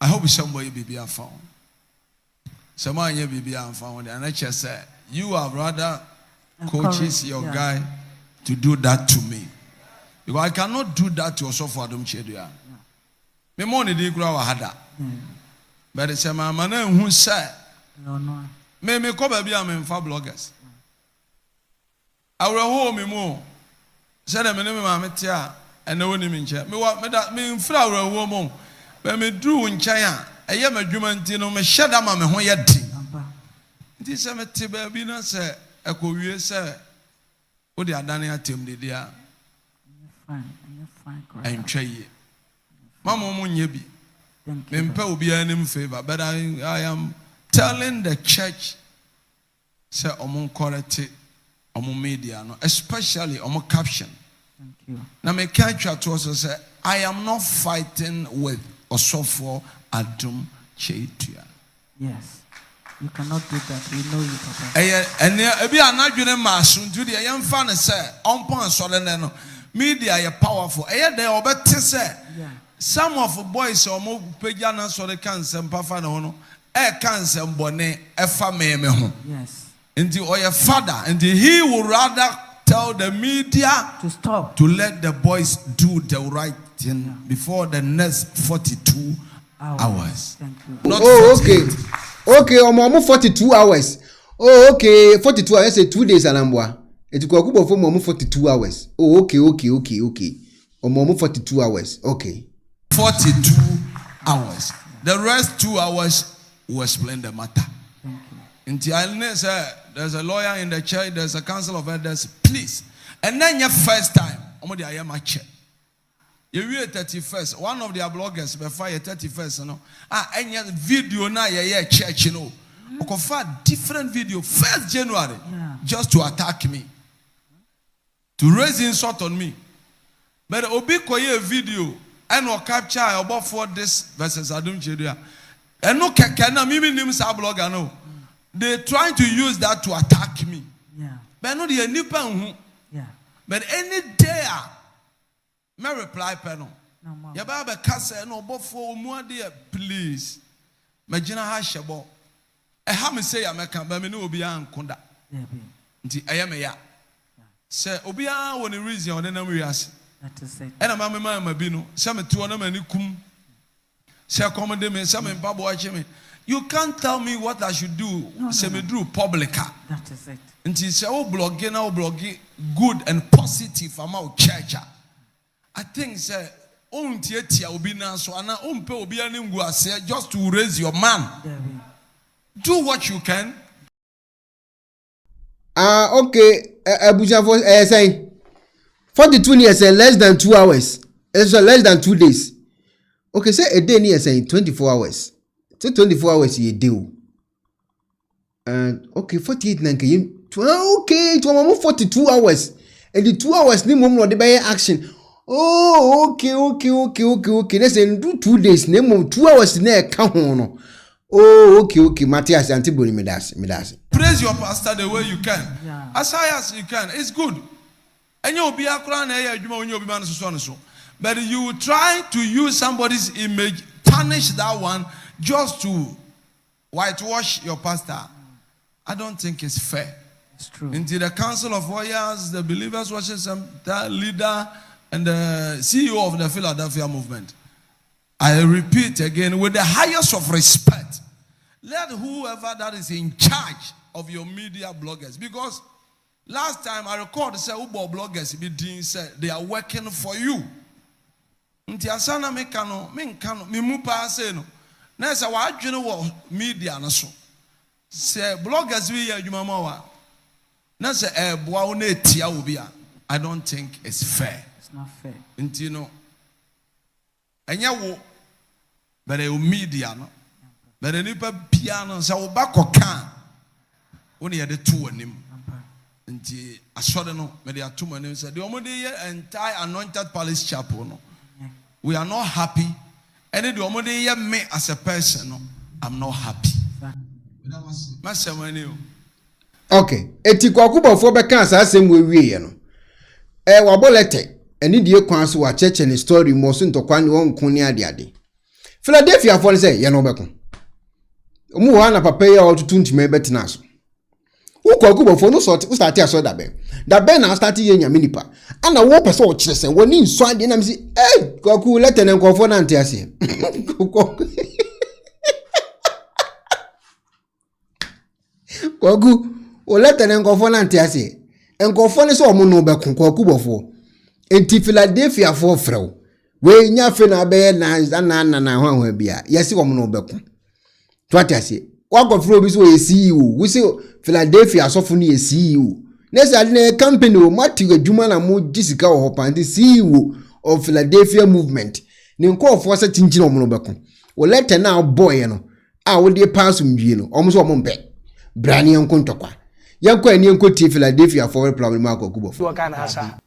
S14: hope somebody be found. Someone be found, and I just say, you are rather coaches your guy to do that to me. Because I cannot do that to yourself for Adom Kyei. Me money di kura wahada. But it's a man who say, me ko baby am fa bloggers. Our home me mo. Say me me ma tia and no ni me nche. Me wa me fra our home mo. But me do nchen a eye madwuma nti no me hyeda ma me ho ye di. Nti say me te baby na say ekowie say wo di adane atem de dia. I'm trying. Mama Munyebi. Mempe obi anim favor, but I am telling the church say omo correct omo media no, especially omo caption.
S17: Thank you.
S14: Now me can't try to also say I am not fighting with Obofour Adom Kyei.
S17: Yes. You cannot do that. We know you, Papa.
S14: And ebi anadwene masun to the am fan say onpon so no. Media are powerful. Some of the boys are more pejana so they can send papa no. Can send bonnet
S17: yes.
S14: Until or your father, and he would rather tell the media
S17: to stop,
S14: to let the boys do the right thing before the next 42 hours.
S17: Thank you.
S14: Not
S3: okay, almost 42 hours. Oh, okay, 42 hours, say 2 days alambwa. It could go for more 42 hours. Oh, okay. Or more 42 hours. Okay.
S14: 42 hours. The rest 2 hours will explain the matter. Until there's a lawyer in the church, there's a council of elders, please. And then your first time, I am a check. You read 31st, one of their bloggers before your 31st, and your video now, church, different video, 1st January, just to attack me. To raise insult on me. But Obi Koye video and will capture Obofour this versus Adom Kyei. And no kekena mimi nim sa blogger no. They trying to use that to attack me.
S17: Yeah.
S14: But no the nipa hu.
S17: Yeah.
S14: But any day me reply panel.
S17: No more.
S14: Ya ba be kasa no Obofour mu ade please. Magina ha shebo. E ha me say ya meka ba me no obi ankonda.
S17: Yeah.
S14: Nti ayame ya. Say obia won a reason on them wiase.
S17: That is it.
S14: And I'm a bino, some two on them kum. Say accommodate me, some in Babu me. You can't tell me what I should do. Say me do publica.
S17: That is it.
S14: Until say blogging now blogging good and positive from our church. I think say own tietia will be now so and own pe will be an just to raise your man. Do what you can.
S3: Okay. Abuja for saying 42 years less than 2 hours. It's less than 2 days. Okay, say a day near saying 24 hours. Say 24 hours you do. And okay, 48 nanke. Okay, to almost 42 hours. And the 2 hours ni mum no de by action. Oh, okay. Let's say do 2 days. Name 2 hours na ka ho no. Oh, okay. Matthias Antiboni medasi.
S14: Praise your pastor the way you can. Yeah. As high as you can. It's good. And you'll be a crown so. But you try to use somebody's image, tarnish that one just to whitewash your pastor. I don't think it's fair.
S17: It's true.
S14: Into the Council of Warriors, the Believers Worship Center leader, and the CEO of the Philadelphia movement. I repeat again, with the highest of respect, let whoever that is in charge of your media bloggers, because last time I recorded, say Ubo bloggers said they are working for you. Nti asana mekano mimupa say no. Na say wa adwene wo media no so. Say bloggers we adwuma ma wa. Na say boa wo na etia obi a. I don't think it's fair.
S17: It's not fair.
S14: Nti no. Enya wo but the media no. But the nipa piano say wo ba koka. Wo na ye de to anim. Nti asore no me de ato anim say the omo de entire Anointed Palace Chapel no. We are not happy. And the me as a person, no, I'm not happy.
S3: Okay. Eti kwakuba fo beka asasem we wie no. Wabolete eni die kwan so wa church and story mo so ntokwa ne won kun ne ade. Philadelphia for say ye no beko. Omu wa na papa ya otutu ntime betina so. Wo kwakuba fo no so start aso da be. Da be na start ye nya minipa. Ana wo pese o kire se woni nso ade na msi kwaku lete ne nkofo na nte ase. Kwaku o lete ne nkofo na nte ase. Nkofo ne so omo no be kwaku bofo. Enti Philadelphia for frew. We nya fe na be na ho bia. Yesi omo no be ku. To ate ase. Wa kwafro bi so e CEO. We say Philadelphia so fu ne CEO. Nessa company o mati adwuma na mo gisika wo hopa CEO of Philadelphia movement. Ni nko for se tinchina omo no beko. O letter na boy no. A wo de pass mwie no. Omo so omo mpe. Brani enko ntokwa. Yanko ani enko tie Philadelphia for problem akokubo.
S18: So Ghana asa.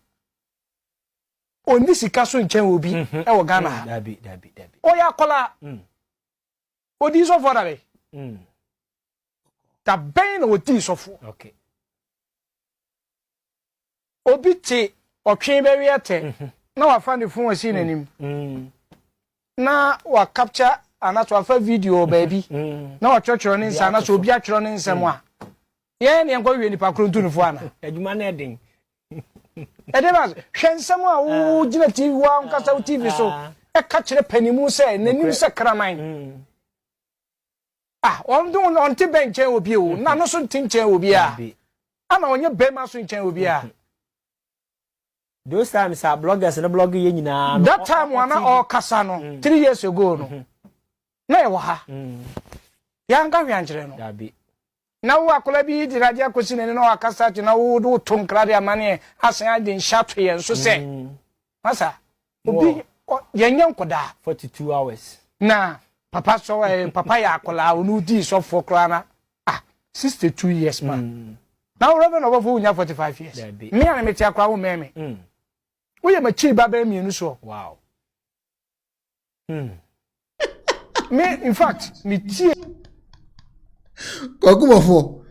S18: Oni sika so nchen obi e wo Ghana. Dabi. Oya kola. Odi so for dabe. Ta ben o di so for. Okay. Obi te otwe be wiete na wa fa ne fun asi nanim na wa capture anato afa video baby na wa chochoro ne nsa na so obi atworo ne nsem a ye ne enko wie nipa krontu ne fo ana adwuma na eden edeba hwensem a wo gina TV wa nkasa TV so e ka kire panimu se nanim se kraman on te benche obi o na no so ntinche obi a ana onye bema so nchen obi a.
S19: Those times our bloggers and the blog yina.
S18: That time wana all kasano 3 years ago no. Na e wa ha. Ya nga hwankyere no. Dabi. Na wo akola bi di radio akosi ne no akasa ti na wo do tonkra de amane asan ade nshatwe ye so se. Masa obi yenyen koda
S19: 42 hours.
S18: Na papa so papa ya akola onu di so for krana 62 years man. Now Reverend Obofour unya 45 years. Me and me tia kwa wo meme. We am a chi baba mienu so. Wow. Me in fact me tie
S3: Kokubofo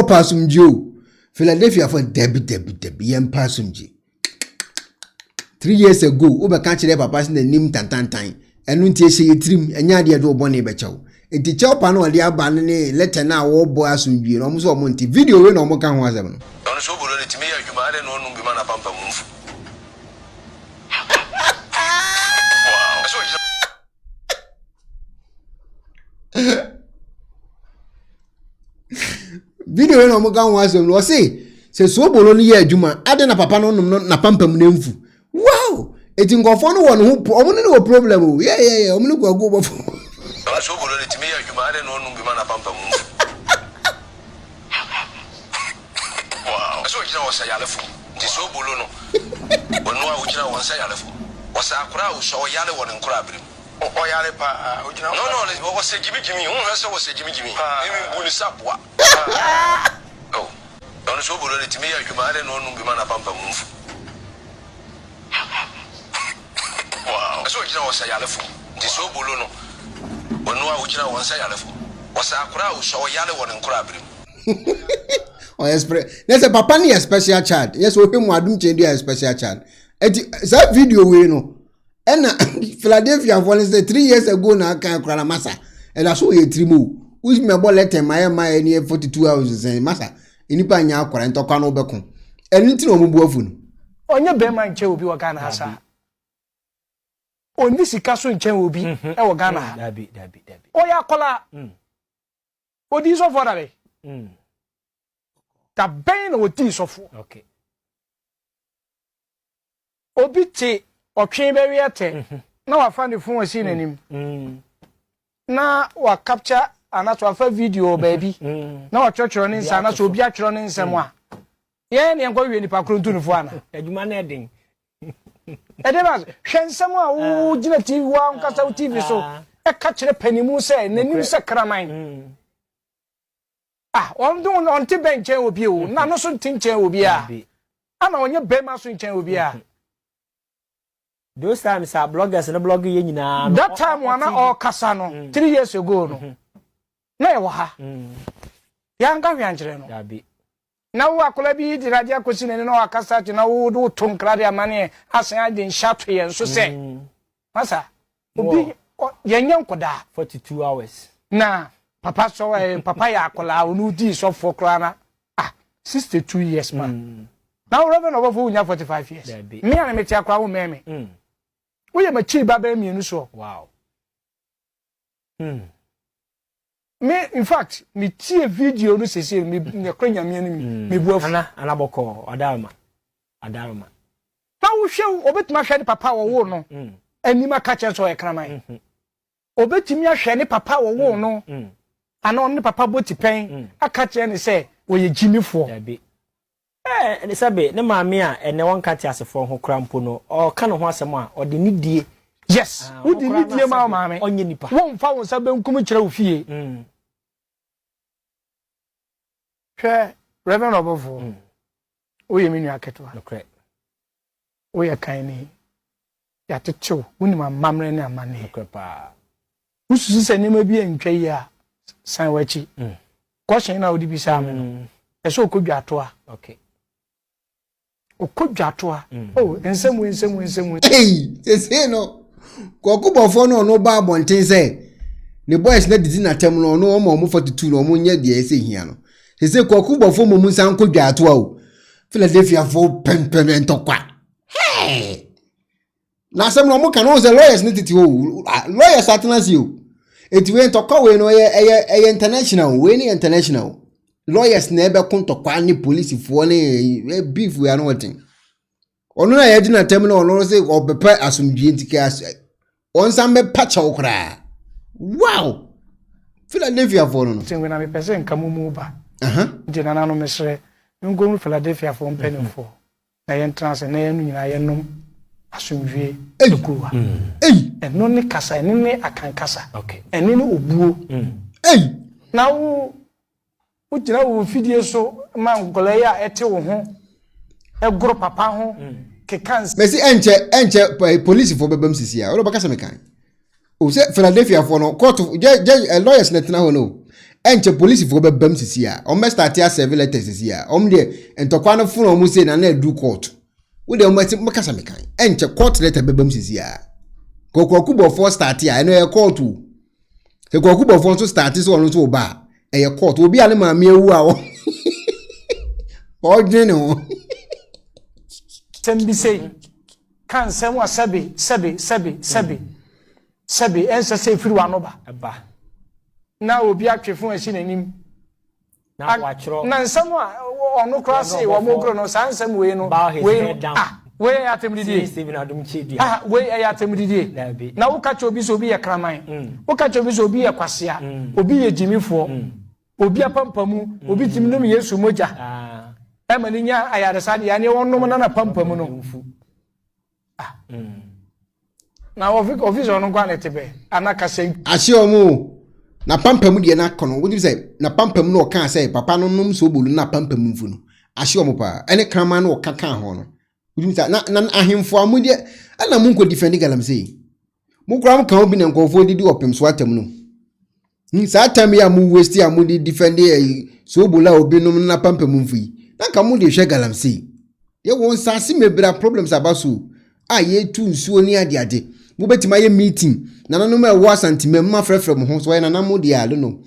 S3: pasumjo. Philadelphia for debi yem pasumji. 3 years ago, ube kan chire papa sin nim tantantan. Enu ntie hye trim enya de do bone be chaw. Enti chaw pa no de aba ne letter na wo bo asumji no mo so mo nti video we no mo kan ho asem no.
S20: Ono so bolo letimi ya dwuma de no nu bi mana pampa mumfu.
S3: Video we no mo kan ho asem no say so bolo no ye adwuma ade na papa no num na pampa mu nemfu. Wow! Eti ngofo no won ho omo ne no problem o. Yeah, omo no go Obofo.
S20: Ono so bolo letimi ya dwuma de no nu bi mana pampa mumfu. Ojina wasa yalefo nti so bolo no onu a ojina wonsa yalefo wasa akura o so yale won nkura abrim o yale pa ojina no wasa gimi hu hwese wasa gimi emi bulu sapwa oh onu so bolo letimi ya dwuma de no nu bi mana pampa mumfu wow so ojina wasa yalefo nti so bolo no onu a ojina wonsa yalefo wasa akura o so yale won nkura abrim
S3: Oh, yes, there's a papa ni a special child. Yes, we him wadum chendi a special child. That video we know. And Philadelphia for 3 years ago na kan krana masa. And that's why you trimu. Which me bo letter my near 42 hours say masa inipa nya akwara ntokwa no beko. Eni ti no mu buafu no.
S18: Onye be man che obi wa Ghana asa. Oni sika so nchen obi e wo Ghana.
S19: Dabi.
S18: Oya kola. Odi so for dabe. Ta ben o ti so for.
S19: Okay.
S18: Obi ti otwe be wi ate. Na wa fa ne fun asi nanim. Na wa capture anato afa video baby. Na wa chochoro ne nsa na so obi atworo ne nsem a. Ye ne enko wi nipa krontu ne fo ana.
S19: Adwuma na edin.
S18: Edema hwensem a wo gina TV wa nkasa TV so e ka kire panimu se nanim se kraman. On do on ti benche obi o na no so ntinche obi a. Ana onye bema so nchen obi a.
S19: Those times are bloggers and blog ye nyina.
S18: That time wana all kasa no 3 years ago no. Na e wa ha. Ya nka hwe ankyere no.
S19: Dabi.
S18: Na wo akola bi di radio akosi ne no akasa ti na wo do to nkrade amane asan ade nshato ye nso se. Masa obi yenye nkoda
S19: 42 hours.
S18: Na papa so papa ya akola onu di so for krana. 62 years man. Now Reverend Obofour unya 45 years. Me and me ti akwa wo meme. We ye machi baba mienu so.
S19: Wow.
S18: Me in fact me tie video no sese me kwanya mienu me buafu
S19: ana boko adalma.
S18: Na wo hwe obetuma hwe ne papa wo no. Anima ka chen so e kraman. Obetumi ahwe ne papa wo no. Ana on ne papa boti pen aka chen ne se wo ye jimifo.
S19: Ne sabe ne maame a ene won kati asefo ho krampo no o ka no ho asem a o de ni die.
S18: Yes, wo de ni die ma maame
S19: onye nipa
S18: won fa won sabe nkum kire wo fie. Hwe Reverend Obofour o ye menu aketwa
S19: okay
S18: o ye kan ni ya tetew woni ma mamre ne amane
S19: okay pa
S18: ususu se ne ma bi antwa yi a san wachi question na odi bi sa me no e so okodwa to a
S19: okay
S18: okodwa to a ensemu
S3: say no kokubofo no ba abonten say ne boys na didi na tem no no mo 42 no mo nya de ese hia no say kokubofo mo mu san kodwa to a o Philadelphia fo pempen ntokwa hey na sem no mo kan o say lawyers ne titi o lawyers atnasi o etiwe ntokwa we no ye international we ni international lawyers na ebe kontokwa ni police fo ne beef we are not onu na ye na tem no no say obepe asumdie ntike on sambe pacha okra wow Philadelphia fo no
S18: tinwe na me pese nkamumu ba nti na nanu mesre ngo Philadelphia fo mpenifo na ye trans na ye nyina ye nom asumdie ekuwa eno ne kasa eno ne akankasa eno ne obuo na wo ujina wo fidie so ma ngola ya ete wo ho egro papa ho kekans
S3: Messi enche police for bebam sisi a. Olo baka se mekan. O se Philadelphia for no court lawyers na tena ho no. Enche police for bebam sisi a. O me start ya serve letters sisi a. Om de entokwa no fun o mu se na na edu court. Wo de o baka se mekan. Enche court letter bebam sisi a. Kokokubo for start ya no e court. Se kokokubo for so start so no so ba. E court obi ale ma me ewu a wo. Odwene no.
S18: Tembi say kan sem wa sebe ensa say firi wa no ba na obi atwefo asi nanim
S19: na wa chro
S18: na nsam a ono kra say wo mo kro no san nsam we no we ya temdidi
S19: Stephen Adom Kyei
S18: we ya temdidi na wo ka chobi so obi ye kraman wo ka chobi so obi ye kwasea obi ye jimifo obi apampamu obi timnum Yesu moja Emaninya ayaresade ya ne wonnom na pampam no na office ono kwa netebe anaka say
S3: ahye omo na pampam de na kono wo say na pampam no ka say papa no nom so bolu na pampam mfu no ahye omo pa ene krama no ka ho no wo say na ahemfo amode ana mu nko defend galam say mu kra mu kan obi na nkofo didi opem so atam no ni sa atam ya mu waste ya mu di defend so bola obi nom na pampam mfu yi Nanka mu de hwe galamsey. Ye won sase mebra problems abaso. Ye tu nsuo ni ade. Mu betima ye meeting. Nananom e wo asantimam ma frefre mo ho so ye nanamu de ade no.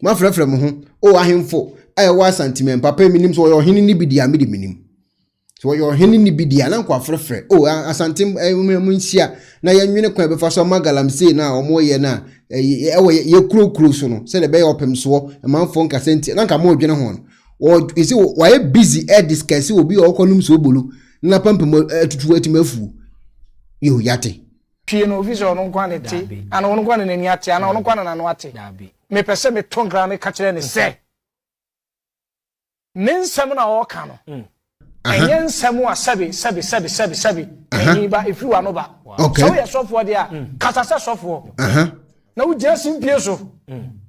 S3: ma frɛfrɛ mo ho o ahemfo aye wa sentiment papa minim so yo hene ni bidia me di minim so yo hene ni bidia na kwa frɛfrɛ o asantem mu nsia na yenwene kwa befa so magalamse na omo ye na ye kuro so no se de be opem so manfo nkasenti na nka mo odwene ho no o isi wa busy discuss obi okonum so obolu na pampem atutu atimafu yo yate
S18: pie no visa no nkwa ne ti ana ono nkwa ne nani ate ana ono nkwa na no ate me pese me tonkra me ka kire ne se nensem na o ka no enye nsem a sabi enyi ba efi wa no ba so ye sofo de a kasase sofo na wo gya simpie so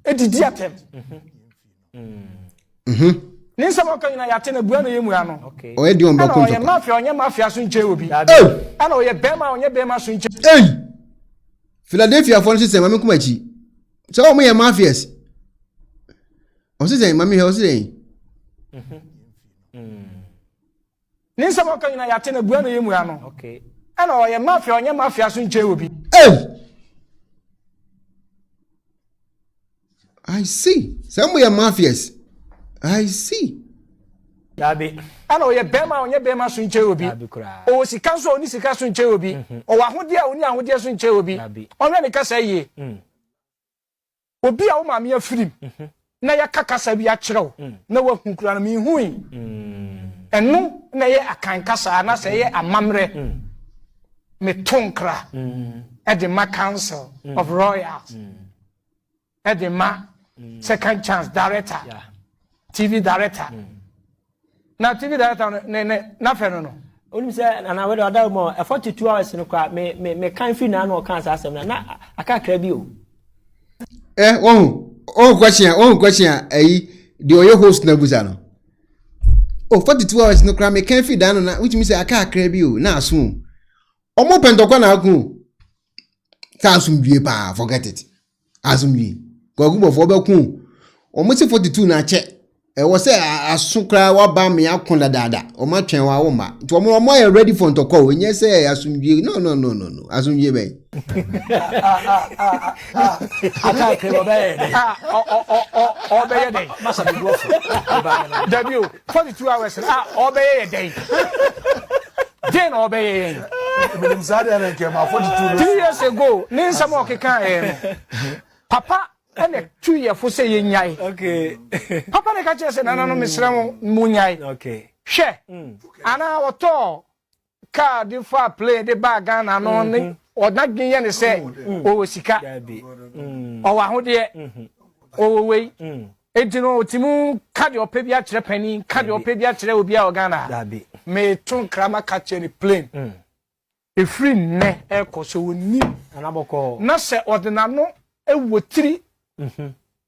S18: edidi atem nensem o ka nyina yate na bua na yemu ya no
S3: o edi on ba ko
S18: to onye mafia so nche obi ana o ye bema onye bema so nche
S3: Philadelphia for system mami kuma chi so o mo ye mafias o system mami he o system
S18: nensem o ka nyina yate na bua na yemu ya no ana o ye mafia onye mafia so nche obi
S3: I see some we are mafias I see
S18: Yabi. Ana oye bema onye bema so nche obi. O sika so oni sika so nche obi. O wa hode a oni ahode so nche obi. Onwe ne kasa yie. Obi a wo ma me afirim. Na ya kakasa bi a kyerɛw. Na wa hunkura na me hui. Eno na ye akan kasa na se ye amamre. Me tonkra. Edema Council of Royals. Edema Second Chance Director. TV Director. Na TV director na feno no
S19: onim se na we da mo 42 hours no kwa me kan fi na no kan sa asem na aka kra bi o
S3: question ayi the oyo host na buza no 42 hours no kwa me kan fi da no na which means say aka kra bi o na aso omo pentokwa na akun ka asumdue pa forget it asumdue gogubo fo ba kun omo se 42 na che was say asukra wa ba me akon dada o ma twen wa wo ma to mo are ready for ntoko we nye say asumdue no asumdue be
S18: aka kebo be o be ye dey masa be go w 42 hours o be ye dey den o be ye
S14: minim zade na nke ma 42
S18: 3 years ago nin samo keka papa ene 2 years for say ye nyai papa ne ka che se nana no mesrem mu nyai hwe ana woto ka di fa play de bag na no ne odagin ye ne se o sika o wa ho de o we ejino otimu ka de opa bi a kire pani ka de opa bi a kire obi a ogana me tun krama ka che ni plane e free ne e ko so woni
S19: anaboko
S18: na se odina no e wotiri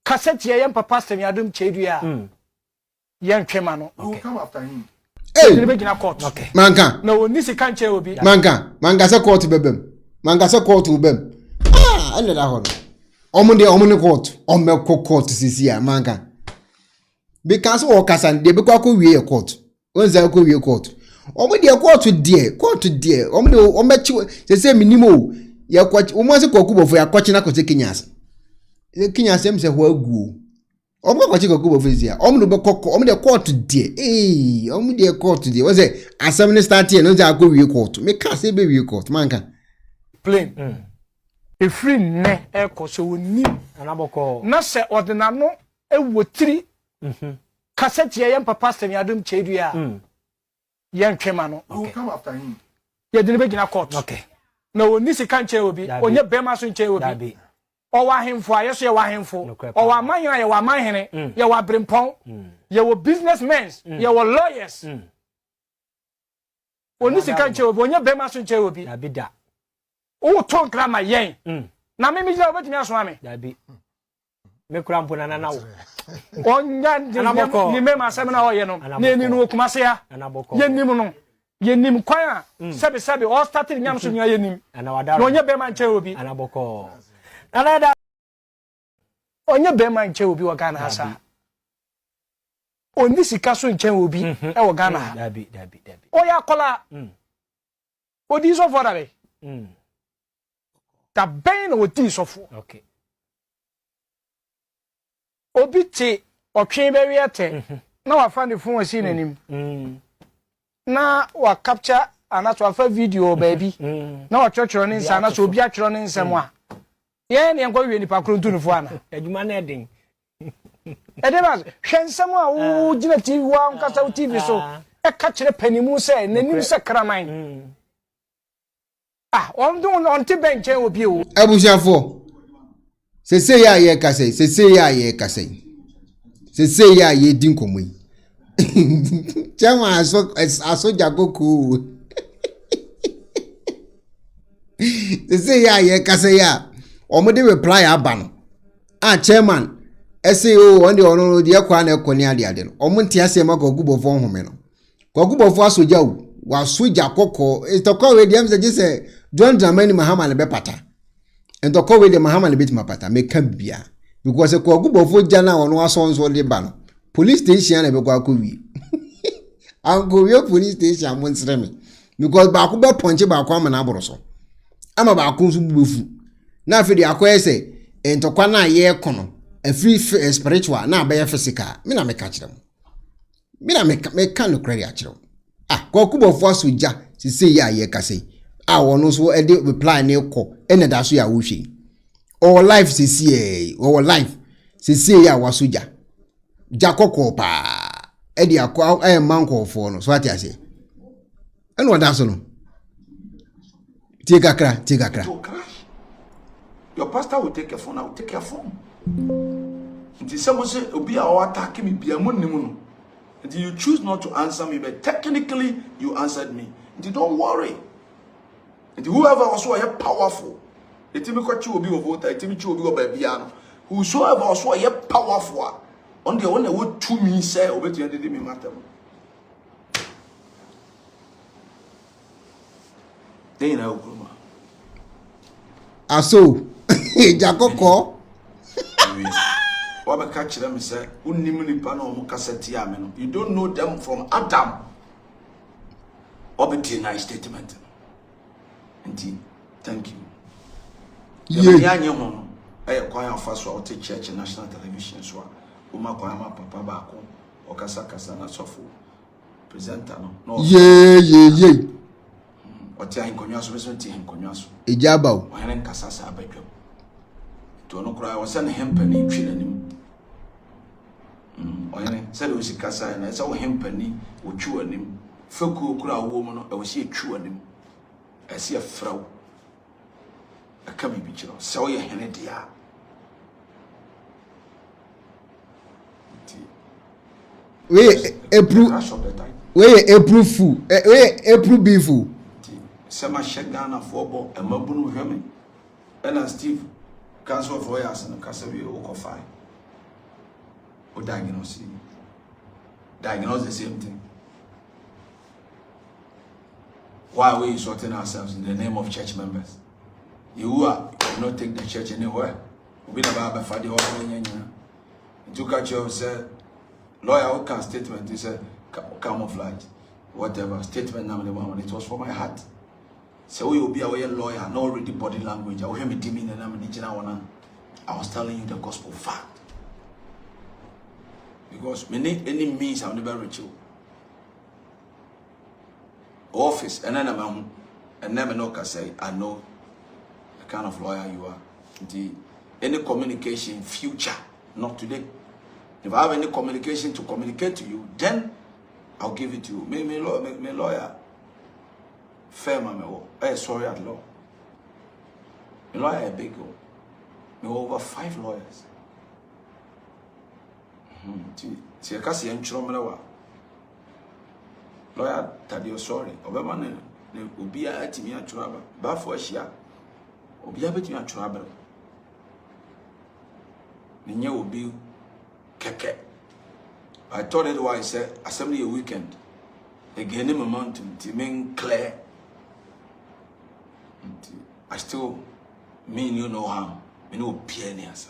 S18: cassette ye papa semi Adom Kyei a yen twema no
S14: come after him
S18: ni be gina court
S3: manka
S18: na woni sika nche obi
S3: manka se court bebem manka se court ubem ene da ho omo ne court omo court sisi a manka because o kasan de be kwa wie court onza kwa wie court omo de court die omo chi se minimo ya kwa omo se kokubofo ya kwachi na kote Kenyas Kenya sem se ho agu omo kwachi kokubofo zia omo no be kokko omo de court die omo de court die we say asem ne start here no za akwa wie court me ka se be wie court manka
S18: plain e free ne e ko so woni
S19: anaboko
S18: na se ordina no e wotiri cassette ye papa semi Adom Kyei a yen twema no
S14: come after him
S18: ye de be gina court na woni sika nche obi onye bema so nche obi o wa hemfo ayeso ye wa hemfo o wa manhene ye wa manhene ye wa brempon ye wo businessmen ye wo lawyers oni sika nche obi onye bema so nche obi
S19: abida
S18: o ton krama yen na me mi jira obetimi aso ame
S19: dabi me kura mpo na wo
S18: onya ni me ma asem na o ye no na eni no kumase ya ye nim no ye nim kwan a sebe all started nyam so nya ye nim na onye bema nche obi
S19: anaboko
S18: anada onye bema nche obi wa Ghana asa oni sika so nche obi e wo Ghana
S19: dabi
S18: o ya kola odi so for dabe ta ben odi so for obi te otwe bewe ate na wa fa ne phone asi nanim na wa capture anato afa video baby na wa chochoro ne nsa na so obi achoro ne nsem a ye ne nkwa wie nipa kro ntunufo ana
S19: adwuma na eden
S18: edebas hwe nsem a wo gina TV wa nkasa TV so e ka kire panimu se nanim se kraman on don on ti benche obi o
S3: abusiafo sese ya ye kase sese ya ye kase sese ya ye din komoyi chama aso jagoku sese ya ye kase ya omode reply abano chairman SAO on the ono de kwa na ekoni ade no omonte ase ma gogubofo home no gogubofo asoja wa soja kokko itokọ we dem se John Dramani Mahama le be pata entokọ we de Mahama le bit mapata meka bia because gogubofo jana ono asonso de ba no police station na be kwa kowi ango we police station mo nsere me because ba ko be ponche ba ko amana aboroso ama ba ko nsu bubefu na afi de akoye se entokwa na ye kono a free spiritual na be physical me na me ka kire mo me na me ka no credit a kire kokubofo asoja sisi ya ye kase wono so e de reply ne ko ene da so ya wo hwe our life sisi our life sisi ya wasoja jakoko pa e de akọ mankofo no so ati ase ene wada so no tie kakra
S14: your pastor will take your phone. I will take your phone. Until someone say obi a o attack me bia mo nimu no. Until you choose not to answer me, but technically you answered me. Until don't worry. Until whoever also are powerful. The team will be of voter, the team will be of babiano. Whosoever also are powerful. On the one that would to me say, obey to the me matter. Then I will
S3: aso jakoko
S14: Waba catch them say unimuni pano mo kaseti ameno. You don't know them from Adam. Obeti nice statement. Indeed. Thank you. Yeah. I acquire first or take church and national television so uma kwa papa bako okasa kasa na sofo presenter no.
S3: Yeah.
S14: Oti ahinkonwa so beso ti ahinkonwa so.
S3: Ejaba o.
S14: Ohene nkasa sa abadwam. To no kura was an hempany twinanim. Ohene said we sikasa na say hempany wo twuanim. Faku kura wo mu no e wo se twuanim. E se afraw. Aka bibi kiro. Se wo ye hene dia.
S3: We April fool. We April beeful.
S14: Sema shegana fobo e mabunu hweme. Ena Steve cancel for years and Casavi Okofai. Or diagnose the same thing. Why are we sorting ourselves in the name of church members? You not take the church anywhere. We never have a father or to catch you said lawyer who can statement he said camouflage whatever statement now the moment it was for my heart. So we will be a lawyer, no already body language. I will hear me dimming and I was telling you the gospel fact. Because any means I'll never reach you. Office, and then I'm and never know can say I know the kind of lawyer you are. Any communication future, not today. If I have any communication to communicate to you, then I'll give it to you. Me lawyer. Fair man, sorry at law. The lawyer is big. Me over 5 lawyers. See, I can't see any trouble. Lawyer, Tadio, sorry. Obama, ne ubi a timi a trouble. But for a share, ubi a bit you a trouble. Ninya ubi keke. I told it why I said assembly a weekend. Again, in a mountain, to mean clear. I still mean you know harm. You know pioneers.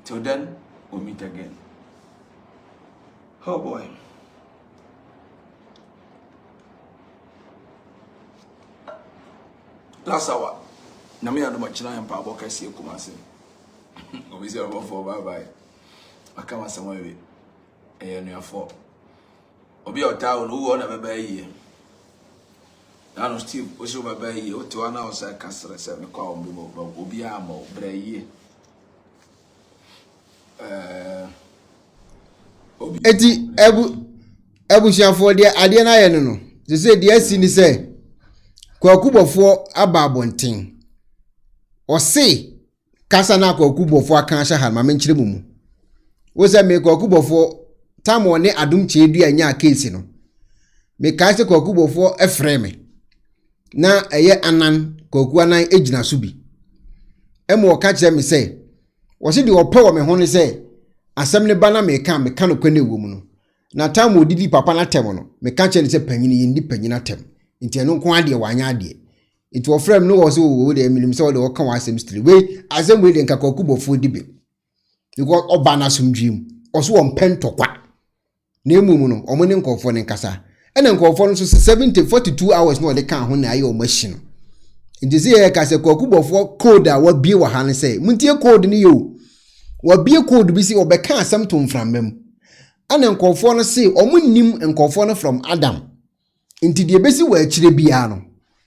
S14: Till then, we'll meet again. Oh boy. Last hour. Nami Adom Kyei and Pabo Kasi Kumasi.
S21: Obviously, Obofour, bye. I come as some way. And you're for. Obi your town, who want to be here. I know Steve, what's your baby here? To announce I can't say, me call me, Obi Amo, Bray.
S3: Eti ebusiafo de ade na ye no se se de asi ni se kwakubofo ababonten o se kasa na kwakubofo aka sha ha ma menkyire mumu wo se me kwakubofo tamo ne Adom Kyei du anya case no me ka se kwakubofo efre me na eye anan kwaku anan ejina so bi emo ka kire me se wo se de ope wo me ho ne se asem ne bana me ka no kwene wo mu no na time odidi papa na tem no me ka kire ne se panyin yindi panyin atem nti eno nko ade wanya ade nti wo frem no wo se wo de minim se wo de wo ka wa asem stri we asem we de nka kwakubofo dibe because oba na sumdwim oso wo mpentokwa na emu no omo ne nkofo ne nkasa ene nkofo no so 42 hours no de kan ho na aye o machine nti se ye ka se kwakubofo code a wa bie wa ha ne se muntie code ne yo wa bie code bi si obeka asem to mframem ana nkofo no se omo nim nkofo no from Adam nti de besi wa akire bia no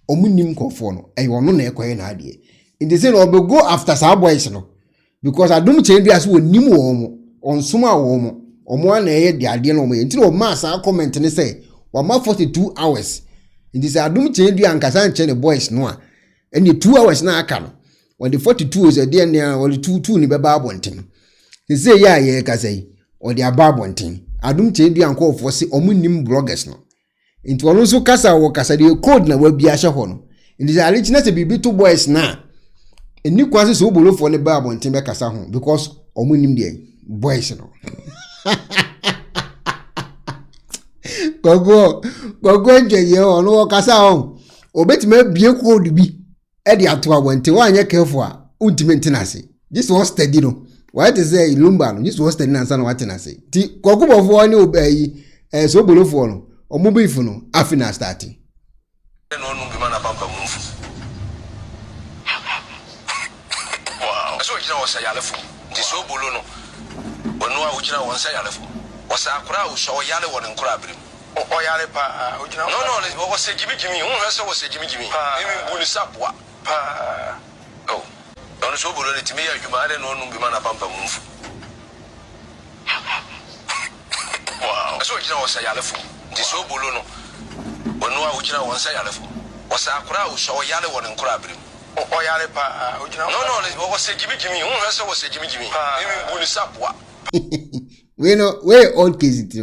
S3: omo nim nkofo no eyo no na ekoye na ade nti se no be go after sa boys no because Adom Kyei bi aso nim wo mo onsoma wo mo omo ana eye de ade no mo nti no ma sa comment ne se wa ma 42 hours nti se Adom Kyei bi ankasa nche ne boys no a eni 2 hours na aka no when the 42 is a day na or 2 ni beba abonten se ya ye ka sei o de aba abonten Adom Kyei bi ankofo se omo nim bloggers no nti wono so kasa wo kasa de code na wa bia hye ho no nti se ale china se bibi to boys na eni kwase so obolofo ne ba abonten be kasa ho because omo nim de boys no gogo nje ye ono wo kasa ho obetime bie code bi e de ato abonten wa anya careful a ultimate na se this was steady no what is say lumba no this was steady na sana what na se ti kwakubofo ni obayi so obolofo no omo be ifu no afina starting
S20: no no be man abamba mumfu wow so you know say yalefo di so bolo no onu a ujina won say yalefo wasa akura o so yale won nkura abrim o yale pa ujina no no wasa gimi un so wasa gimi emi bulu sapwa pa oh onu so bolo le timi ya juma ale no no be man abamba mumfu wow so you know say yalefo di so bolo no onu a ujina won say yalefo wasa akura o so yale won nkura abrim o yale pa ujina no no wasa gimi un so wasa gimi emi bulu sapwa
S3: we know we old case it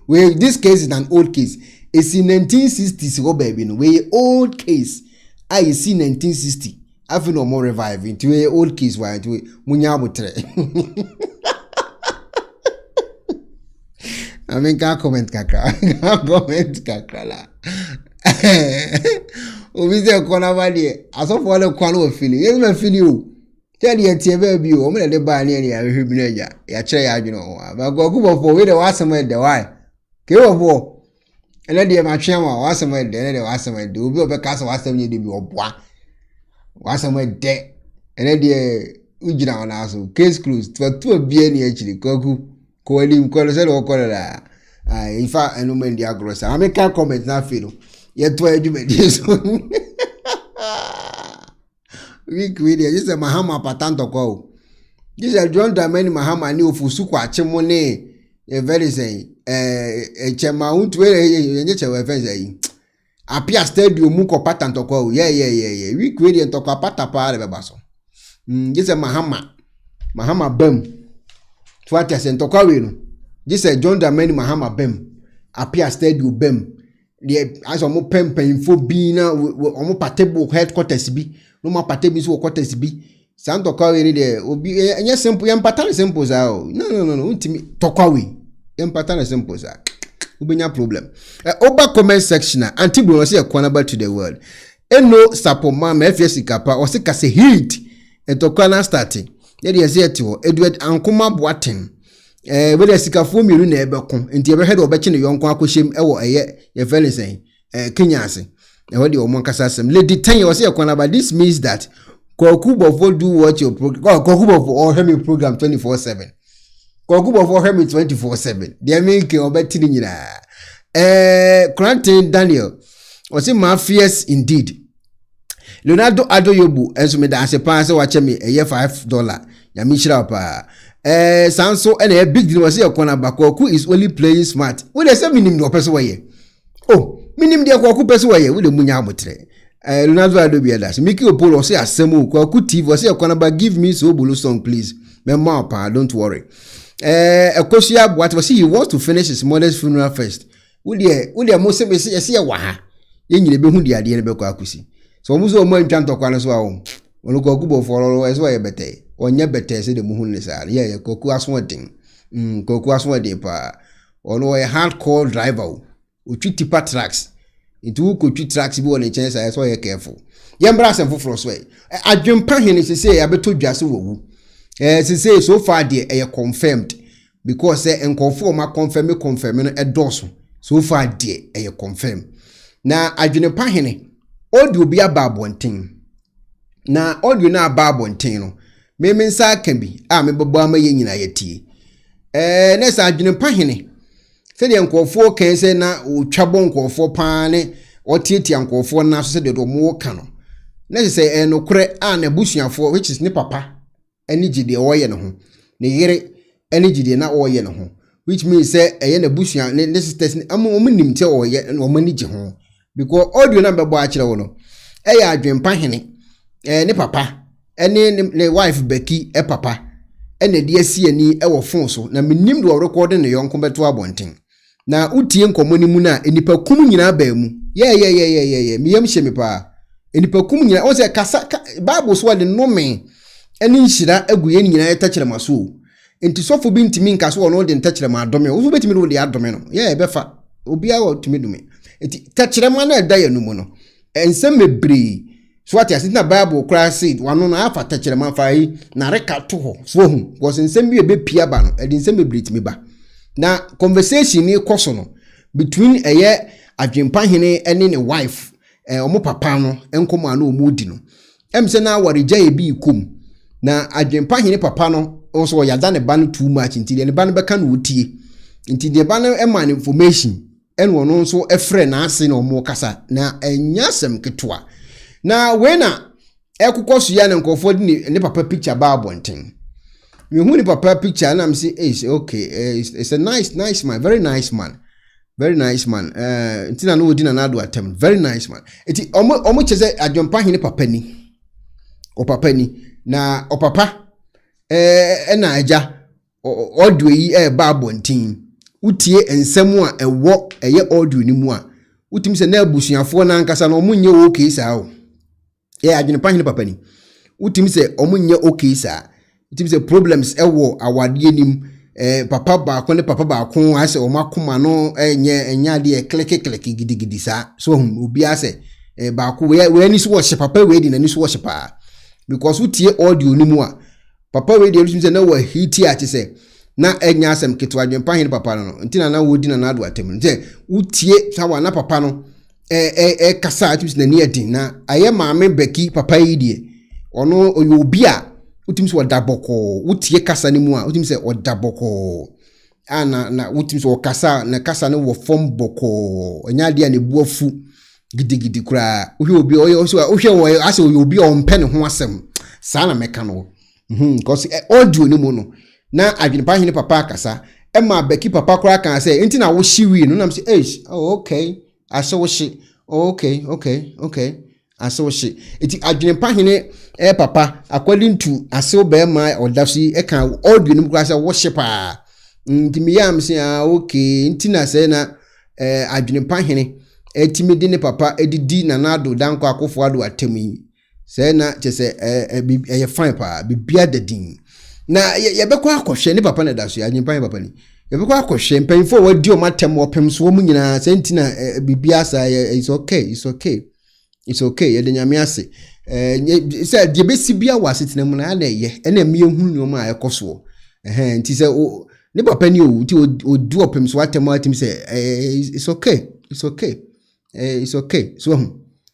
S3: we this case is an old case. It's in 1960s go baby no we old case I see 1960 I feel no more reviving to we old case why to munya botre I mean can comment kakra la obi se Ekuonaba de asofo le kwano we feeling you me feel you tell you tie baby o me de ba ne ya hwebi na ya kire ya adwene ho ba Kwakubofo we de wasema de why ke obo ele de ma twen wa wasema de ele de wasema de obi obeka so wasema de bi oboa wasema de ele de ujina na aso case closed to bia ne akiri Kwaku ko alim ko le se do ko la ifa enuma ndi agrosa ameka comment na feel ye to adwuma so we just a Mahama patanto ko. This is John Dramani Mahama ni ofusu kwa chemo ne e very say chema untu we nye chewe fense apia stadium mu ko patanto ko yeah we create to ko pata pa le bebaso this is Mahama bem twati asento ko we no this is John Dramani Mahama bem apia stadium bem the as omo pempenfo bi na omo patable headquarters bi no ma pate bi so quarters bi santo kwawe ni de obi enye simple yem patana simple za no untimi tokwawe yem patana simple za ubenya problem oba comment section anti bro say Ekuonaba to the world eno sapoma ma FS kapa o se kase hit etokwana starting ye de say etiwo Edward Ankoma Boaten we de sikafo miru na ebekon enti ebe head obechi ne yonko akoshem ewo eye ye fele say Kenya ase e ho de omo nkasa asem lady 10 ye say Ekuonaba this means that Obofour do watch your program. Obofour all hear me program 24/7. Obofour all hear me 24/7. They make you obeti nyina. Quarantine Daniel was in my fierce indeed. Leonardo Adoyobu enso me da ase pa se wache me $5. Ya mi shira pa. Sanso and a big deal was Ekuonaba Kwaku is only playing smart. We dey say minim no person waye. Oh, minim dey Kwaku person waye we dey munya amotre. Leonardo Adoyobu Mickey Opolo say asemu Kwaku TV was Ekuonaba give me so bulu song please. Mema pa don't worry. Ekosia what was he wants to finish his mother's funeral first. We dey mo say me say wa ha. Ye nyine be hu dia de be Kwaku si. So omuzo mo ntwa ntokwa no so awo. Oluko Obofour eso ye bete. Onye bete se de muhun ne sa. Ye Kwaku aswodin. Kwaku aswodin pa. Ono a hardcore driver. Otwi tipa tracks. Into ko twi tracks bi won chance so ye careful. Ye mbra sem foforo so e. Adwempahene se say abeto dwase wowu. Se say so far dey e confirmed because say enkofo ma confirm no edoso. So far dey e confirm. Na adwempahene audio bi ababonten na audio na ababonten no me nsa kan bi me bebo ama ye nyina yetie na sa adwempahene se de nkofo kan se na otwabo nkofo paa ne otietia nkofo na so se de do mo ka no na se enokre na busuafo which is ne papa ani gide oye ne ho ne yere ani gide na oye ne ho which means say eye na busua ne sisters ne nim te oye no mani gi ho because audio na bebo a kire wo no adwempahene ne papa ne wife Becky papa na de asi ani wo phone so na menim do record ne yonko beto abonten na utie nkomo ni mu na enipa kum nyina ba mu ye miyam hye me pa enipa kum nyina o se kasa bible so de nome eni nhira aguye nyina etachire maso enti sofo bi ntimi nka so no de ntachire ma adome wo so betimi do de adome no ye befa obi a wo timi dume enti tachire ma na da ya numu no ensem mebre so what na bible Christ said wano na afa tachire ma fa yi na reka to ho so hu because ensem bi be pia ba no edi ensem mebre timi ba na conversation ni koso no between adwempahene ene ne wife omo papa no enkomo ana omo di no emse na warija e bi kum na adwempahene papa no also yada ne ba no too much nti ne ba no beka no otie nti de ba no eman information en wono nso efre na ase na omo kasa na enyasem ketwa na wena ekukoso ya ne nkofo di ne papa picture ba abonten me hu ni papa picture na am say okay it's a nice man, very nice man ntina no odi na nado atem very nice man eti omo cheze adwempahene papa ni o papa ni na o papa na aja audio yi ba abonten utie ensem a ewo eye audio ni mu a utim se na abusuafo na ankasa na omo nye okay saa o adwempahene papa ni utim se omo nye okay saa utim se problems ewo awade nim papa ba ko ne papa ba ko ase o makoma no enya de klek gidigidi saa so obi ase ba ko we ni so wo papa we di na ni so wo pa because utie audio ni mu a papa we di utim se na wa hiti ati se na enya asem ketwa adwempahene papa no ntina na wodi na nado atem nte utie sawa na papa no kasa utim se na ni adi na aye maame Becky papa yi die ono oyo obi a utim so daboko utie kasa ni mu a utim se odaboko na utim so kasa na kasa ne wo form boko enya dia ne buafu gidigidi kura uhwe obi oyo so uhwe wo ase obi o mpe ne ho asem saa na meka no because audio ni mu no na adwempahene papa kasa ema Becky papa kura kan say enti na wo hyiwi no na say okay aso wo hyi okay asoshi eti adwempahene papa according to aso be ma odafsi kan audio nim kwasa wo shepa ntimi yam se okay ntina se na adwempahene etimidi ne papa edidi na nado danko akofo ado atemi se na chese ye fine pa bibia dadin na ye bekwa akohwe ne papa na daso adwempahene papa ni ye bekwa akohwe mpanfo wadi o matem opem so mu nyina se ntina bibia sa it's okay ye de nyame ase say de besi bia wasitena mu na ye na me hu nyoma a ekoso nti say ne papa ni o ti odu opem so atem atem say it's okay so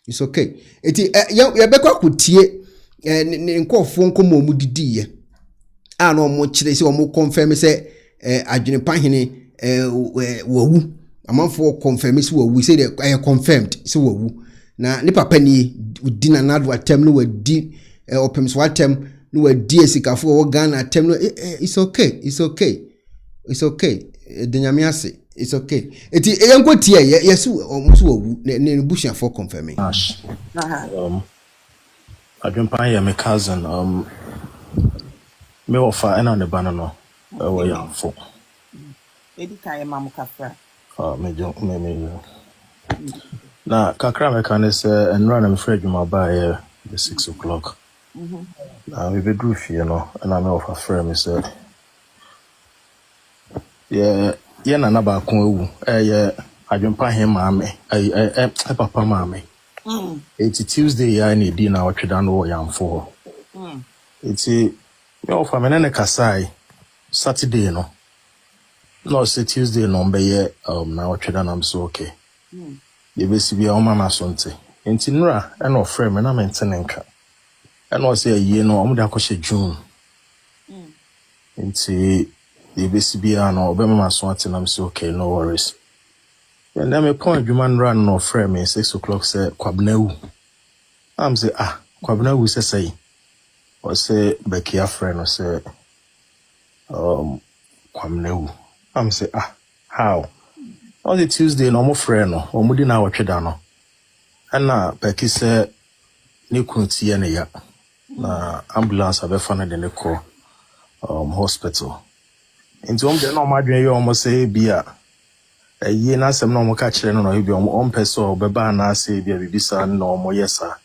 S3: it's okay eti ye bekwa kotie nkofo nkomo mu didiye ano mo kire se mo confirm se Adwenepahene wawu amanfo confirm se wawu se de confirmed se wawu na ne papa ni di na nadu atem no wadi opem so atem no wadi esikafo wo Ghana atem no it's okay denyame ase it's okay eti yenko tie yesu omuso wawu ne busha for confirming
S1: Adwenepahene my cousin me offer and on the banana we young for
S22: Edi kai mamu kafra
S1: me na kakra me kan say and run am afraid my by the 6 o'clock na we be do fie no and I me offer friend me say yeah na ba kon ewu Adwenepahene maame papa maame it's Tuesday ya ni di na otweda no young for it's me offer me na kasai Saturday no say Tuesday no be na otweda na so okay ye be si bia o mama sonte enti nura e no frame na mentene nka e no say ye no omo da kwhye June enti ye be si bia no obe mama so ate na so okay no worries and then me point human run no frame 6 o'clock say kwabnawu am say kwabnawu say o say bekia friend no say kwabnawu am say how on the Tuesday no mo friend no o mudi na watweda no na beki say ne kuntie ne ya na ambulance abefa na de ne ko hospital into om de no madwen ye om say bia ye na asem no mo ka kire no no bi om peso obeba na say bia bibisa no mo yesa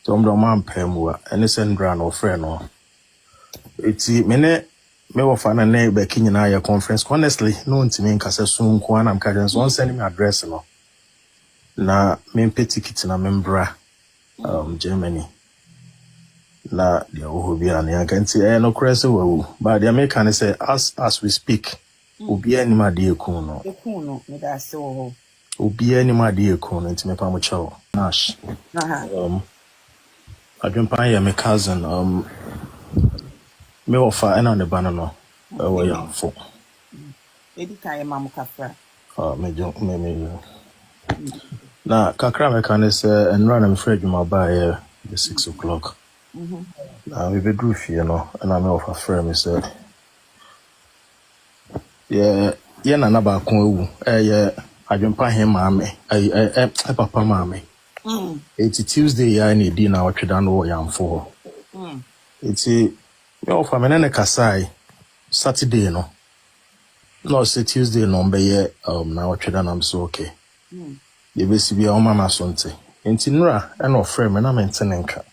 S1: to om do man pamu ene sendra no friend no iti me wo fa na na be kinyina ya conference honestly no ntimi nkasa so nko ana mka so on send me address no na me ticket na membra Germany na dia wo bi an ya kanti no krese wo but the American say as we speak obi ani ma de ekun no
S22: me da se wo
S1: obi ani ma de ekun no ntimi pa mo chawo nash Adwenepahene my cousin me offer and on the banana we young for
S22: Edi kai mamu kafra
S1: me na kakra me kan say and run am afraid my by the 6 o'clock na we be do fie no and I me offer friend me say yeah na ba kon ewu Adwenepahene maame papa maame it's Tuesday ya ni di na otweda no young for it's me offer me na kasai Saturday no say Tuesday no be na otweda na so okay ye be si bia o mama sonte enti nura e no frame me na mentene nka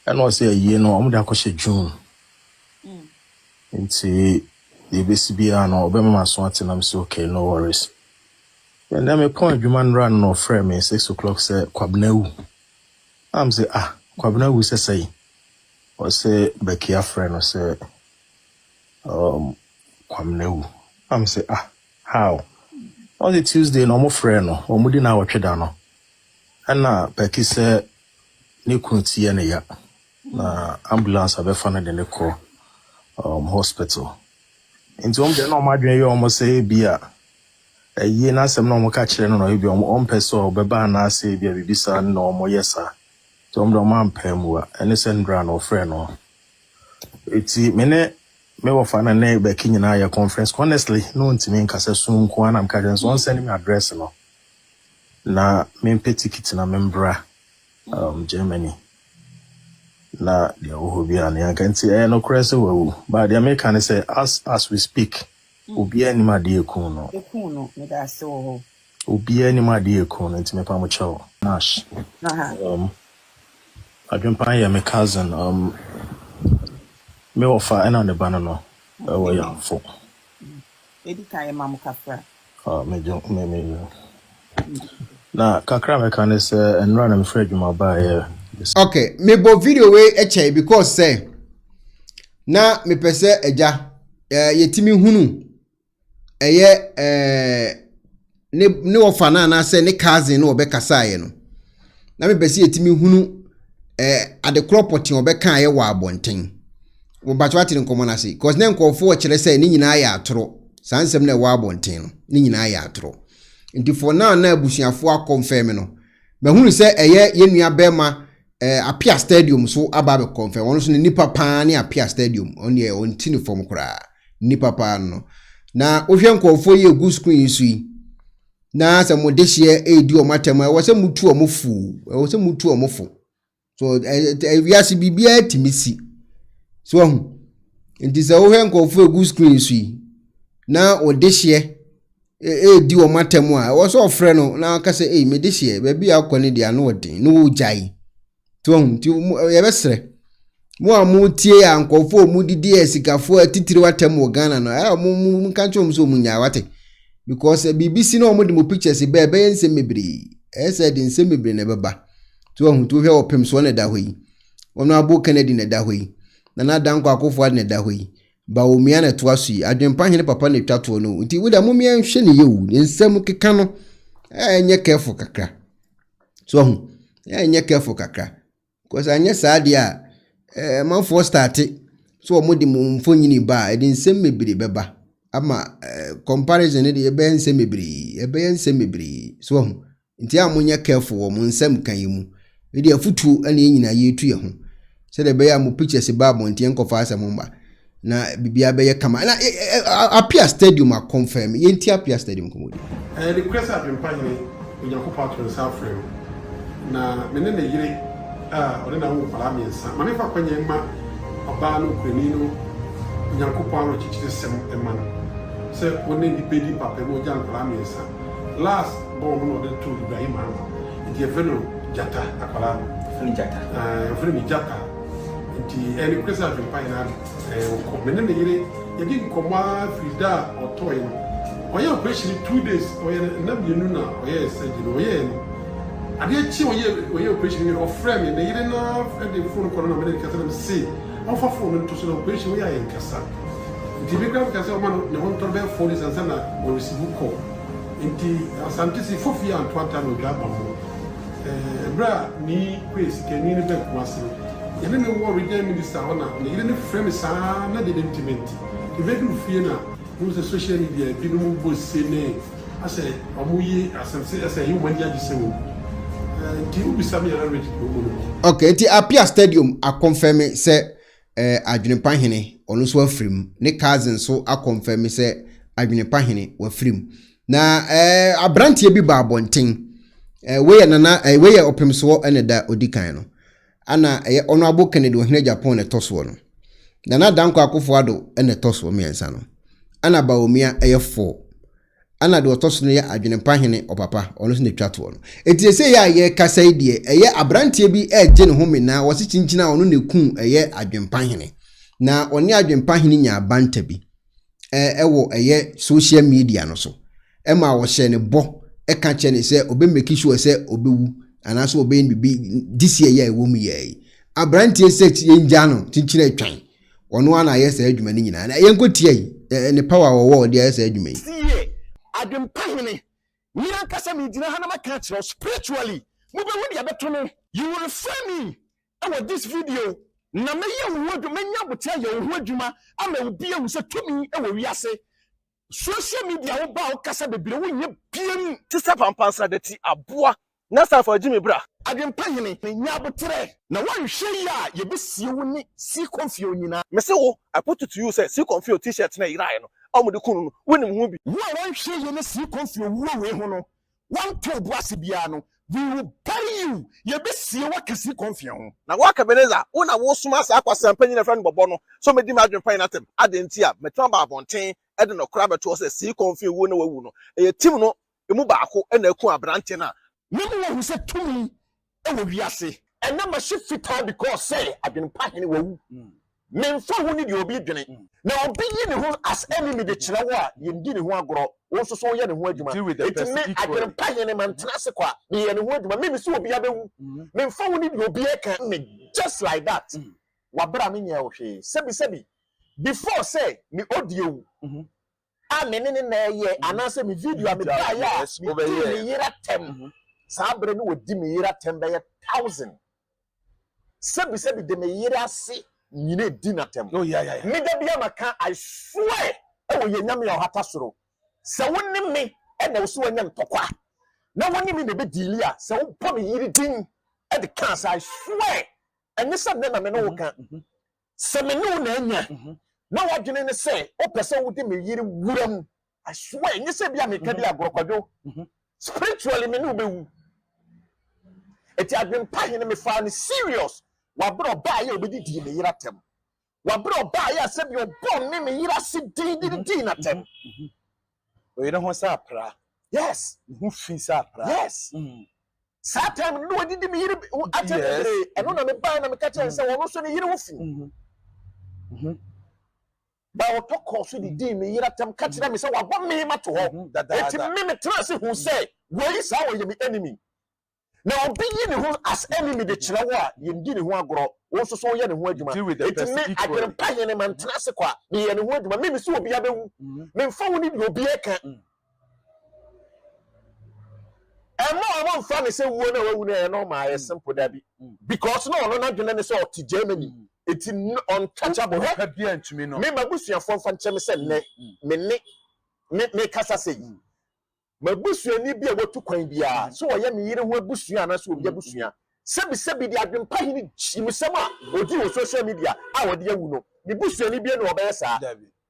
S1: e no say ye no omo da kwhye June enti ye be si bia no obe mama so ate na so okay no worries and then me point human run no frame 6 o'clock say kwabnawu am say kwabnawu say o say bekia friend no say kwamnawu am say how on the Tuesday no mo friend no o mudi na watweda no na beki say ne kuntie ne ya na ambulance abefa na de ne ko hospital into om de no madwen ye om say bia ye na asem no mo ka kire no no bi om peso obeba na say bia bibisa no mo yesa to om do man pamu ene sendra no friend no iti me wo fa na na be kinyina ya conference honestly no ntimi nkasa so nko ana mka so on send me address no na me ticket na membra Germany na dia wo bi an ya kanti no krese wo but the American say as we speak obi ani ma de ekun no
S22: me da se wo
S1: obi ani ma de ekun no ntimi pa mo chawo nash Adwenepahene my cousin me offer and on the banana we young for
S22: Edi kai mamu kafra
S1: me na kakra me kan say and run am afraid my by
S3: okay me bo video we eche because say na me pese eja yetimi hunu ne offer na say ne cousin no obekasa ye no na me pese yetimi hunu ade crop tin obeka aye wa abonten wo batwa tin komo na se cause na nkofo kire say ni nyina ya atoro sansem na wa abonten no ni nyina ya atoro nti for now na abusuafo akonfirm no mahunu say eye yenua bema Apia Stadium so ababe confirm wono so ni papa ne Apia Stadium on ye on tin form kra ni papa no na ohwe nkofo ye gu screen su yi na se mo dehye edi o matem e wo se mutu o mofu wo se mutu o mofu so wiase bibia timisi so hu nti se ohwe nkofo egu screen su yi na o dehye edi o matem a wo so ofre no na ka se me dehye ba bia akone dia no odin no wo jai so hu ye besre mo amutie ya nkofo mu didi esikafo atitiri watem wo Ghana no mu kancho mu so mu nya wate because BBC no mo de mo pictures be ensem mebri said ensem mebri na beba to hu to hwe opem so na da hoyi ono abo Kennedy na da hoyi na danko akofo na da hoyi Bawumia na to asu Adwenpahene papa na twato no nti wo da mo mia hwe ne yewu ensem keka no enye careful kakra so hu enye careful kakra because anya sadia man for start so mo de mo mfonyini ba e de nsem mebri beba ama comparison de ebe nsem mebri so hu nti amunye careful wo mo nsem kan yimu e de afutu ana nyina yetu ye ho se de be ya mo pictures ba mo nti enkofa asem mba na bibia be ye kama na Apia Stadium a confirm ye nti Apia Stadium komodi
S2: the question Adwenpahene onyanko patron safrem na menene yire ode na wo fala miensa mame fa kwanye ma oba no kwani no onyanko aro chichire sem ema no se woni dipedi papa mo jan fala miensa last born no de to Ibrahim ama e veno jata akwala fini jata nti any question Adwenpahene na ko menene yire yegi nkoma frida otoy no oye operation 2 days oye na bienu na oye surgery oye no ade chi oye operation ni ofrem na yire na de phone kono na medical center say on fa phone to so operation oye ayen kasa nti bi gram kasa o man ne won to be phone sansa na o receive call nti asante si fofi antwanta no dwa ba mo bra ni kwesi keni ni be kwase yene ne wo regional minister ona ne yire ne frame sa na de intimate evedu fie na no social media bi no mo se ne ase amuyi asemse ase human dia gisewo
S3: okay ti Apia Stadium a confirm say Adwenpahene ono so afrim ne cousin so a confirm say Adwenpahene wa afrim na abrantie bi ba abonten we na we opem so ene da odikan no ana ono abo Kennedy Agyapong ne toso no na danko akofo ado ene toso miensa no ana Bawumia 4 ana de otoso no ya Adwenpahene opapa ono so ne twato no etie se ya ye kasai die eye abrantie bi eje ne home na wo se chinchina ono ne kun eye Adwenpahene na oni Adwenpahene nya banta bi ewo eye social media no so ma wo hye ne bo ka che ne se obe make sure se obewu ana so obe bi this year ya ewo mu ye abrantie se yenja no chinchina etwan ono ana ye se adwuma ni nyina na ye nkotie ne power wo de ye se adwuma yi
S6: Adwenpahene nyina kasa me dina hana maka kire spiritually mo be woni abeto no you will refer me about this video na me ye wo adwuma nya botia ye wo adwuma ama obi ewu se tumi e wo wiase social media wo ba wo kasa bebire wo nye biem ti se pampansa de ti aboa na sa for Jimmy bra Adwenpahene nya botre na wan hwe ya ye besie wo ni si confio nyina me se wo I put it to you say si confio t-shirt na irae no omude kunu wonim ho bi wo wan hwe ye na si confio wo we ho no wan to boase bia no we will bury you ye besie wo kesi confio ho na wa Kabeneza wo na wo suma sa akwasampa nyina friend bobo no so medi ma Adwenpahene atem adenti a metan ba abonten e de no kra beto say si confio wo na wawu no e team no emu baako e na aku abrante na nemu wo se tumi e wo wiase e na ma shi fita because say Adwenpahene wawu memfa ho ni de obi dwene na obi yi ne ho as enemy de kire wo a yendi ne ho agoro wo so so ye ne ho adwuma it me Adwenpahene man tenase kwa ne ye ne ho adwuma me so obi abewu memfa ho ni de obi e kan me just like that wabra me nya wo hwe sebi before say me odiewu a me ne na ye anase me video a me da ya me yira tem sabre no wodi me yira tem be 1000 sebi de me yere ase nyine di natem
S2: oh yeah
S6: me da bia maka I swear e wo ye nyame ya hata soro se wonni me e na wo so wanya ntokwa na wonni me be dili a se wo pa me yiri din e de kan I swear enye se na me no wo kan se me no na anya na wadwene ne se o pese wo de me yiri wuram I swear enye se bia me ka di agorokwadwo spiritually me no be wu eti adwenpahene me fa ni serious wabro ba ye obedi di me yira tem wabro ba ye se bi obon me yira si di na tem
S2: o yira ho sa pra
S6: yes
S2: hu fi sa pra
S6: yes Satem no did me yiri atendere eno na me ba na me ka chen se wono so ne yiri wo fi ba o to ko so di me yira tem ka kira me se wabon me ma to ho eti me trust hu say we sa wo ye me enemy. Now, being who as enemy the Chilawa, you did who agro, also so yen and word you might. I can pay any man Trasequa, me and word, but maybe so be able. Men found it will be a cat. And more funny say, one no my simple Debbie. Because no, not doing any sort to Germany. It's untouchable. To me, no. Maybe Bush and Fon Fancham said, me Cassa say. Mabusu ni bia wotu kwan bia so oye me yire ho abusu ana so obi abusu sebi di adwenpahene chimisem a odi wo social media a wode awu no ni busu ni bia no obeye sa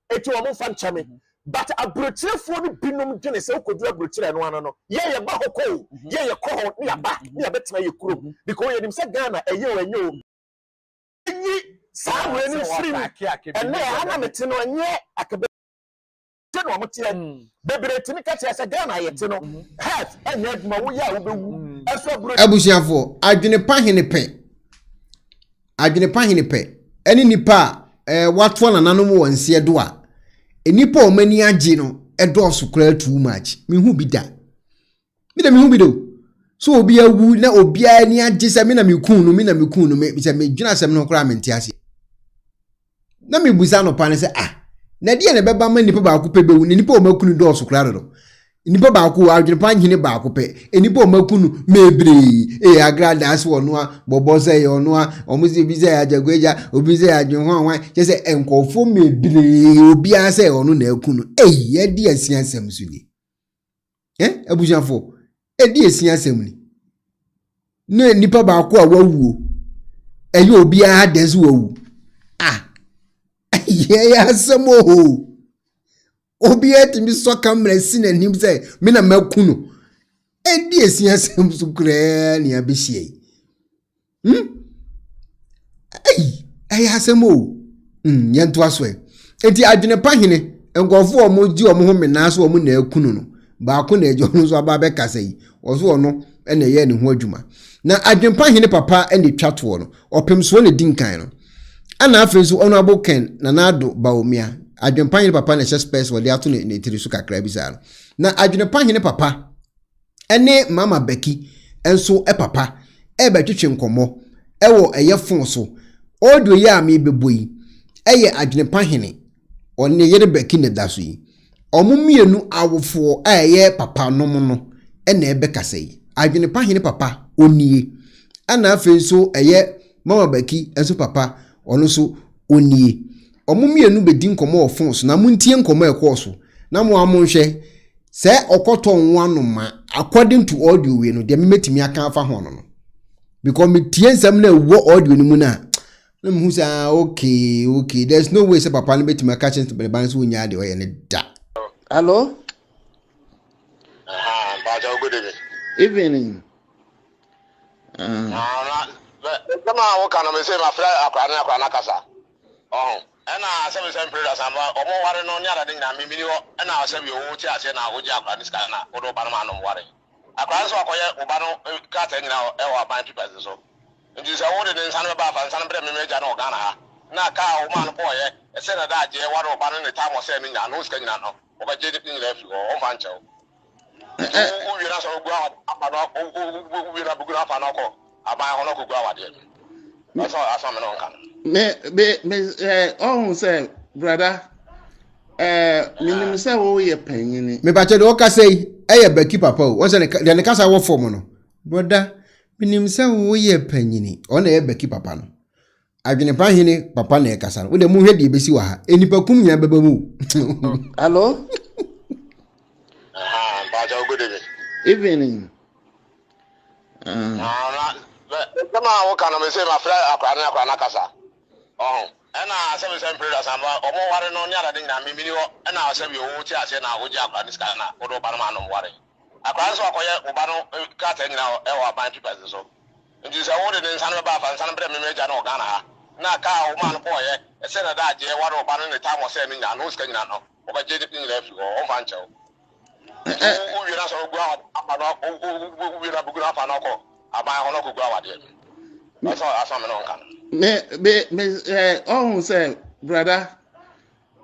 S6: eti wo mfa nchame but abrochirefo ni binom gene se okodu abrochire no ana no ye ba hoko ye ko ni aba ni abetena ye kuro because ye nim se Ghana eye o enye o yi sa we ni free ene ana mete no anye akabe no motie bebere timi ka tia se Ghana yete no health enya aduma wo ya wo bewu eso bro
S3: abusiafo adwenepahene pe eni nipa watwo na nanom wo nse do a enipa o mani age no edo sokra too much mehu bi da mehu bi do so obi awu na obi ani age se me na mekun no me se me dwuna se me no kra mente ase na me busa no pa ne se na die ne beba ma nipa ba ko pe bewu nipa o makunu do so kra do nipa ba ko adwenepahene ba ko pe enipa o makunu mebre agrada as wono a bobo se ye ono a omuzi bi se ajagweja obi se adwenhwan je se enkofo mebre obi a se ono na akunu ye di asiansem su ni abujanfo di asiansem ni na nipa ba ko a wawuo obi a dezu wawu ya samo obi etimi so camera sine nim say me na makunu edi esiasem so kra ni abehie ya samo yento aso enti adwenepahene engofo omo di omo ho menaso omo na akunu no ba ko na ejo no so aba be kasai oso ono ene ye ne ho adwuma na adwenepahene papa ene twato no opem so ne dinkan no ana afenso honorable Ken na nado Bawumia adwenpahene papa na space wode ato ne tirisu kakra bisa na adwenpahene papa ene mama Becky enso papa betwetwe nkomo ewo eye fonso audio ya me beboyi eye adwenpahene onne yere Becky ne daso yi omumienu awofo eye papa nom no ene bekasai adwenpahene papa onie ana afenso eye mama Becky enso papa ono so onie omumienu bedi nkomo ofons na muntie nkomo ekoso na mo amonhwe se okoto nwanoma according to audio we no de metimi aka afa hono no because me tie nsam na wo audio ni mu na mu say okay there's no way say papa no betimi aka chance to be ban so nya de oye ne da.
S4: Hello
S21: good
S4: evening.
S21: Kama wakana me say my friend akwana kasa. Ena asem sem prayer samba omo ware no nya radin na mimi wo ena asem yo ti ase na oji akwa niska na odo ba ma no ware. Akwa so akoye oba no ka ta nyina e wa ban people so. Nti se wo de nsan ba fa nsan bre me ja na Ghana ha. Na ka o ma no boye e se na da je ware oba no ne time o se no nya no ska nyina no. O ba je di nyina fi o fa nche o. O wi na so gwa apa no o wi na bugu na fa no ko. Aba hono ko gwa wade. Asa me no nkan.
S4: Oh say brother minim say wo ye panyini
S3: me ba che do ka say Becky papa o won say ne kasa wo form no brother Minim se wo ye panyini ona ye beki papa no Adwenepahene papa na ekasa no de mu hwe de besi wa ha enipa kum nya beba mu
S4: Hello
S20: good
S4: evening
S20: Come on, what can I say? My friend, I kasa. Oh, and I say, some predators, I'm more no near than I mean, and I say, you watch us and I would jump on this kind of Odobanama worry. I can't so quiet Obano cut and now our bank people. So it is a order in San Baba and San Bremage and Ogana. Naka, man, boy, a senator that year, what Obano the time was saying, and who's going on over JD left or Vancho. We are not so glad. I'm not good enough and uncle. I'm not good. That's all I'm
S4: on. Say, brother,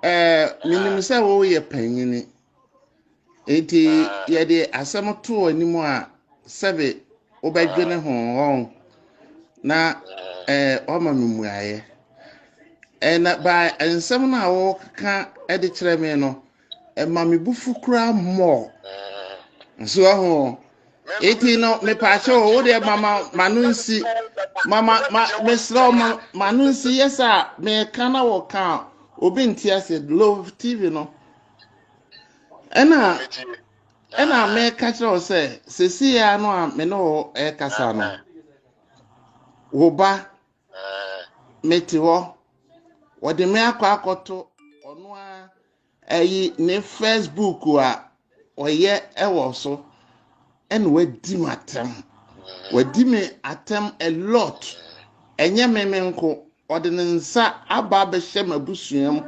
S4: minim say wo ye panyini. Eti ye de asem to animu a sebe obadwene ho na o ma memuaye. Na ba ensem na wo ka e de kire me no ma me bufu kura mo. So ho eti no me pa che wo de mama manunsi mama mesro manunsi yesa me kana wo ka obi ntiase love TV no ena me ka che say sesi ya no a me no e kasa no wo ba meti wo de me akoto ono a ayi ne Facebook a oye ewo so and wadi me atem a lot enye memenko ordinansa aba be shema busuam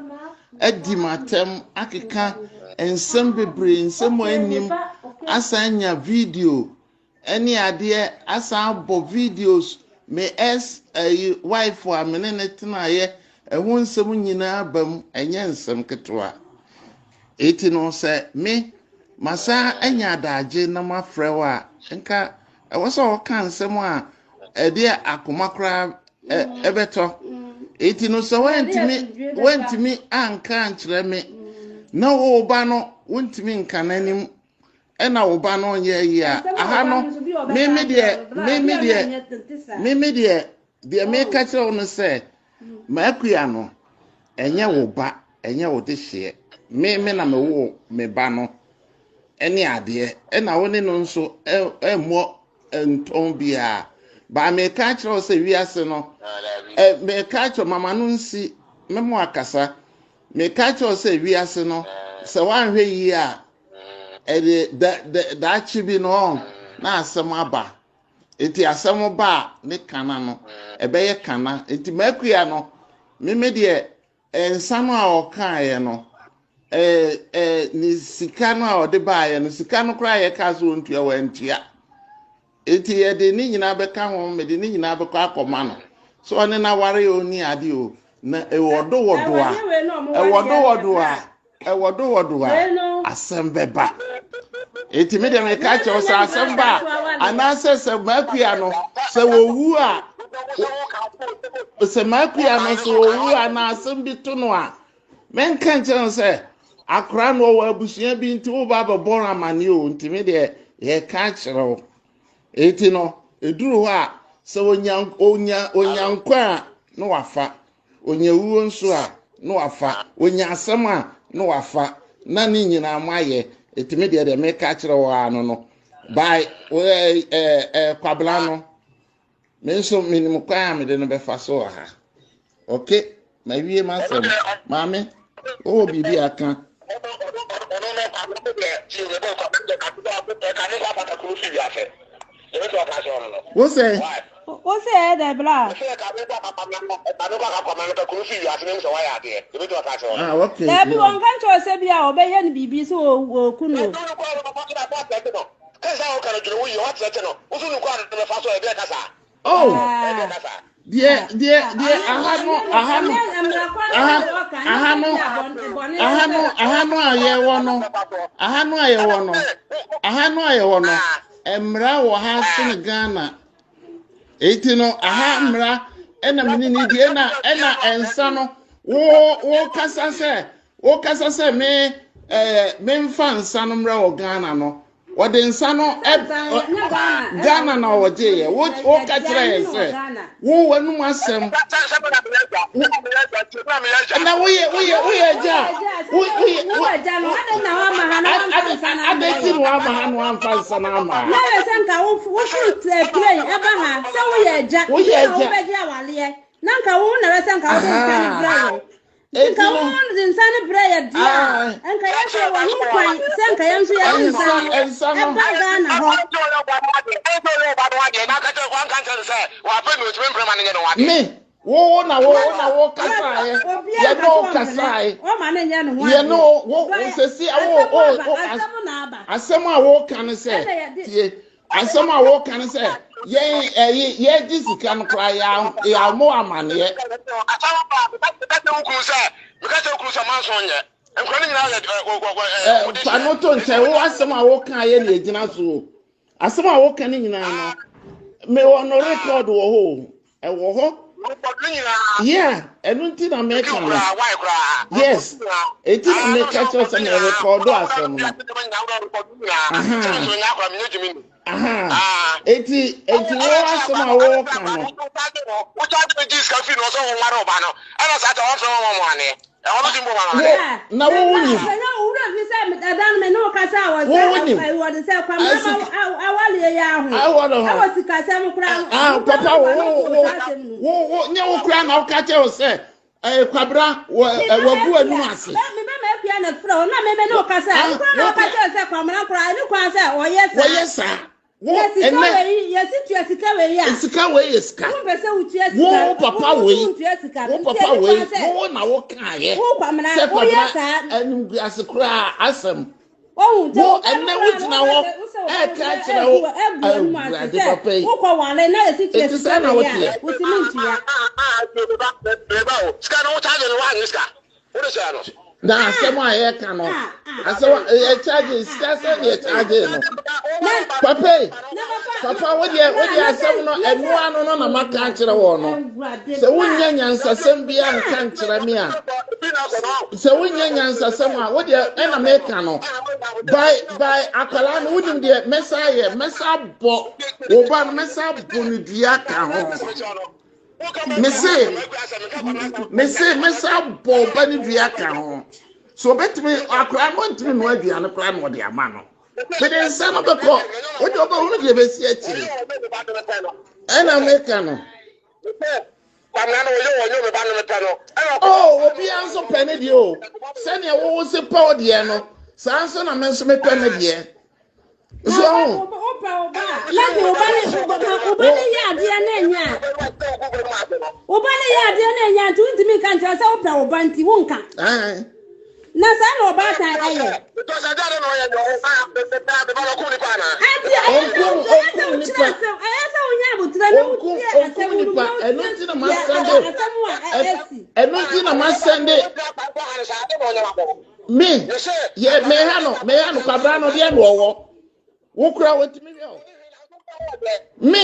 S4: adi matem akeka ensem bebre ensem anim asanya video any ade asa abo videos me wife wa menene tenaye ehun nsem nyina bam enye nsem ketwa eti no se me masa enya adaje na mafrewa nka ewoso kan nsem a ede akomakra ebeto eti no so wentimi anka nkyere me na wo ba no wentimi nka nanim ena wo ba no ye yi a aha no me de me ka kire no se maakua no enye wo ba enye wo de hye me na me wo me ba no eni ade na woni no nso emo enton bia ba me ka kire se wiase no me ka kire mama no nsi memo akasa me ka kire se wiase no se wan hwe yi a da chibi no na asem aba enti asem ba ne kana no ebeye kana enti makua no me de ensa no a okaye no ni sika no a ode baaye no sika no kra ye ka so ntua wantua enti ye de ni nyina be ka ho me de ni nyina be kwa akoma no so one na ware oni ade o na ewodo asem beba enti me de me ka che o sa asem ba anase se makua no se wo wu a se makua no se wo wu a na asem bi to no a men kan che se akra no wa abusua bi nti wo ba bebon amane o nti me de ye ka kire eti no eduru ho a se onyankwa no wafa onyewuo nso a no wafa onya asem a no wafa na ni nyina amaye eti me de me ka kire wo ano no by kwabla no me nso minim kwa me de no be fa so ha okay ma wie ma sem mame o bibi aka What's that?
S5: What's that, Debla?
S4: Ah, okay.
S5: Everyone can to say, "Be our obey and be so kuno."
S4: Oh, dear, ahano emra wo ha sin Ghana etino aha mra ena menini die na ensa no wo kasa se me mfa nsa no mra wo Ghana no wɔde nsa no Ghana na wɔgye yɛ wo ka kyerɛ yɛ sɛ wo wanum asɛm na woyɛ gya adeti no ama ha no amfa nsa no ama
S5: na yɛ sɛ nka wo plane ɛba ha sɛ woyɛ gya wobɛgye awaleɛ na nka wo na sɛ nka wo nsa ne brɛ nka wo nsa ne brɛ yɛ dia nka yɛ sɛ wo ho kwan sɛ nka yɛ nso yɛ nsa no ɛba Ghana hɔ
S4: me wo kasae ye no kasae
S5: o ma ne nya no ho
S4: ye no wo sesi asɛm a wo kan sɛ tie asɛm a wo kan sɛ ye jisika no kra ya mo amane panoto nche wo asɛm a wo kan ye na egyina so asɛm a wo kan nyina no me wo no record wo ho wo ho yeah enunti na make am yes eti na make catch some record asem eti wo asem a wo kan no na wo wuni papa wo nye wo kura na wo ka che o se kwabra wagu anu ase
S5: me be pia na fra na me no kasa na ka che se kwamra kura ni kwa se oye sa wo ene sika we ya
S4: sika we yesika
S5: wo be se utia sika
S4: wo papa we wo na wo kan ye
S5: wo kwamra wo ye sa
S4: anu ase kura asem
S5: wo
S4: ene wo tina wo ka kire wo ade papa yi
S5: wo kwa wane na sika
S4: sika na wo tie
S5: wo simintia
S20: sika na wo charge no wa sika wo de say no
S4: na asem a ye ka no asem e charge sika se ye charge no papa wo de asem no enu anu no na maka kire wo no se wonya nyansasem bia nka kire me a se wonya nyansasem a wo de na me ka no by akwala no wonim de mesa bo wo ba no mesa bo ni dua ka ho mesa bo ba ni dua ka ho so betimi akwala no ntimi no aduane kwala no de ama no bede nsa no beko wo de oba hu de be si akiri ana meka no obi anso pene de o se ne wo se pa de no sanso na menso me pene de so
S5: Ubani ya dia nenya. Ubani ya dia nenya tuntimi kan tra sa opa obanti wonka. Na sa no ba ta aye.
S20: Because I don't know you the balo ni pana.
S4: Onku ni pa.
S5: Asa onya butra na
S4: onku ni pa. Enunti na masande. Enunti na masande. Me. Ye me hano kwabra no de no wo. Wo kura wetimi wi o. Me.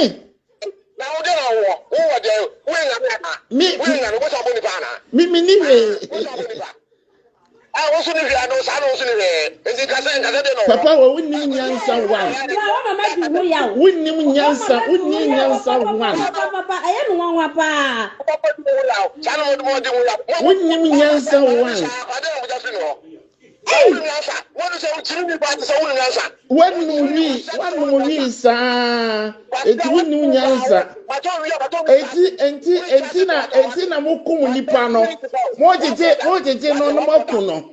S20: Na wo de wo. Wo de wo nga me. Wo nga no wo sa bo ni pana.
S4: Me ni we.
S20: Wosu ni via no sa no wosu ni we. Enti ka se de no.
S4: Papa wo wonni nyansa wan.
S5: Na mama di wo ya.
S4: Wonni nyansa wan.
S5: Papa aye no wan wa pa.
S20: Sa no mo di wo ya.
S4: Wonni nyansa wan. Wanu wi sa eti wonu nyansa eti na mokum nipa no mo jeje no moku no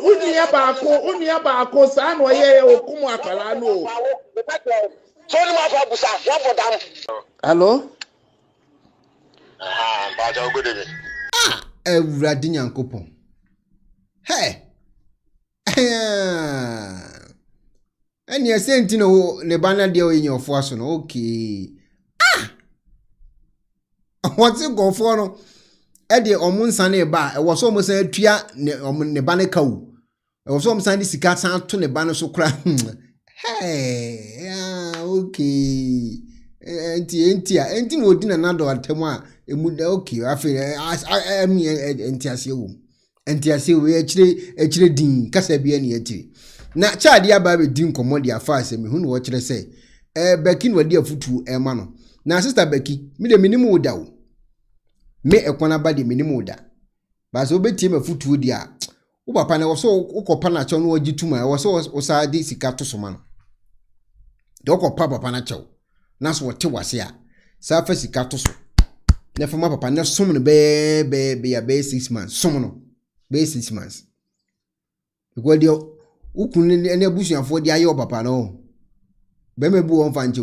S4: unia baako sa na oye okum akala no
S20: so ni ma fa busa wa bodam
S4: hello
S20: ba ja ogode
S3: Ewurade Nyankopon hey eni senti no ne bana de o yin ofo aso no okay what's go for no e de omunsa na ba e wo so omunsa atua ne bana kawu e wo so omunsa de sika san to ne bana so kra hey okay enti no odi na nado atemu a emu da okay afi enti ase wo enti ase we echire din kasa bia ne eti na chadi aba be din komo dia fa asem hu no wo kire se Becky no dia futu e ma no na sister Becky me de minimu da wo me Ekuonaba de minimu da ba so betie ma futu dia wo papa na wo so ukopa na cho no wagituma wo so osa de sika to so ma no de ukopa papa na cho na so wote wase a sa fa sika to so na fa ma papa na som no be ya be 6 months som no be 6 months because dio ukun ne abusuafo de ayo papa no be mebu won fa nche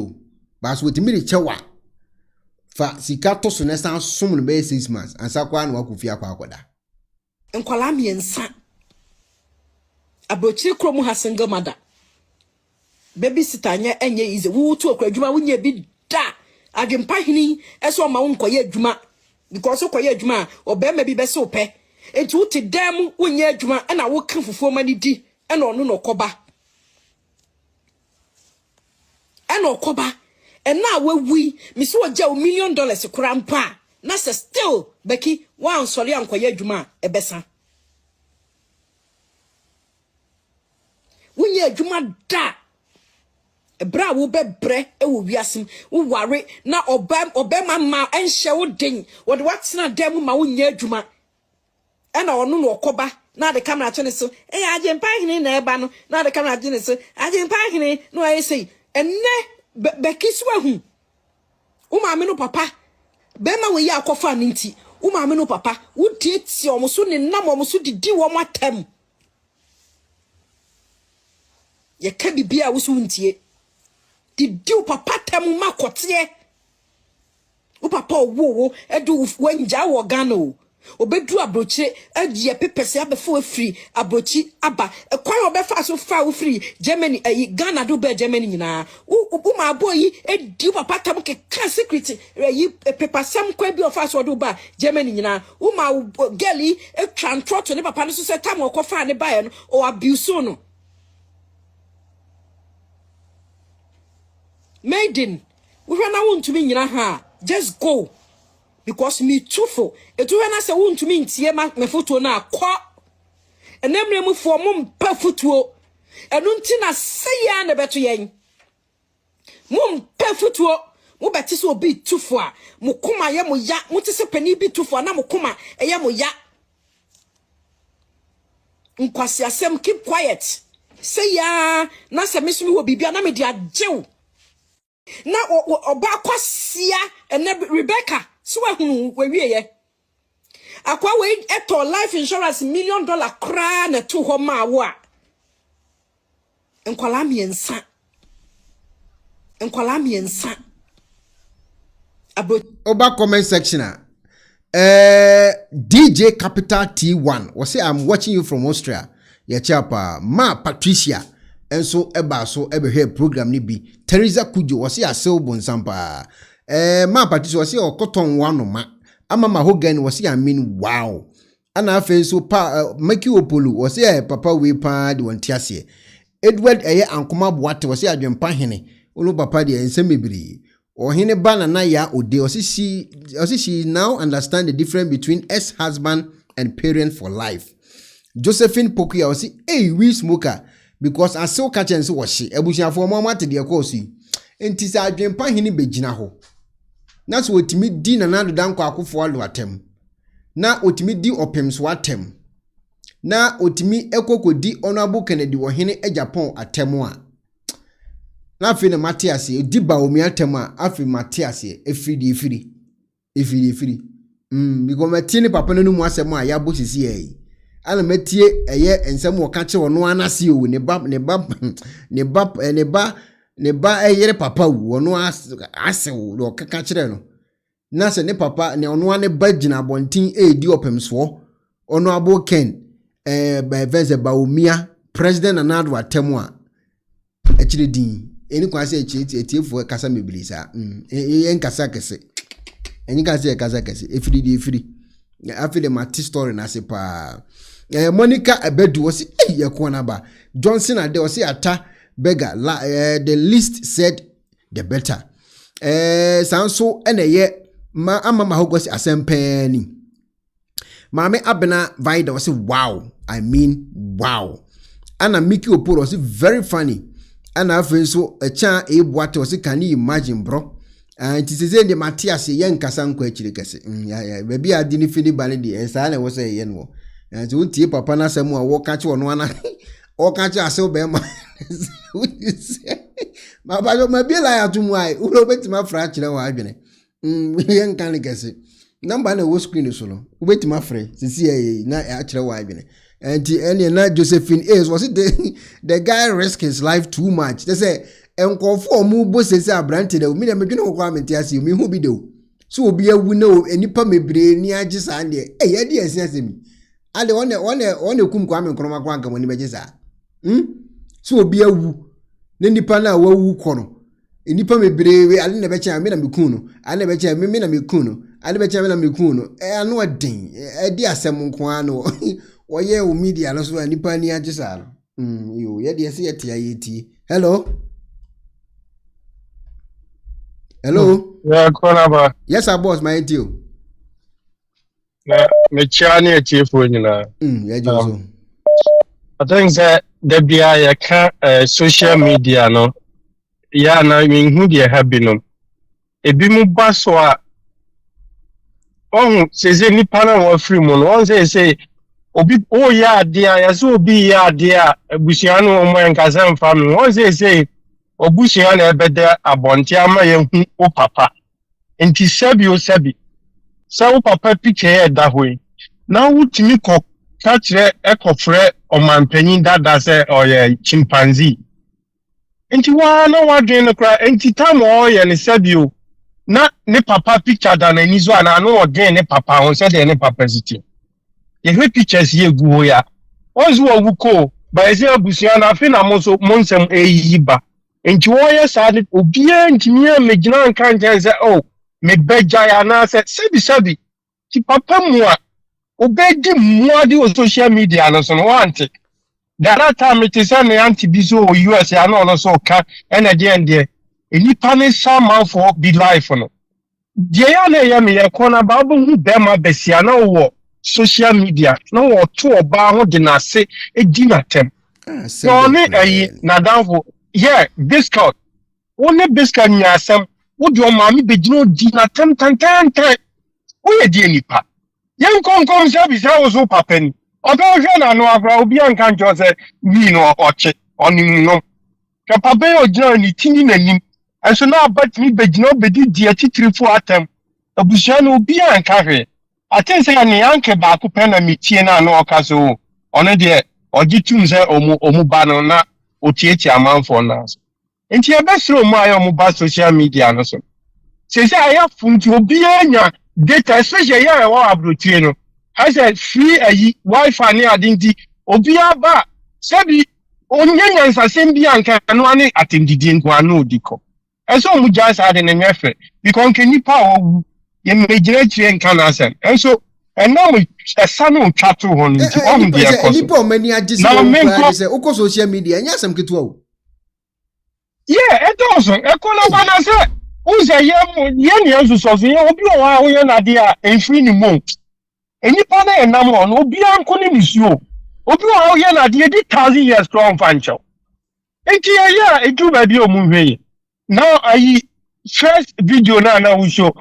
S3: ba so wotimi de chewa fa sika to so na san som no be 6 months ansa kwa na wakofi akwa akoda
S16: nkwala miensa abrochi kromu ha single mother baby sitanya enye ize wu tu okwadwuma wunye bi da Adwenepahene eso ma wonkoye adwuma because okoye adwuma obema bi bese ope enti wuti dem wunye adwuma na wo kan fufuo mani di na onu no koba na okoba na wawi mi so oja $1 million kura mpa na se still Becky wan sori ankoye adwuma ebesa wunye adwuma da Bra wo bebre e wo wiasem wo ware na obema ma enhye wo den wo de watena dem ma wo nya adwuma e na ono no okoba na de camera chene so Adwenepahene na eba no na de camera chene so Adwenepahene no aye sei enne Becky so ahu wo ma me no papa be ma wo ya akofa ne nti wo ma me no papa wo tie omo so ne nam omo so didi wo matam ye ka bibia wo so ntie did you papa temu makotie o papa wo edu wanja wo gano obedu abroche adie pepese abefo free abrochi aba ekwan obefa so fa wo free Germany Ghana do be Germany nyina u ma boyi edi papa temu ke kan secret pepasam kwa bi ofa so do ba Germany nyina u ma geli e transport ne papa no so se tam okofa ne ba no o abuse no Maiden, we run out to me nyina ha. Just go. Because me truthful. Etu when I say won to me ntie ma me foto na kwa. Enemre mu fo mum pa foto. Enu nti na say ya na beto yen. Mum pa foto. Mo beti so obi tufo a. Mo kuma ye mo ya. Mo ti se pani bi tufo na mo kuma eye mo ya. Nkwasi asem keep quiet. Say ya na se mesumi wo bibia na me dia jew. Na oba kwasia ene Rebecca so ehunu wewie ye akwa we eto life insurance $1 million kra na to ho ma wo a nkwala miensa
S3: oba comment section DJ Capital T1 was say I'm watching you from Austria ya chapa ma Patricia enso eba so ebe he program ni bi Teresa Kujo wasi asel bonsampa ma Patricia wasi okoton wano ma ama mahogan wasi amin wow ana afen so pa make you opolu wasi papa we pa de wontiase Edward ankoma boate wasi Adwenepahene olu papa de ensemebiri ohene bana na ya ode wasi she now understand the difference between ex-husband and parent for life. Josephine Pokuya wasi we smoker because I still catch and so was she ebusiafo mama te de kosi enti sa Adwenepahene begina ho na so otimi di na nado dan kwa akofo alo atem na otimi di opem so atem na otimi ekokodi Honorable Kennedy Agyapong atem a na afi ne Matias di Bawumia atem a afi Matias efiri because matini papa no mu asem a ya bo sisi yi ana metie eye ensem wo ka che wono anase o ne ba eyere papa wono ase wo ka kire no na se ne papa ne ono ane ba gina bontin edi opemso ono abo ken by verse Bawumia president anado atemu a akire din eni kwa se etiefo kasa mebilisa en kasa kese eni kasa kese efiri afile mati story na se pa Monica Abedu was Ekuonaba Johnson ade was ata beggar the least said the better sanso eneye ma ama mahogos asempeni Mame Abena Vida was wow I mean wow ana Mickey Oporo was very funny ana afen so a chan e boate was can you imagine bro and it is the Matthias yen kasan kwa chiri kese ya baby a dini fini balidi and sa na was a yen wo and so tie papa na samu a wo catch one wana o catch aso be ma ma ba yo ma bi la ya tumu ai ulo betima fra chire wa adwene yen kan kese number na wo screen so no betima fra sisi na a chire wa adwene and any na Josephine is was it the guy risk his life too much they say enkofo mu bo sese abrante de mi na medwene ko kwamenti ase mi hu bi de so obi awu na enipa mebre ni age sa de ya de asem ade one kum kwame nkroma kwa nka moni beje sa so obi awu ne nipa na wawu kono enipa mebre we ade na beche mi na mekun no ade na beche mi na mekun no ade beche mi na mekun no anu odin de asem nko ano oye o media no so enipa ni age sa no yo ye de se yete ayeti hello. Hello.
S7: Yeah, Ekuonaba.
S3: Yes, our boss, my deal.
S7: Me chani a chief winner.
S3: Yeah,
S7: I think that the BIA social media no. Yeah, na who they have been. Ebi mu baswa. Oh, say ni pana wa free mon. One say obi oh yeah dia ya so obi ya dia busiano omo enkasa family. One say obusia na ebede abonti ama ye hu o papa enti sabi o sabi sa o papa picture da hoyi na wutimi ko ka kire ekofre omanpanyin dada se oye chimpanzee enti wa na wadwen no kra enti tam o ye ne sabi o na ne papa picture da na ni zo ana no odwen ne papa on se de ne papa siti ye hwe pictures ye gu ho ya onzo owu ko ba eze abusia na afi na monso monsem eyiba enti wo ye sade obia ntimi a megina nkan jense oh me beja ya na sebi ti papa mu a obedi mu ade o social media no so no wante that time it is an anti bizo US ya no so ka energy ende enipa ne sama for be life no die ya na ya me Ekuonaba obo be ma besia na wo social media na wo to oba ho de na se edi na tem so ne ayi na danfo yeah, Biscuit. Only Biscuit nyasem. Would your mommy be no dinner ten. We dear nipa. Young come service house o papen. Although I know about Bian can't just say me no or check on him no. Capabe or journey tinny name. And so now but me be no be dear 3-4 atem. A bushano Bian carry. I think say any anke back to pen and me tiena no caso. On a dear or jitun say or mubano na. Otieti amount for us. And you best throw my mobile social media. No so. Says I have fun to be data, especially here. Abrutueno. I said free Wi-Fi near Dinti. Obia ba. Sabi only and Sasembi and Canwane attended in Guano Dico. And so we just had an effort. Because can you power in majority and Canasan. And so and now we a son of chattel on the
S3: many are just oko social media and yasam kitwo.
S7: Yeah, it also Ekuonaba say who's a young years of the Obi na dia and free moon. Any pana and namon Obi Ankoni Misio. Obi na dia 1,000 years strong fancho. And yeah, it do baby movie. Now I first video now we show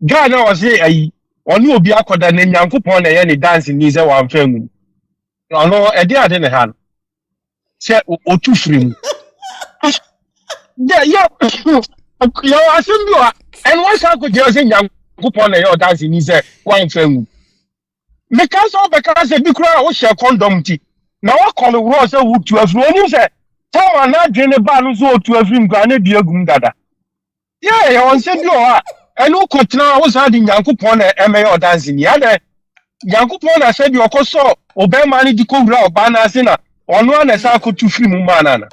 S7: Ghana was say onu obi akoda na Nyankopon na ye ne dance ni se wa mfam ono e de ade ne ha se otu firim ya asembi wa en wa sa ko je se Nyankopon na ye dance ni se wa mfam me ka so be ka se bi kura wo she condom ti na wa call wo se wo tu afru oni se tawa na dwene ba no so otu afrim gwa na bi agum dada ya on se bi o enu kotna wo sa di Nyankopon na emeyo dance ni ade Nyankopon na se bi okoso obema ni di kowura oba na ase na ono na sa kotu film mana na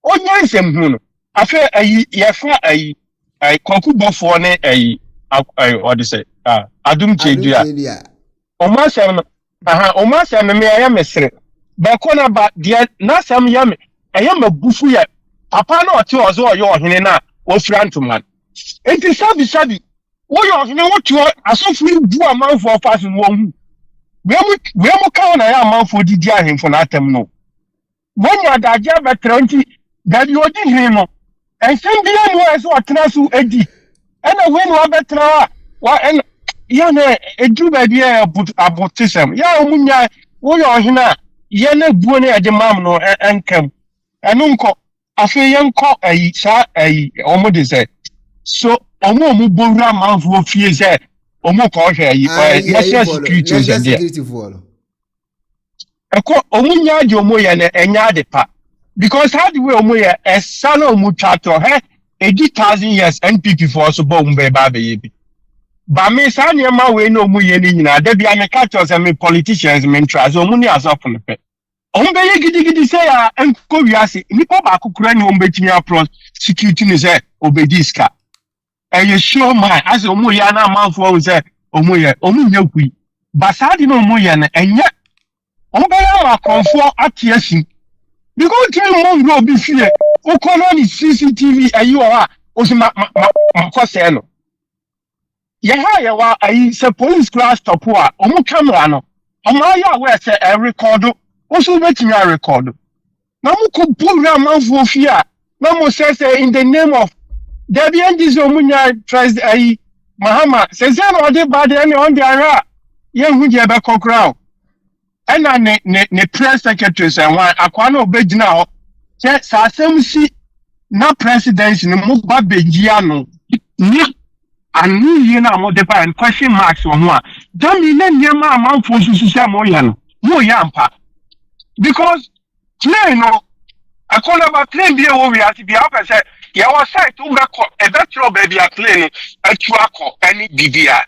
S7: onya nsem hu no afa ayi yefa ayi konkubofo ne ayi what they say Adom Kyei o ma sem me ya mesre ba kona ba dia na sam ya me eya mabufu ya papa na ote ozo oyo ohene na ofra ntoman enti sabi wo yo ohene wo tuo asofuri du amanfo ofaso wo hu we mu ka na ya amanfo didi ahemfo na atem no when you are veteran, that you didn't hear. And same being was what Trasu Eddie. And when you are better, and Yana, a do baby about system. Ya, Munya, we are here. Yana Bune at the mamno and come. And uncle, I say, young cock, a almost say. So, Omo Bura mouth will fear that. Omo call here, national security
S3: for.
S7: Omunya Jomoya and Yadepa. Because how do we omoya a son of Muchato, 80,000 years NPP for so bombe baby. But me son yama we no muyenina, there be an catchers and me politicians mentras or money as often. Ombe gidi say and Koviasi, Nipo Baku Kran Ombetia pro security is obediska. And you show my as Omuyana mouth was Omuya, Basadi no Muyan, and yet Ombe comfort at Yesin. Because you won't be fear. Okononi CCTV you are Osima Makoseno. Yaha, I say police class topua, Omu Camerano. Omaya where say a record, also waiting a record. Namu could pull their mouth for fear. Namu says in the name of Debian Dizomunia tries a Mahama says, I did bad any on the Ara. Young Hujaba Cockrell. And ne press secretary say one Akwana obedi now say asem si na president ni mo ba bejia no ni anu yi na mo de pa and question marks on ho don me na nyama amanfo susu say mo ya no mo ya mpa because play no Ekuonaba claim be wo wi ati bi apa say ya wa site u be ko e be tro baby a play no atu akọ any bibia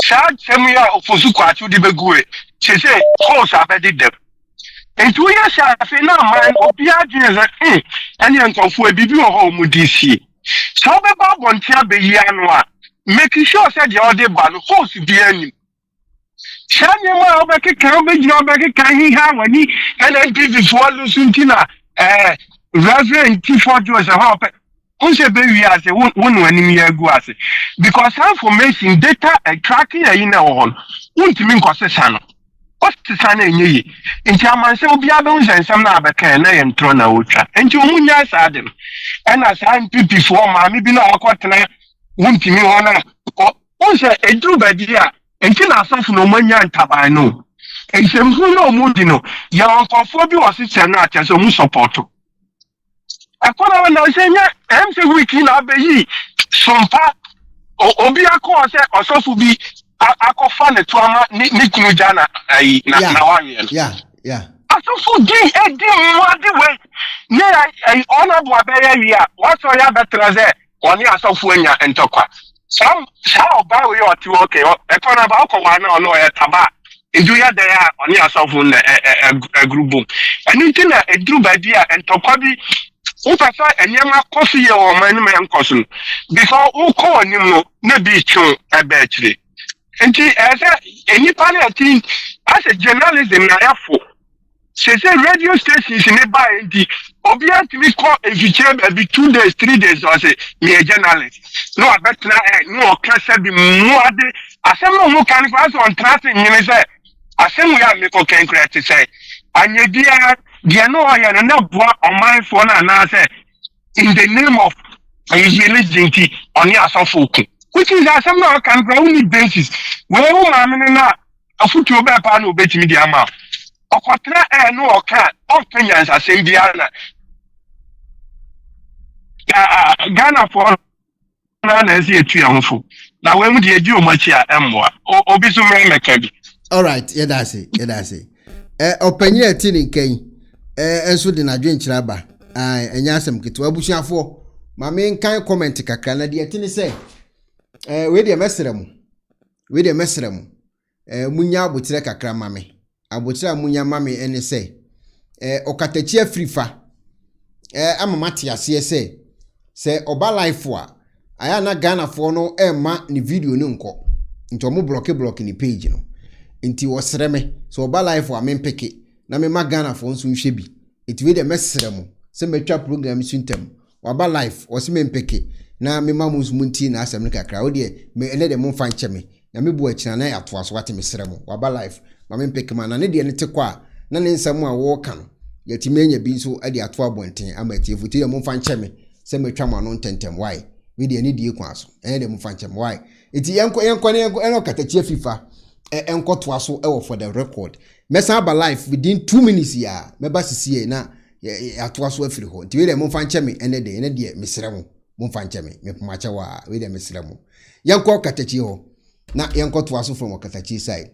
S7: sad semia ofosu kwa atu de begue she say course abedi dem and 2 years afi na man obi adwene say any nkofo bibi ho mu DC so be ba bontia be yi anu a make sure say the other ban host bi anim shanye ma obeke kan obegina obeke kan hi ha wani and give for lusuntina reverend T4 Joseph how unse be wi ase won wani mi agu ase because information data tracking ayi na won untimi nkosesa no what sana enyi nti amanse obi abe unsensem na abeka na ye ntro na otwa nti omunya sadem na san pipi for ma mi bi na akotena untimi wona unse edru badi a nti na asafu no manya ntaban no ensemfu no omudi no ya onkofo bi wosese na atese mu support akona na senya MC wiki na abeyi sompa obi akọ se osofu bi akọfa ne tuama ni kunu jana ai na wanyen
S3: yeah
S7: asofu di edi mwadi we ne ai ona bo abeya wi a waso ya betraze oni asofu anya entokwa sam oba we oti okay ekona ba akọwa na ono ya taba edu ya de ya oni asofu na grubu eni ti na edru ba dia entokwa bi Ufasa enyema kofi ye o manu me nkoso because uko onim na bi chu ebechire enti enipa na tin as a journalism na yafo say radio stations ne ba enti obi antimi call eviche be 2 days 3 days or say me a journalist no abetna no okasa bi muade asem no mu kan pass on traffic nyine say asem we am ko kan create say anyedia dia no ya na boa oman for na say in the name of religion oni asofoku which is asem no kan grow ni basis we wo ma me na afutu oba pa na obetimi dia ma okotra no oka Kenyans asem dia na Ghana for na esi etu yanfo na we mu de agi o machi a emwa obi so me meka bi
S3: all right yeah that's it opanyi atini nkan enso de na dwenkyira aba enya asem keto abusuafo ma me nkan comment kakra na de atini say we de mesrem munya abotire kakra ma me abotire munya ma me ene say okatachi afrifa amamate ase say oba life a aya na Ghana for no ma ni video no nko nti omo block ni page no nti wosreme so oba life a mempeke na me ma Ghana for nso nhwe bi enti we de mesrem se metwa program suntem oba life wose mempeke na me ma munsu nti na asem ne kakra wo de me ene de mo fa ncheme na me bu akina na ato aso wate mesrem oba life ma mempeke ma na ne de ne te kwa na ne nsam a wo ka no yɛtumi anya bi nso de ato abɔnten ama atiefo ti yɛ momfa nkyɛ me sɛ metwa ma no ntɛntɛm why we de ani die kwa so ɛne de momfa nkyɛ me why eti yɛnkɔ ne ɛno katakyia fifa ɛnkɔ toa so ɛwɔ for the record mɛsan aba live within 2 minutes ya mɛba sisie na atoa so afiri hɔ nti we de momfa nkyɛ me ɛne de mesrɛ mo momfa nkyɛ me mepoma kyɛ wa we de mesrɛ mo yɛnkɔ katakyia hɔ na yɛnkɔ toa so from katakyia side